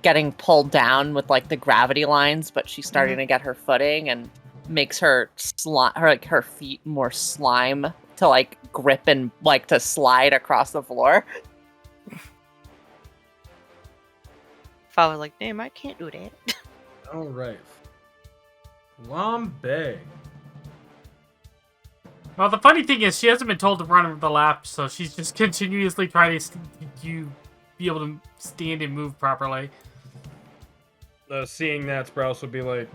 getting pulled down with like the gravity lines, but she's starting to get her footing and makes her her feet more slime to like grip and like to slide across the floor. If I was like, damn, I can't do that. All right. Flambe. Well, the funny thing is, she hasn't been told to run the lap, so she's just continuously trying to be able to stand and move properly. Seeing that, Sprouse would be like,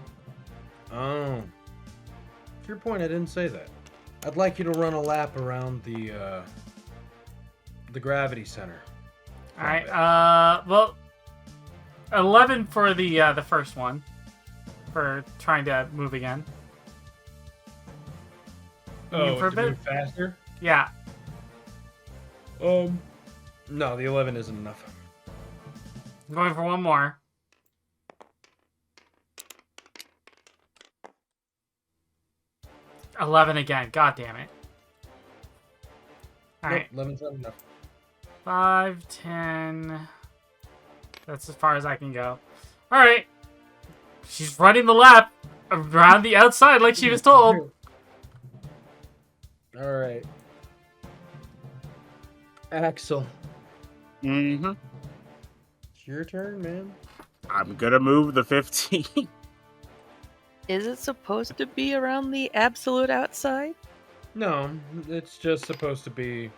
oh. To your point, I didn't say that. I'd like you to run a lap around the gravity center. All right. Well, 11 for the first one for trying to move again. Oh, for a to bit? move faster? Yeah. No, the 11 isn't enough. I'm going for one more. $11 again. God damn it. All right. Nope, 11's not enough. 5, 10. That's as far as I can go. All right. She's running the lap around the outside like she was told. All right. Axel, Mm-hmm. it's your turn, man. I'm gonna move the 15. Is it supposed to be around the absolute outside? No, it's just supposed to be...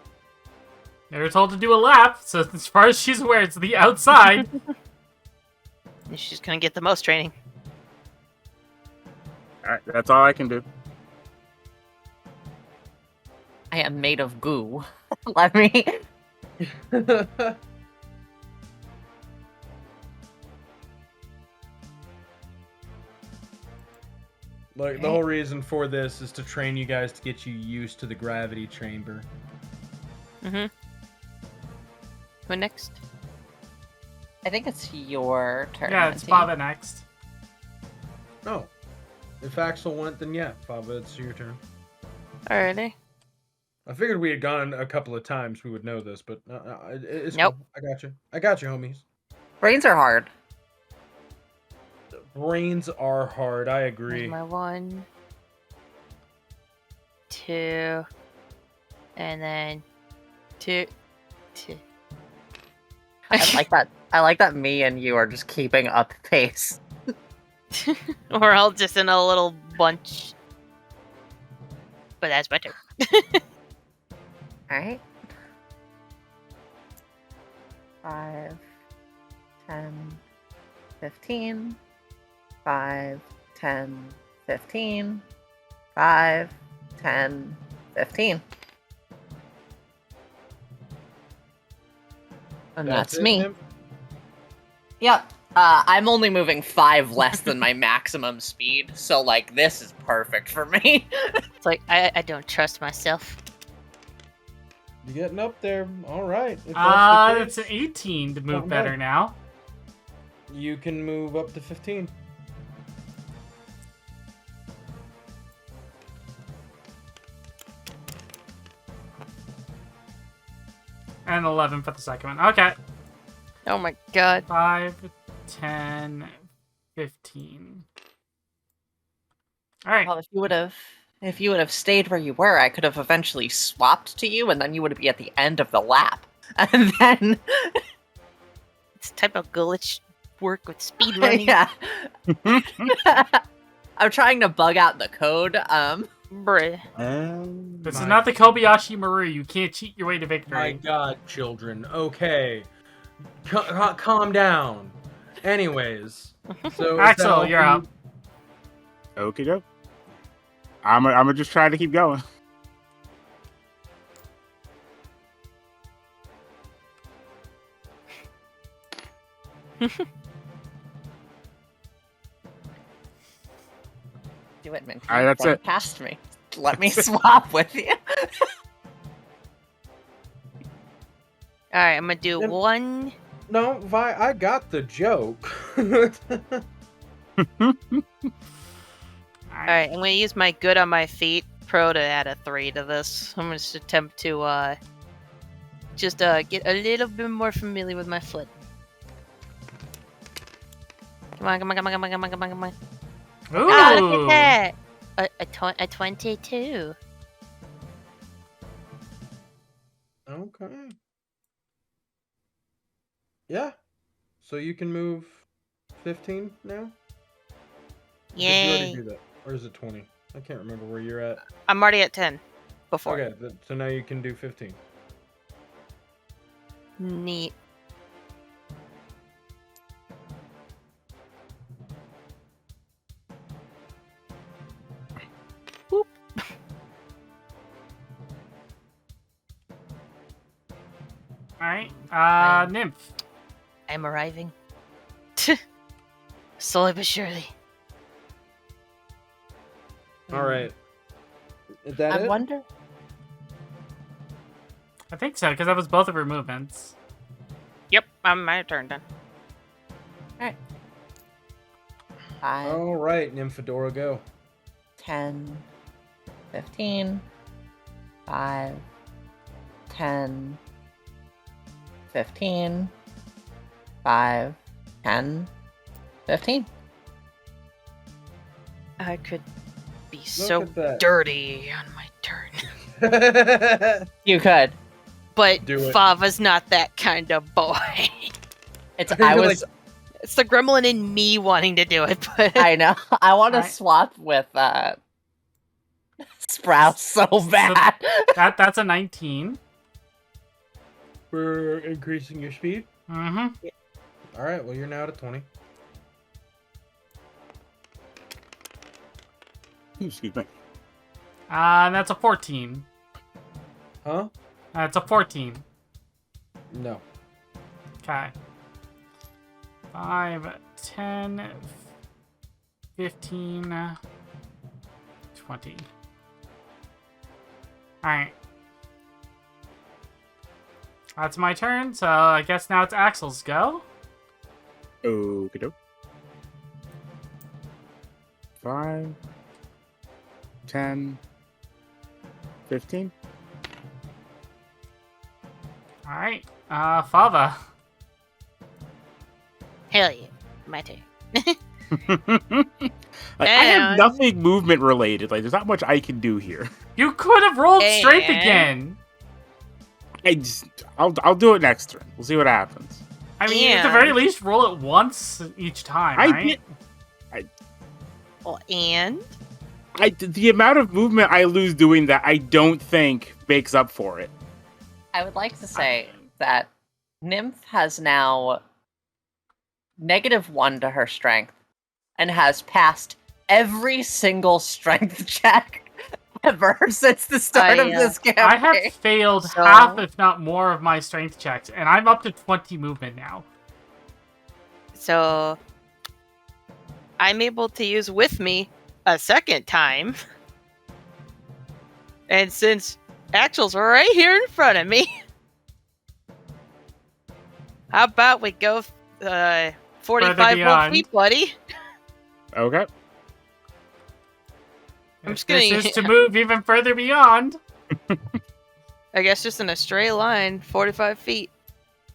They were told to do a lap, so as far as she's aware, it's the outside. She's gonna get the most training. Alright, that's all I can do. I am made of goo. Let me. Like, the whole reason for this is to train you guys to get you used to the gravity chamber. Mm-hmm. Who next? I think it's your turn. Yeah, it's Minty. Baba next. Oh. If Axel went, then yeah, Fava, it's your turn. Alrighty. I figured we had gone a couple of times, we would know this, but it's Nope. cool. I got you, homies. Brains are hard. Brains are hard. I There's agree. my 1, 2, and then 2. I like that me and you are just keeping up pace. We're all just in a little bunch. But that's better. Alright. 5, 10, 15. 5, 10, 15. 5, 10, 15. And that's it, me. Nymph? Yep. I'm only moving 5 less than my maximum speed, so like this is perfect for me. It's like I don't trust myself. You getting up there? All right. If that's the It's an case, 18 to move Not better bad. now. you can move up to 15. And 11 for the second one. Okay. Oh my god. 5, 10, 15. All right. Well, if you would have stayed where you were, I could have eventually swapped to you, and then you would be at the end of the lap. And then, It's type of glitch work with speed running. yeah, I'm trying to bug out the code. Bruh. This is not the Kobayashi Maru. You can't cheat your way to My victory. God, children. Okay. Calm down. Anyways. So Axel, you're up. Okie doke. I'm gonna just try to keep going. Do it, Minty. Alright, that's Run it. Past me. Let me swap with you. Alright, I'm gonna do Yep. 1. No, Vi, I got the joke. Alright, I'm gonna use my good on my feet pro to add a 3 to this. I'm gonna just attempt to get a little bit more familiar with my foot. Come on, come on, come on, come on, come on, come on, come on. Ooh. Oh, look at that! A 22. Okay. Yeah. So you can move 15 now? Did you already Yay. do that? Or is it 20? I can't remember where you're at. I'm already at 10 before. Okay, so now you can do 15. Neat. Boop. All right. Nymph. I'm arriving. Slowly but surely. All right. Is that I it? wonder. I think so, because that was both of her movements. Yep, I'm my turn then. 5, All right, Nymphadora, go. 10, 15. 5, 10, 15. 5, 10, 15. I could be Look so at that. dirty on my turn. You could. But Do it. Fava's not that kind of boy. It's You're I was It's the gremlin in me wanting to do it, but I know. I want to Alright. swap with Sprout so bad. That's a 19. For increasing your speed. Mm-hmm. All right, well, you're now at 20. Excuse me. And that's a 14. Huh? That's a 14. No. Okay. 5, 10, 15, 20. Alright. That's my turn, so I guess now it's Axel's go. Okie doke. 5, 10, 15. Alright. Fava. hell yeah, my turn. I have And- nothing movement related. Like, there's not much I can do here. You could have rolled strength And- again. I'll do it next turn. We'll see what happens. I mean, at the very And- least, roll it once each time, I right? did. Well, and The amount of movement I lose doing that, I don't think makes up for it. I would like to say that Nymph has now -1 to her strength and has passed every single strength check ever since the start of this campaign. I have failed So- half, if not more, of my strength checks, and I'm up to 20 movement now. so I'm able to use with me a second time. And since Axel's right here in front of me, how about we go 45 more beyond. feet, buddy? Okay. I'm If just gonna- this is to move even further beyond. I guess just in a straight line, 45 feet.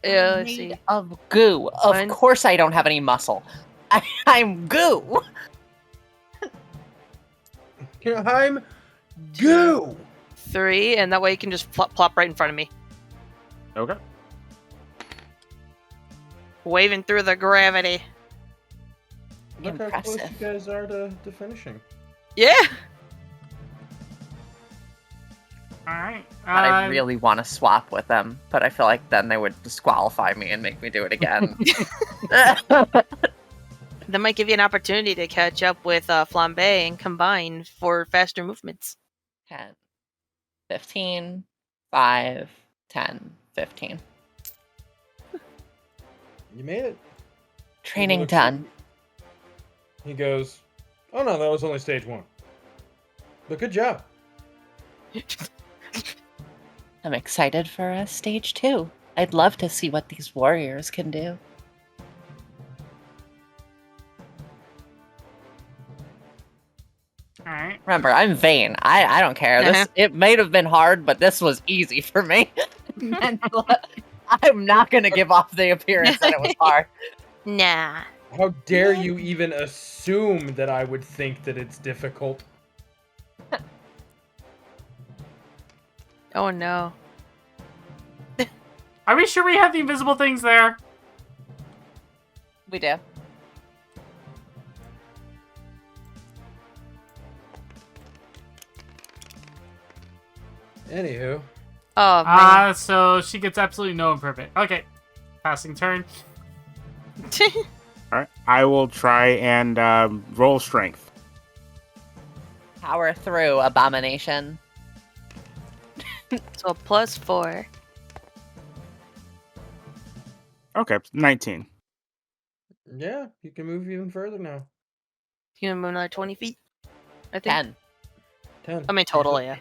Yeah, let's see. Made of goo. Of One- course I don't have any muscle. I'm goo. I'm goo. 3, and that way you can just plop right in front of me. Okay. Waving through the gravity. Look how close Impressive. you guys are to finishing. Yeah! Alright. But I really want to swap with them, but I feel like then they would disqualify me and make me do it again. That might give you an opportunity to catch up with Flambe and combine for faster movements. 10, 15, 5, 10, 15. You made it. Training Looks- done. He goes, "Oh no, that was only stage 1. But good job." I'm excited for stage 2. I'd love to see what these warriors can do. Alright. Remember, I'm vain. I don't care. This it may have been hard, but this was easy for me. And I'm not gonna give off the appearance that it was hard. Nah. How dare you even assume that I would think that it's difficult? Oh no. Are we sure we have the invisible things there? We do. Anywho, Oh man. So she gets absolutely no improvement. Okay. Passing turn. All right. I will try and roll strength. Power through, abomination. So +4. Okay, 19. yeah, you can move even further now. You can move another 20 feet? I think. 10. 10. I mean, total, yeah.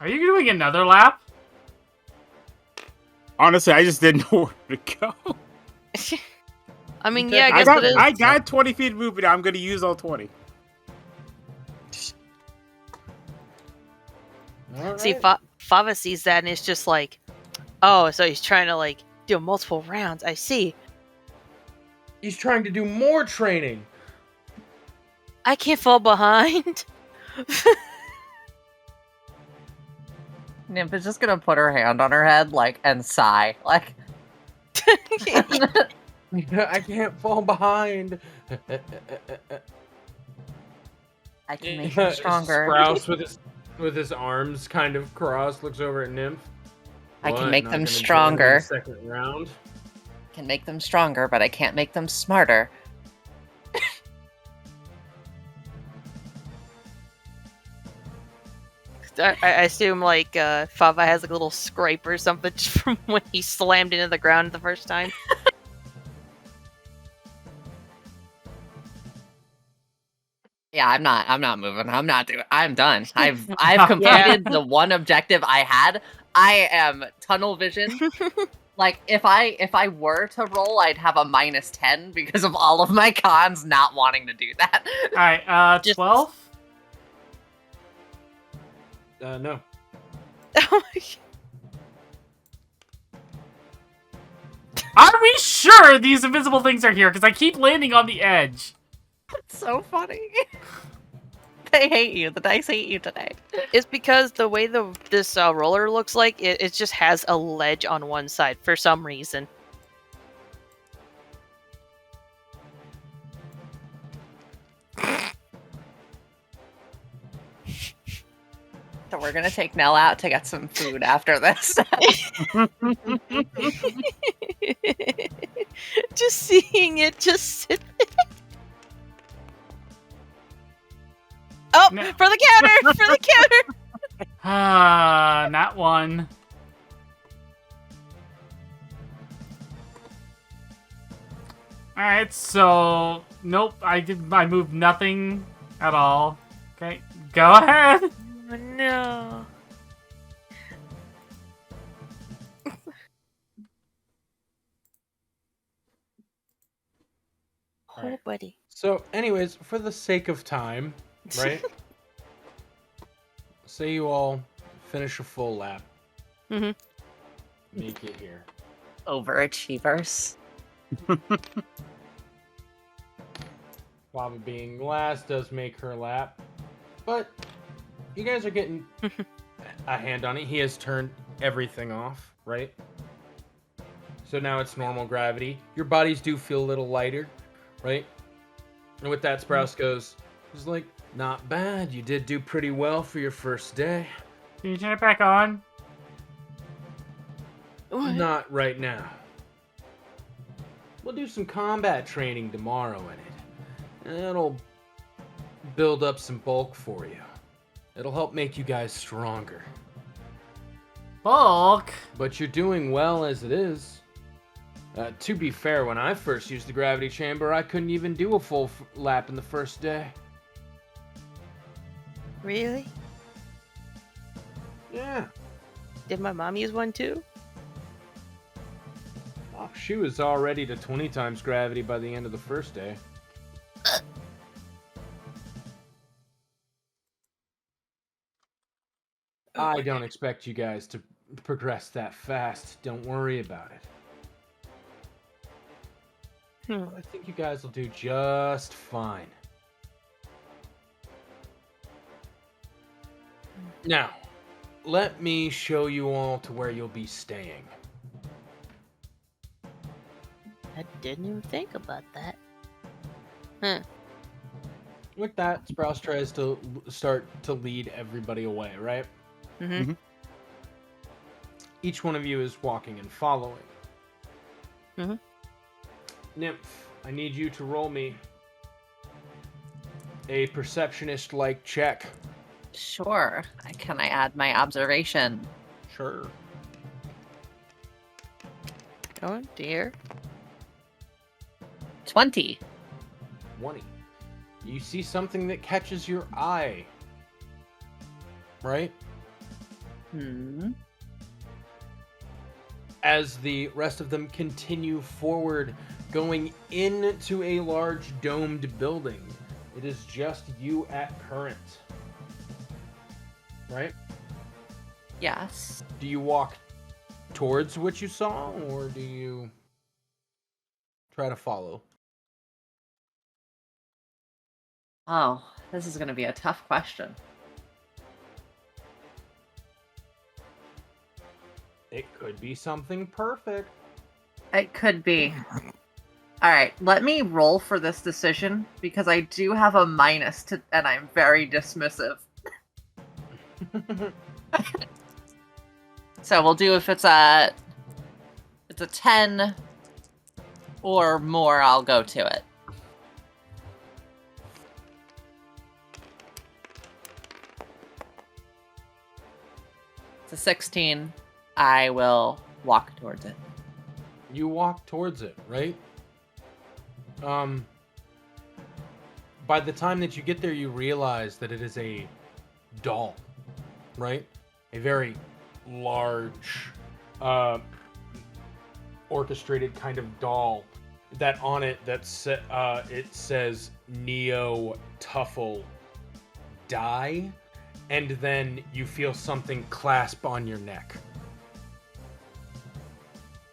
Are you doing another lap? Honestly, I just didn't know where to go. I mean, Okay, yeah, I I guess got, it is. I got 20 feet of movement. I'm going to use all 20. All See, right. Fava sees that and it's just like, oh, so he's trying to like do multiple rounds. I see. He's trying to do more training. I can't fall behind. Nymph is just gonna put her hand on her head, like, and sigh. Like, I can't fall behind. I can make her stronger. Sprouse with his arms kind of crossed looks over at Nymph. I can What, make not them gonna join in the stronger. Second round. Can make them stronger, but I can't make them smarter. I assume like Fava has like a little scrape or something from when he slammed into the ground the first time. Yeah, I'm not moving. I'm done. I've completed the one objective I had. I am tunnel vision. Like, if I were to roll, I'd have a -10 because of all of my cons not wanting to do that. Alright, Just- 12? No. Are we sure these invisible things are here because I keep landing on the edge. It's so funny. They hate you. The dice hate you today. It's because the way this roller looks like, it just has a ledge on one side for some reason. So we're gonna take Nell out to get some food after this. Just seeing it just sit there. Oh, No. for the counter! For the counter! Not one. Alright, so nope, I moved nothing at all. Okay, go ahead. Oh, no. Oh, Alright. buddy. So, anyways, for the sake of time, right? Say you all finish a full lap. Mhm. Make it here. Overachievers. Baba being last does make her lap. But you guys are getting a hand on it. He has turned everything off, right? So now it's normal gravity. Your bodies do feel a little lighter, right? And with that, Sprouse goes, it's like, not bad. You did do pretty well for your first day. Can you turn it back on? What? Not right now. We'll do some combat training tomorrow in it. It'll build up some bulk for you. It'll help make you guys stronger. Bulk? But you're doing well as it is. To be fair, when I first used the gravity chamber, I couldn't even do a full lap in the first day. Really? Yeah. Did my mom use one too? Oh, she was already to 20 times gravity by the end of the first day. I don't expect you guys to progress that fast. Don't worry about it. I think you guys will do just fine. Now, let me show you all to where you'll be staying. I didn't even think about that. Huh. With that, Sprouse tries to start to lead everybody away, right? Mm-hmm. Each one of you is walking and following. Mm-hmm. Nymph, I need you to roll me a perceptionist-like check. Sure. Can I add my observation? Sure. Oh dear. 20. 20. You see something that catches your eye. Right? As the rest of them continue forward, going into a large domed building. It is just you at current. Right? Yes. Do you walk towards what you saw, or do you try to follow? Oh, this is going to be a tough question. It could be something perfect. It could be. All right, let me roll for this decision because I do have a minus to, and I'm very dismissive. So we'll do if it's a 10 or more, I'll go to it. It's a 16. I will walk towards it. You walk towards it, right? By the time that you get there, you realize that it is a doll, right? A very large, orchestrated kind of doll. That on it, it says Neo Tuffle Die, and then you feel something clasp on your neck.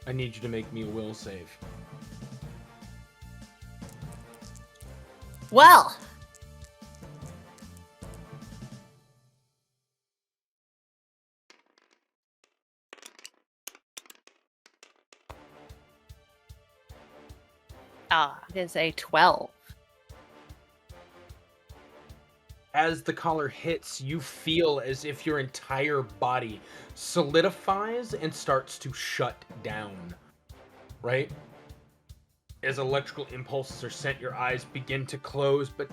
I need you to make me a will save. Well, it is a 12. As the collar hits, you feel as if your entire body solidifies and starts to shut down, right? As electrical impulses are sent, your eyes begin to close, but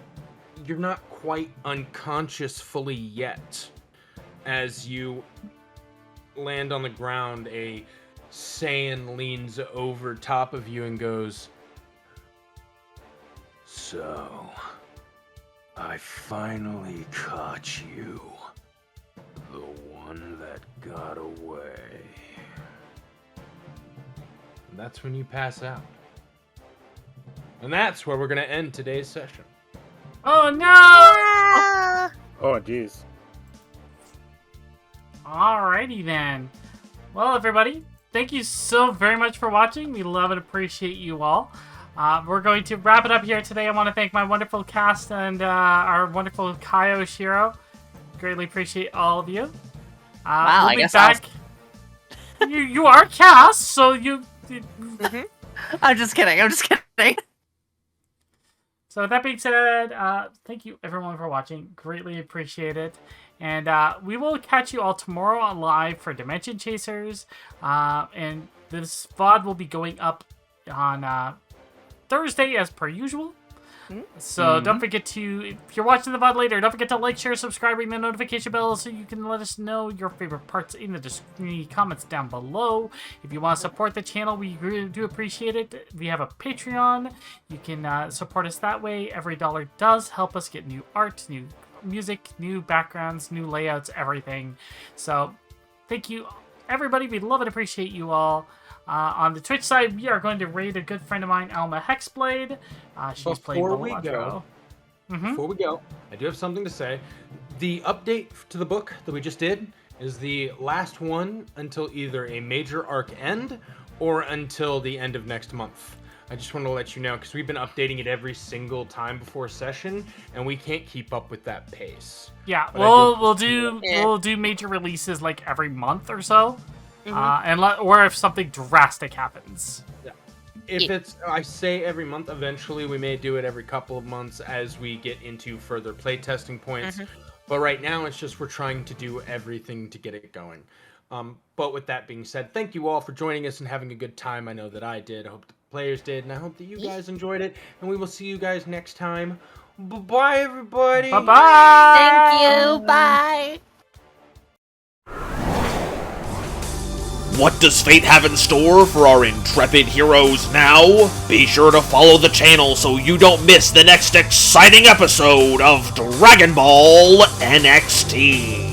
you're not quite unconscious fully yet. As you land on the ground, a Saiyan leans over top of you and goes, "So, I finally caught you. The one that got away." And that's when you pass out. And that's where we're going to end today's session. Oh no! Oh, jeez. Alrighty then. Well, everybody, thank you so very much for watching. We love and appreciate you all. We're going to wrap it up here today. I want to thank my wonderful cast and our wonderful Kaio Shiro. Greatly appreciate all of you. Wow, we'll I be guess back. You are cast, so you. I'm just kidding. So with that being said, thank you everyone for watching. Greatly appreciate it. And we will catch you all tomorrow on live for Dimension Chasers. And this VOD will be going up on Thursday as per usual. So don't forget to, if you're watching the VOD later, don't forget to like, share, subscribe, ring the notification bell so you can let us know your favorite parts in the comments down below. If you want to support the channel, we really do appreciate it. We have a Patreon. You can support us that way. Every dollar does help us get new art, new music, new backgrounds, new layouts, everything. So thank you, everybody. We love and appreciate you all. On the Twitch side, we are going to raid a good friend of mine, Alma Hexblade. She's playing Before we Bolatro. Before we go, I do have something to say. The update to the book that we just did is the last one until either a major arc end or until the end of next month. I just want to let you know, because we've been updating it every single time before session, and we can't keep up with that pace. Yeah, But we'll do major releases like every month or so, or if something drastic happens. Yeah. If it's, I say every month, eventually we may do it every couple of months as we get into further playtesting points. But right now, it's just we're trying to do everything to get it going. But with that being said, thank you all for joining us and having a good time. I know that I did. I hope the players did. And I hope that you guys enjoyed it. And we will see you guys next time. Bye-bye, everybody. Bye-bye. Thank you. Bye. What does fate have in store for our intrepid heroes now? Be sure to follow the channel so you don't miss the next exciting episode of Dragon Ball NXT.